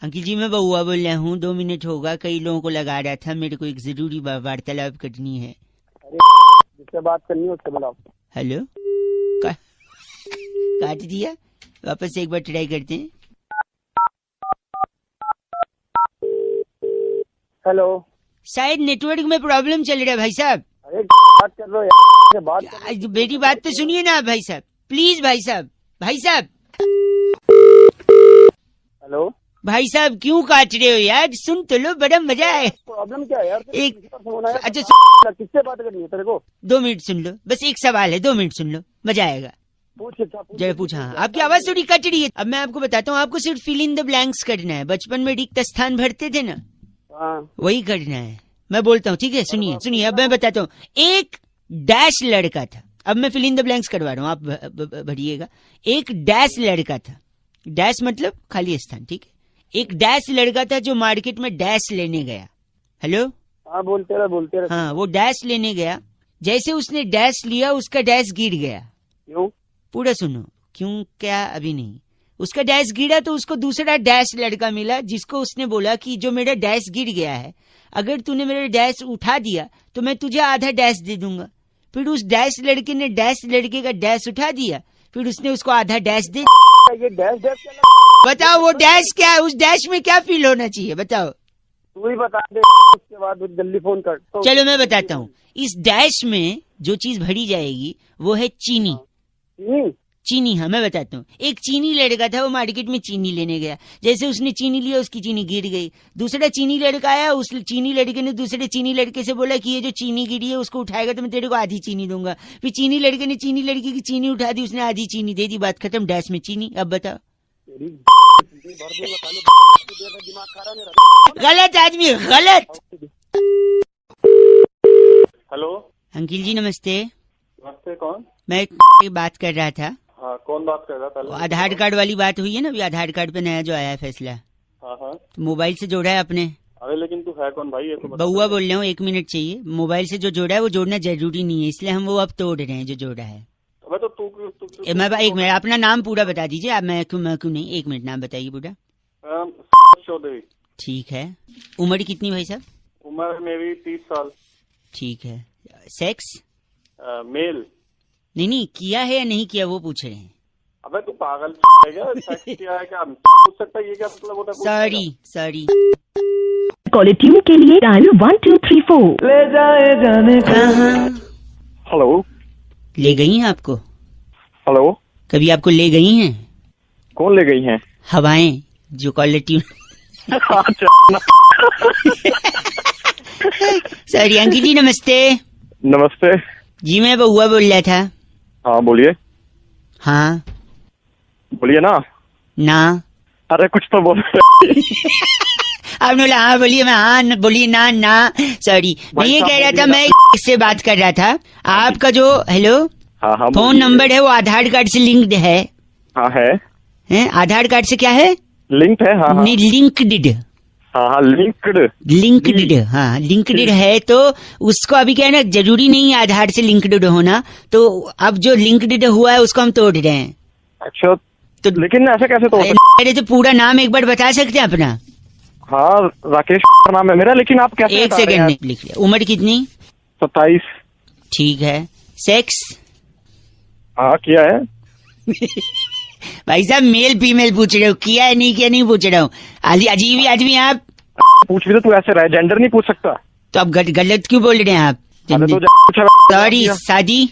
अंकिल जी मैं बहुआ बोल रहा हूँ। 2 मिनट होगा, कई लोगों को लगा रहा था। मेरे को एक जरूरी वार्तालाप करनी है। जिससे बात करनी है उससे बुलाओ। हेलो। काट दिया, वापस एक बार ट्राई करते हैं। हेलो। शायद नेटवर्क में प्रॉब्लम चल रहा है भाई साहब। अरे बात कर रहे हो यार। मेरी बात तो सुनिए ना भाई साहब, प्लीज भाई साहब। भाई साहब। हेलो भाई साहब क्यों काट रहे हो यार? सुन तो लो, बड़ा मजा है। प्रॉब्लम क्या है यार? एक अच्छा किससे बात करनी है तेरे को? 2 मिनट सुन लो, बस एक सवाल है। 2 मिनट सुन लो, मजा आएगा। जरा पूछा। हाँ आपकी आवाज थोड़ी कट रही है। अब मैं आपको बताता हूँ, आपको सिर्फ फिल इन द ब्लैंक्स करना है। बचपन में रिक्त स्थान भरते थे ना, वही करना है। मैं बोलता हूँ, ठीक है? सुनिए सुनिए, अब मैं बताता हूँ। एक डैश लड़का था। अब मैं फिल इन द ब्लैंक्स करवा रहा हूँ, आप भरिएगा। एक डैश लड़का था। डैश मतलब खाली स्थान, ठीक है? एक डैश लड़का था जो मार्केट में डैश लेने गया, हेलो, हाँ बोलते रहे। हाँ, वो डैश लेने गया, जैसे उसने डैश लिया उसका डैश गिर गया। क्यों? पूरा सुनो, क्यों क्या अभी नहीं। उसका डैश गिरा तो उसको दूसरा डैश लड़का मिला, जिसको उसने बोला कि जो मेरा डैश गिर गया है, अगर तूने मेरा डैश उठा दिया तो मैं तुझे आधा डैश दे दूंगा। फिर उस डैश लड़के ने डैश लड़के का डैश उठा दिया, फिर उसने उसको आधा डैश दे। ये डैश बताओ वो डैश क्या है, उस डैश में क्या फील होना चाहिए बताओ। तू ही बता दे, उसके बाद जल्दी फोन कर। तो चलो मैं बताता हूँ। इस डैश में जो चीज भरी जाएगी वो है चीनी। चीनी, हाँ मैं बताता हूँ। एक चीनी लड़का था, वो मार्केट में चीनी लेने गया, जैसे उसने चीनी लिया उसकी चीनी गिर गई। दूसरा चीनी लड़का आया, उस चीनी लड़के ने दूसरे चीनी लड़के से बोला कि ये जो चीनी गिरी है उसको उठाएगा तो मैं तेरे को आधी चीनी दूंगा। फिर चीनी लड़के ने चीनी लड़के की चीनी उठा दी, उसने आधी चीनी दे दी, बात खत्म, डैश में चीनी। अब बताओ। गलत आदमी, गलत। हेलो अंकिल जी नमस्ते। नमस्ते, कौन? मैं बात कर रहा था। हाँ, कौन बात कर रहा था? आधार कार्ड वाली बात हुई है ना, अभी आधार कार्ड पे नया जो आया है फैसला। हाँ हाँ। तो मोबाइल से जोड़ा है आपने? अरे लेकिन तू है कौन भाई? ये तो बउआ बोल रहा हूँ, 1 मिनट चाहिए। मोबाइल से जो जोड़ा है वो जोड़ना जरूरी नहीं है, इसलिए हम वो अब तोड़ रहे हैं जो जोड़ा है। तो तू मैं 1 मिनट, अपना नाम पूरा बता दीजिए आप। मैं क्यों नहीं, 1 मिनट नाम बताइए पूरा। चौधरी। ठीक है। उम्र कितनी भाई साहब? उम्र मेरी 30 साल। ठीक है। सेक्स? मेल। नहीं, किया है या नहीं किया वो पूछ रहे हैं। अबे तू पागल है क्या? सेक्स किया है क्या? पूछ सकता है, ये क्या मतलब होता है? सॉरी। क्वालिटी के लिए डायल 1 2 3 4 ले जाए जाने कहाँ। हेलो, ले गई हैं आपको? हेलो, कभी आपको ले गई हैं? कौन ले गई हैं? हवाएं जो क्वालिटी। सॉरी अंकिल जी नमस्ते। नमस्ते जी, मैं बउआ बोल रहा था। हाँ बोलिए। हाँ बोलिए ना। अरे कुछ तो बोल। आपने बोला हाँ बोलिए, मैं हाँ बोलिए ना। सॉरी, मैं ये कह रहा था, मैं इससे बात कर रहा था। आपका जो हेलो हाँ फोन नंबर है वो आधार कार्ड से लिंक्ड है? हाँ है। आधार कार्ड से क्या है? लिंक्ड है। हाँ नहीं, लिंक्ड। हाँ लिंक्ड। हाँ लिंक्ड है, तो उसको अभी क्या है ना, जरूरी नहीं है आधार से लिंक्ड होना, तो अब जो लिंक्ड हुआ है उसको हम तोड़ रहे हैं। अच्छा, तो लेकिन ऐसे कैसे तोड़? अरे तो पूरा नाम एक बार बता सकते हैं अपना? हाँ राकेश नाम है मेरा, लेकिन आप कैसे? 1 सेकंड लिख लिया। उम्र कितनी? 27। ठीक है। सेक्स? हाँ किया है। भाई साहब मेल फीमेल पूछ रहे हो, किया है नहीं किया नहीं पूछ रहा हूँ। अजीब ही आदमी आप। पूछ भी तो तू ऐसे रहे, जेंडर नहीं पूछ सकता। तो आप गलत क्यों बोल रहे हैं आप? सॉरी। शादी?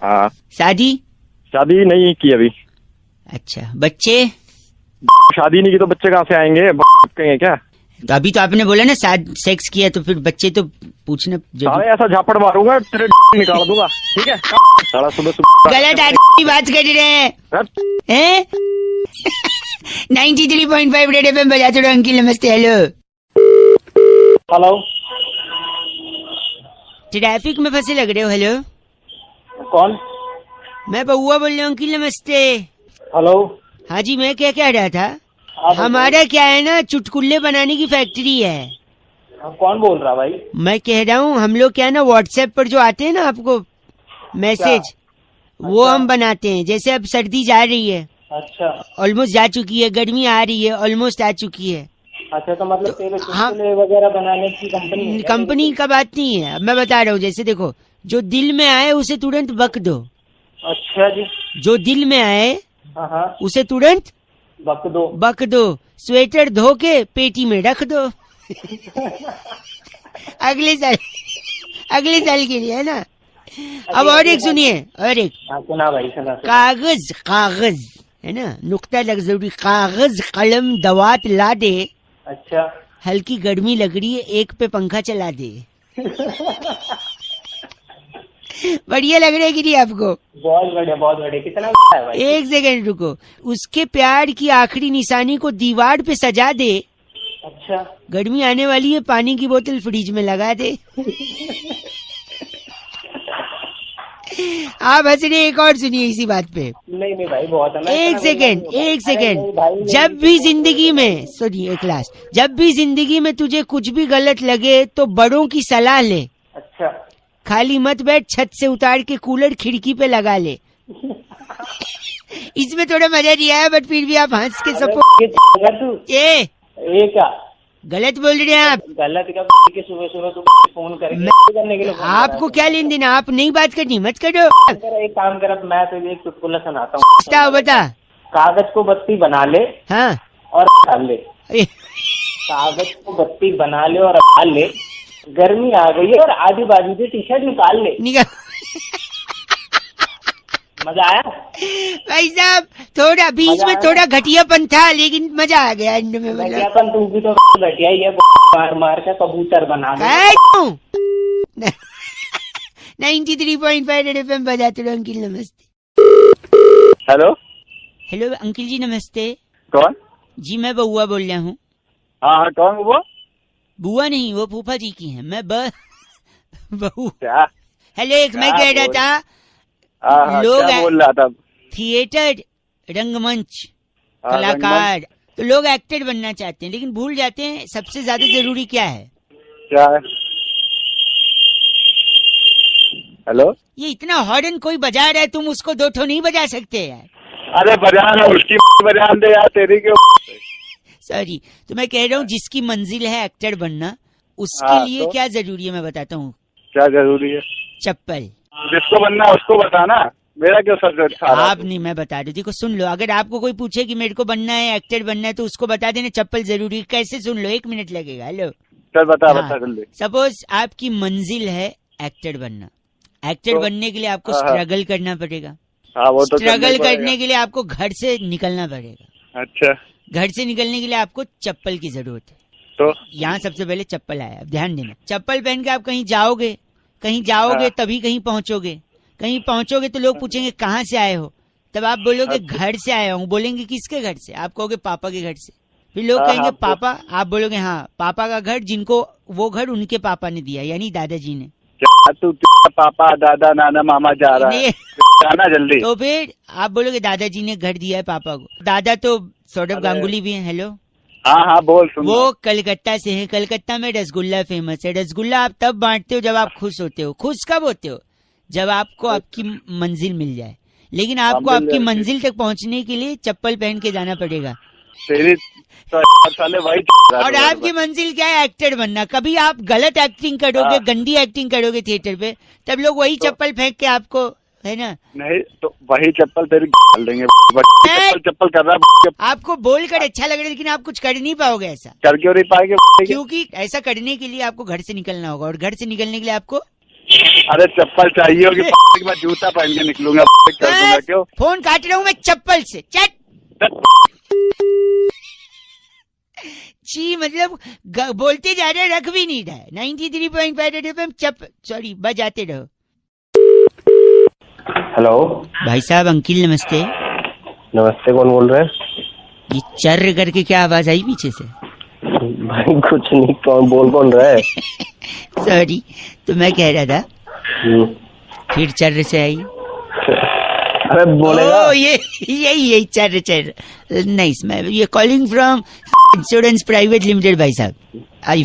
हाँ शादी नहीं की अभी। अच्छा, बच्चे? शादी नहीं की तो बच्चे कहाँ से आएंगे? कहेंगे क्या? तो अभी तो आपने बोला ना सेक्स किया, तो फिर बच्चे तो पूछना। अरे ऐसा झापड़ मारूंगा तेरे निकाल दूंगा, ठीक है? सारा सुबह गलत आदमी बात कर रहे हैं। 93.5 रेड एफएम बजा छोड़ो। अंकिल नमस्ते। हेलो ट्रैफिक में फंसे लग रहे हो। हेलो कौन? मैं बउआ बोल रहा हूँ। अंकिल नमस्ते। हेलो। हाँ जी, मैं क्या कह रहा था, हमारा क्या है ना, चुटकुल्ले बनाने की फैक्ट्री है। कौन बोल रहा भाई? मैं कह रहा हूँ, हम लोग क्या है ना, व्हाट्सएप पर जो आते हैं ना आपको मैसेज, वो हम बनाते हैं। जैसे अब सर्दी जा रही है, अच्छा, ऑलमोस्ट जा चुकी है, गर्मी आ रही है, ऑलमोस्ट आ चुकी है। अच्छा, तो मतलब तेरे चुटकुले वगैरह बनाने की कंपनी का बात नहीं है। अब मैं बता रहा हूँ, जैसे देखो, जो दिल में आए उसे तुरंत बक दो। अच्छा जी। जो दिल में आए उसे तुरंत बक दो। स्वेटर धो के पेटी में रख दो। अगले साल के लिए, है ना? अब और एक सुनिए, और एक। सुना भाई, सुना। कागज है ना, नुक्ता लग जरूरी। कागज कलम दवात ला दे। अच्छा। हल्की गर्मी लग रही है, एक पे पंखा चला दे। बढ़िया लग रहा है कि नहीं आपको? बहुत बढ़िया। कितना है भाई? 1 सेकंड रुको। उसके प्यार की आखिरी निशानी को दीवार पे सजा दे। अच्छा। गर्मी आने वाली है, पानी की बोतल फ्रिज में लगा दे। आप हंस रहे, एक और सुनिए इसी बात पे। नहीं भाई बहुत है। एक सेकेंड, जब भी जिंदगी में सुनिए क्लास, जब भी जिंदगी में तुझे कुछ भी गलत लगे तो बड़ों की सलाह ले। अच्छा। खाली मत बैठ, छत से उतार के कूलर खिड़की पे लगा ले। इसमें थोड़ा मजा नहीं आया, बट फिर भी आप हंस के सपोर्ट। ये क्या गलत बोल रहे हैं आप? गलत क्या? सुबह सुबह तुम फोन करने के लिए आपको क्या लेन देना? आप नहीं बात करनी, मत करो। एक काम कर, मैं तुझे एक चुटकुला सुनाता हूँ। बता। कागज को बत्ती बना ले, हाँ, और डाल ले। कागज को बत्ती बना ले और डाल ले, गर्मी आ गई है और आधी बाजू से टी शर्ट निकाल ले। मजा आया भाई साहब? थोड़ा बीच में थोड़ा घटियापन था, लेकिन मजा आ गया एंड में। घटियापन तू भी तो घटिया ही है, मार के कबूतर बना दे। 93.5 रेड एफएम बजाते रहो। अंकिल नमस्ते। हेलो हेलो अंकिल जी नमस्ते। कौन? जी मैं बउआ बोल रहा हूँ। हाँ कौन वो? बुआ नहीं, वो फूफा जी की है। मैं बहू। क्या? हेलो, एक मैं कह रहा था, लोग बोल रहा था थिएटर, रंगमंच, कलाकार, तो लोग एक्टर बनना चाहते हैं, लेकिन भूल जाते हैं सबसे ज्यादा जरूरी क्या है। क्या है? हेलो, ये इतना हॉर्न कोई बजा रहा है, तुम उसको दो ठो नहीं बजा सकते यार। अरे बजा रहा, उसकी बजान दे यार, तेरी क्यों? सॉरी, तो मैं कह रहा हूँ जिसकी मंजिल है एक्टर बनना, उसके लिए तो? क्या जरूरी है मैं बताता हूँ। क्या जरूरी है? चप्पल। जिसको बनना उसको बताना, मेरा क्यों सब्जेक्ट? आप नहीं, मैं बता रही थी को सुन लो। अगर आपको कोई पूछे कि मेरे को बनना है, एक्टर बनना है, तो उसको बता देना चप्पल जरूरी। कैसे? सुन लो, 1 मिनट लगेगा। हेलो चल बता जल्दी। सपोज आपकी मंजिल है एक्टर बनना, एक्टर तो? बनने के लिए आपको स्ट्रगल करना पड़ेगा। वो तो स्ट्रगल करने के लिए आपको घर से निकलना पड़ेगा। अच्छा। घर से निकलने के लिए आपको चप्पल की जरूरत है। तो यहाँ सबसे पहले चप्पल आया। अब ध्यान देना, चप्पल पहन के आप कहीं जाओगे तभी कहीं पहुंचोगे तो लोग पूछेंगे कहाँ से आए हो, तब आप बोलोगे घर से आया हूँ। बोलेंगे किसके घर से? आप कहोगे पापा के घर से। फिर लोग कहेंगे पापा, आप बोलोगे हाँ पापा का घर, जिनको वो घर उनके पापा ने दिया, यानी दादाजी ने। तू पापा दादा नाना मामा जा रहा है, जाना जल्दी। तो फिर आप बोलोगे दादाजी ने घर दिया है पापा को। दादा तो सौरभ गांगुली भी है। हेलो, हाँ बोल। वो कलकत्ता से है। कलकत्ता में रसगुल्ला फेमस है। रसगुल्ला आप तब बांटते हो जब आप खुश होते हो। खुश कब होते हो? जब आपको आपकी मंजिल मिल जाए। लेकिन आपको आपकी मंजिल तक पहुंचने के लिए चप्पल पहन के जाना पड़ेगा। और आपकी मंजिल क्या है? एक्टर बनना। कभी आप गलत एक्टिंग करोगे, गंदी एक्टिंग करोगे थिएटर पे, तब लोग वही चप्पल फेंक के आपको, है ना? नहीं तो वही चप्पल तेरी डाल देंगे। चप्पल कर रहा है। आपको बोलकर अच्छा लग रहा है, लेकिन आप कुछ कर नहीं पाओगे। ऐसा कर क्यों नहीं पाएंगे? क्योंकि ऐसा करने के लिए आपको घर से निकलना होगा, और घर से निकलने के लिए आपको अरे चप्पल चाहिए होगी। मैं जूता पहन के निकलूंगा। क्यों फोन काट रहा हूँ मैं चप्पल से? चट जी, मतलब बोलते जा रहे, रख भी नहीं रहा है। 93.5 एफएम सॉरी बजाते रहो। हेलो भाई साहब, अंकिल नमस्ते। नमस्ते, कौन बोल रहे हैं? ये चर्र करके क्या आवाज आई पीछे से? भाई कुछ नहीं, कौन रहा है? सॉरी, तो मैं कह रहा था फिर चर्र से आई। अरे बोलेगा। यही चर्र नाइस। मैं ये calling from insurance private limited. भाई साहब,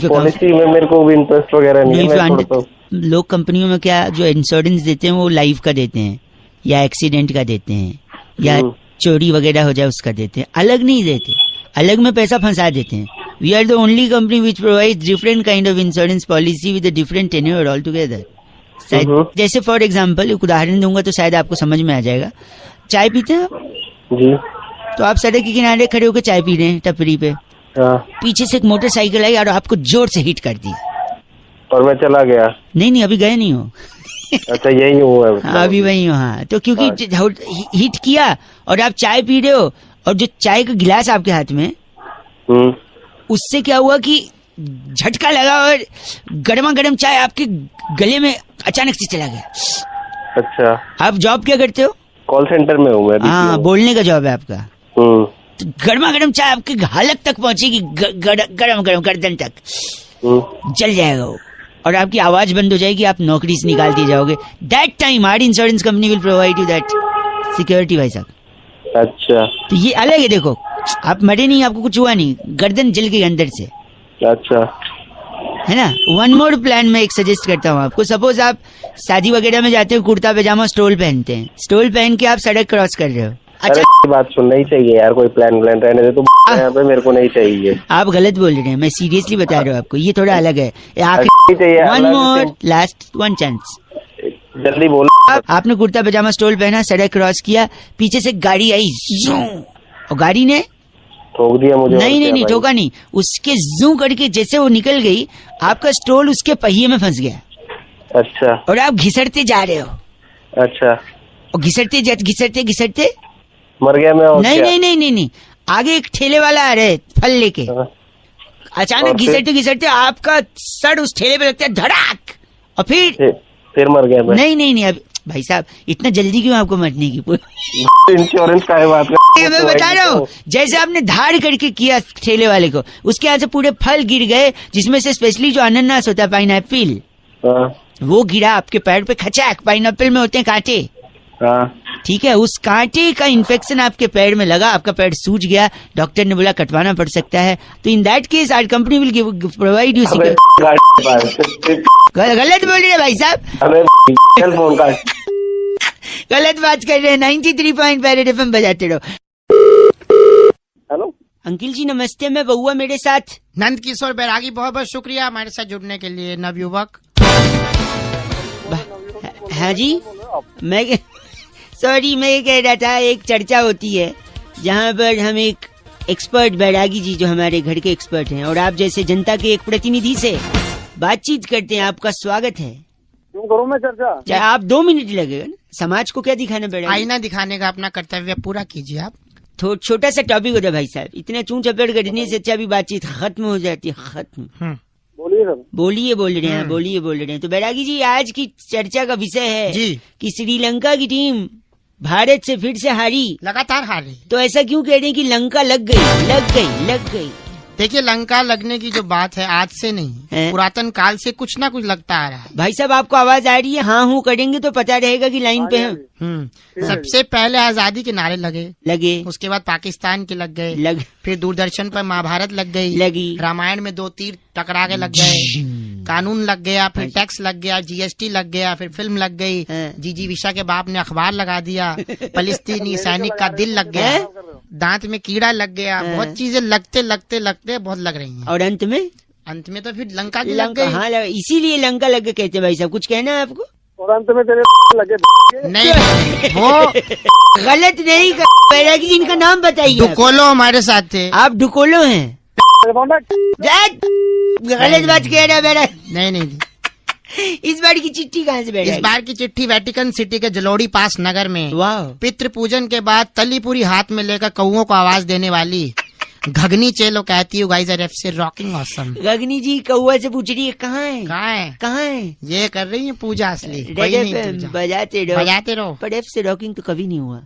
पॉलिसी में मेरे को भी इंटरेस्ट वगैरह नहीं है। लोग कंपनियों में क्या जो इंश्योरेंस देते हैं वो लाइफ का देते हैं, या एक्सीडेंट का देते हैं, या चोरी वगैरह हो जाए उसका देते हैं। अलग नहीं देते, अलग में पैसा फंसा देते हैं। We are the only company which provide different kind of insurance policy with different tenure all together. जैसे फॉर एग्जाम्पल एक उदाहरण दूंगा तो शायद आपको समझ में आ जाएगा। चाय पीते हैं आप? जी। तो आप सड़क के किनारे खड़े होकर चाय पी रहे हैं टपरी पे, पीछे से एक मोटरसाइकिल आई और आपको जोर से हिट कर दी, और मैं चला गया। नहीं अभी गए नहीं हो। अच्छा, यही हुआ है? हाँ, अभी वही हो। हाँ, तो क्योंकि हिट किया और आप चाय पी रहे हो, और जो चाय का गिलास आपके हाथ में, उससे क्या हुआ कि झटका लगा और गर्मा गर्म चाय आपके गले में अचानक से चला गया। अच्छा, आप जॉब क्या करते हो? कॉल सेंटर में हूँ मैं। हाँ, बोलने का जॉब है आपका। तो गर्मा गर्म चाय आपके हालत तक पहुंचेगी, गरम गर्दन तक जल जाएगा वो। और आपकी आवाज बंद हो जाएगी, आप नौकरी से निकाल दिए जाओगे। That time hard insurance company will provide you that security भाई साहब। अच्छा, तो ये अलग है, देखो आप मरे नहीं, आपको कुछ हुआ नहीं, गर्दन जल गई अंदर से। अच्छा, है ना। वन मोर प्लान मैं एक सजेस्ट करता हूँ आपको। सपोज आप शादी वगैरह में जाते हो, कुर्ता पैजामा स्टोल पहनते हैं, स्टोल पहन के आप सड़क क्रॉस कर रहे हो। अच्छा, बात सुनना ही चाहिए यार, कोई प्लान रहने दे, तो यहाँ पे मेरे को नहीं चाहिए। आप गलत बोल रहे हैं, मैं सीरियसली बता रहा हूँ आपको, ये थोड़ा अलग है। One more last one chance, जल्दी बोलो। आपने कुर्ता पैजामा स्टोल पहना, सड़क क्रॉस किया, पीछे से गाड़ी आई और गाड़ी ने ठोक दिया मुझे। नहीं ठोका नहीं, उसके जू करके जैसे वो निकल गई, आपका स्टोल उसके पहिए में फंस गया। अच्छा, और आप घिसटते जा रहे हो। अच्छा, और घिसटते मर गया मैं। नहीं, आगे एक ठेले वाला आ रहे फल लेके, अचानक घिसटते आपका सर उस ठेले पे लगता है धड़ाक, और फिर मर गया मैं। नहीं अब भाई साहब इतना जल्दी क्यों आपको मरने की? इंश्योरेंस का है बात मैं बता रहा हूँ, जैसे आपने धाड़ करके किया ठेले वाले को, उसके यहाँ से पूरे फल गिर गए, जिसमें से स्पेशली जो अनानास होता है, पाइनएप्पल, वो गिरा आपके पैर पे, खचाक। पाइनएप्पल में होते हैं कांटे, ठीक है, उस कांटे का इन्फेक्शन आपके पैर में लगा, आपका पैर सूज गया, डॉक्टर ने बोला कटवाना पड़ सकता है। तो in that case our company will provide you. गलत बोल रहे हैं भाई साहब, गलत बात कर रहे हैं। 93.5 FM बजाते रहो। हेलो अंकिल जी नमस्ते, मैं बउआ, मेरे साथ नंद किशोर बैरागी, बहुत बहुत शुक्रिया हमारे साथ जुड़ने के लिए, नवयुवक। हाँ जी, मैं ये कह रहा था, एक चर्चा होती है जहाँ पर हम एक एक्सपर्ट बैरागी जी, जो हमारे घर के एक्सपर्ट हैं, और आप जैसे जनता के एक प्रतिनिधि से बातचीत करते हैं। आपका स्वागत है। क्यों करूँ मैं चर्चा? चाहे आप 2 मिनट लगेगा ना, समाज को क्या दिखाना पड़ेगा? आईना दिखाने का अपना कर्तव्य पूरा कीजिए आप। तो छोटा सा टॉपिक होता है भाई साहब, इतना चूं चपेट करने से अच्छा भी बातचीत खत्म हो जाती है। खत्म। बोलिए सर। बोलिए बोल रहे हैं। तो बैरागी जी, आज की चर्चा का विषय है जी कि श्रीलंका की टीम भारत से फिर से हारी, लगातार हारी। तो ऐसा क्यों कह रहे हैं कि लंका लग गई? देखिए, लंका लगने की जो बात है आज से नहीं, पुरातन काल से कुछ ना कुछ लगता आ रहा है। भाई साहब आपको आवाज आ रही है? हाँ हूँ करेंगे तो पता रहेगा कि लाइन पे हैं। सबसे पहले आजादी के नारे लगे, उसके बाद पाकिस्तान के लग गए, फिर दूरदर्शन पर महाभारत लगी, रामायण में 2 तीर टकरा के लग गए, कानून लग गया, फिर टैक्स लग गया, GST लग गया, फिर फिल्म लग गई, जीजी विशा के बाप ने अखबार लगा दिया, फलस्तीनी सैनिक का दिल लग गया, दांत में कीड़ा लग गया, बहुत चीजें लगते बहुत लग रही हैं। और अंत में तो फिर लंका की लग गई। हाँ, इसीलिए लंका लग गए कहते हैं। भाई साहब कुछ कहना है आपको? और अंत में तेरे लगे नहीं वो गलत नहीं। बैरागी जी इनका नाम बताइए। डुकोलो हमारे साथ थे। आप डुकोलो हैं? गलत बात कह रहा है बैरागी। नहीं। इस बार की चिट्ठी कहाँ से बैठा? इस बार की चिट्ठी वेटिकन सिटी के जलोड़ी पास नगर में। वाह। पितृ पूजन के बाद तलीपुरी हाथ में लेकर कौओं को आवाज देने वाली घगनी चेलो कहती हूँ, guys R FC rocking awesome. घगनी जी कौआ से पूछ रही है कहाँ है? ये कर रही है पूजा असली। बजाते रहो, पर एफ से रॉकिंग तो कभी नहीं हुआ।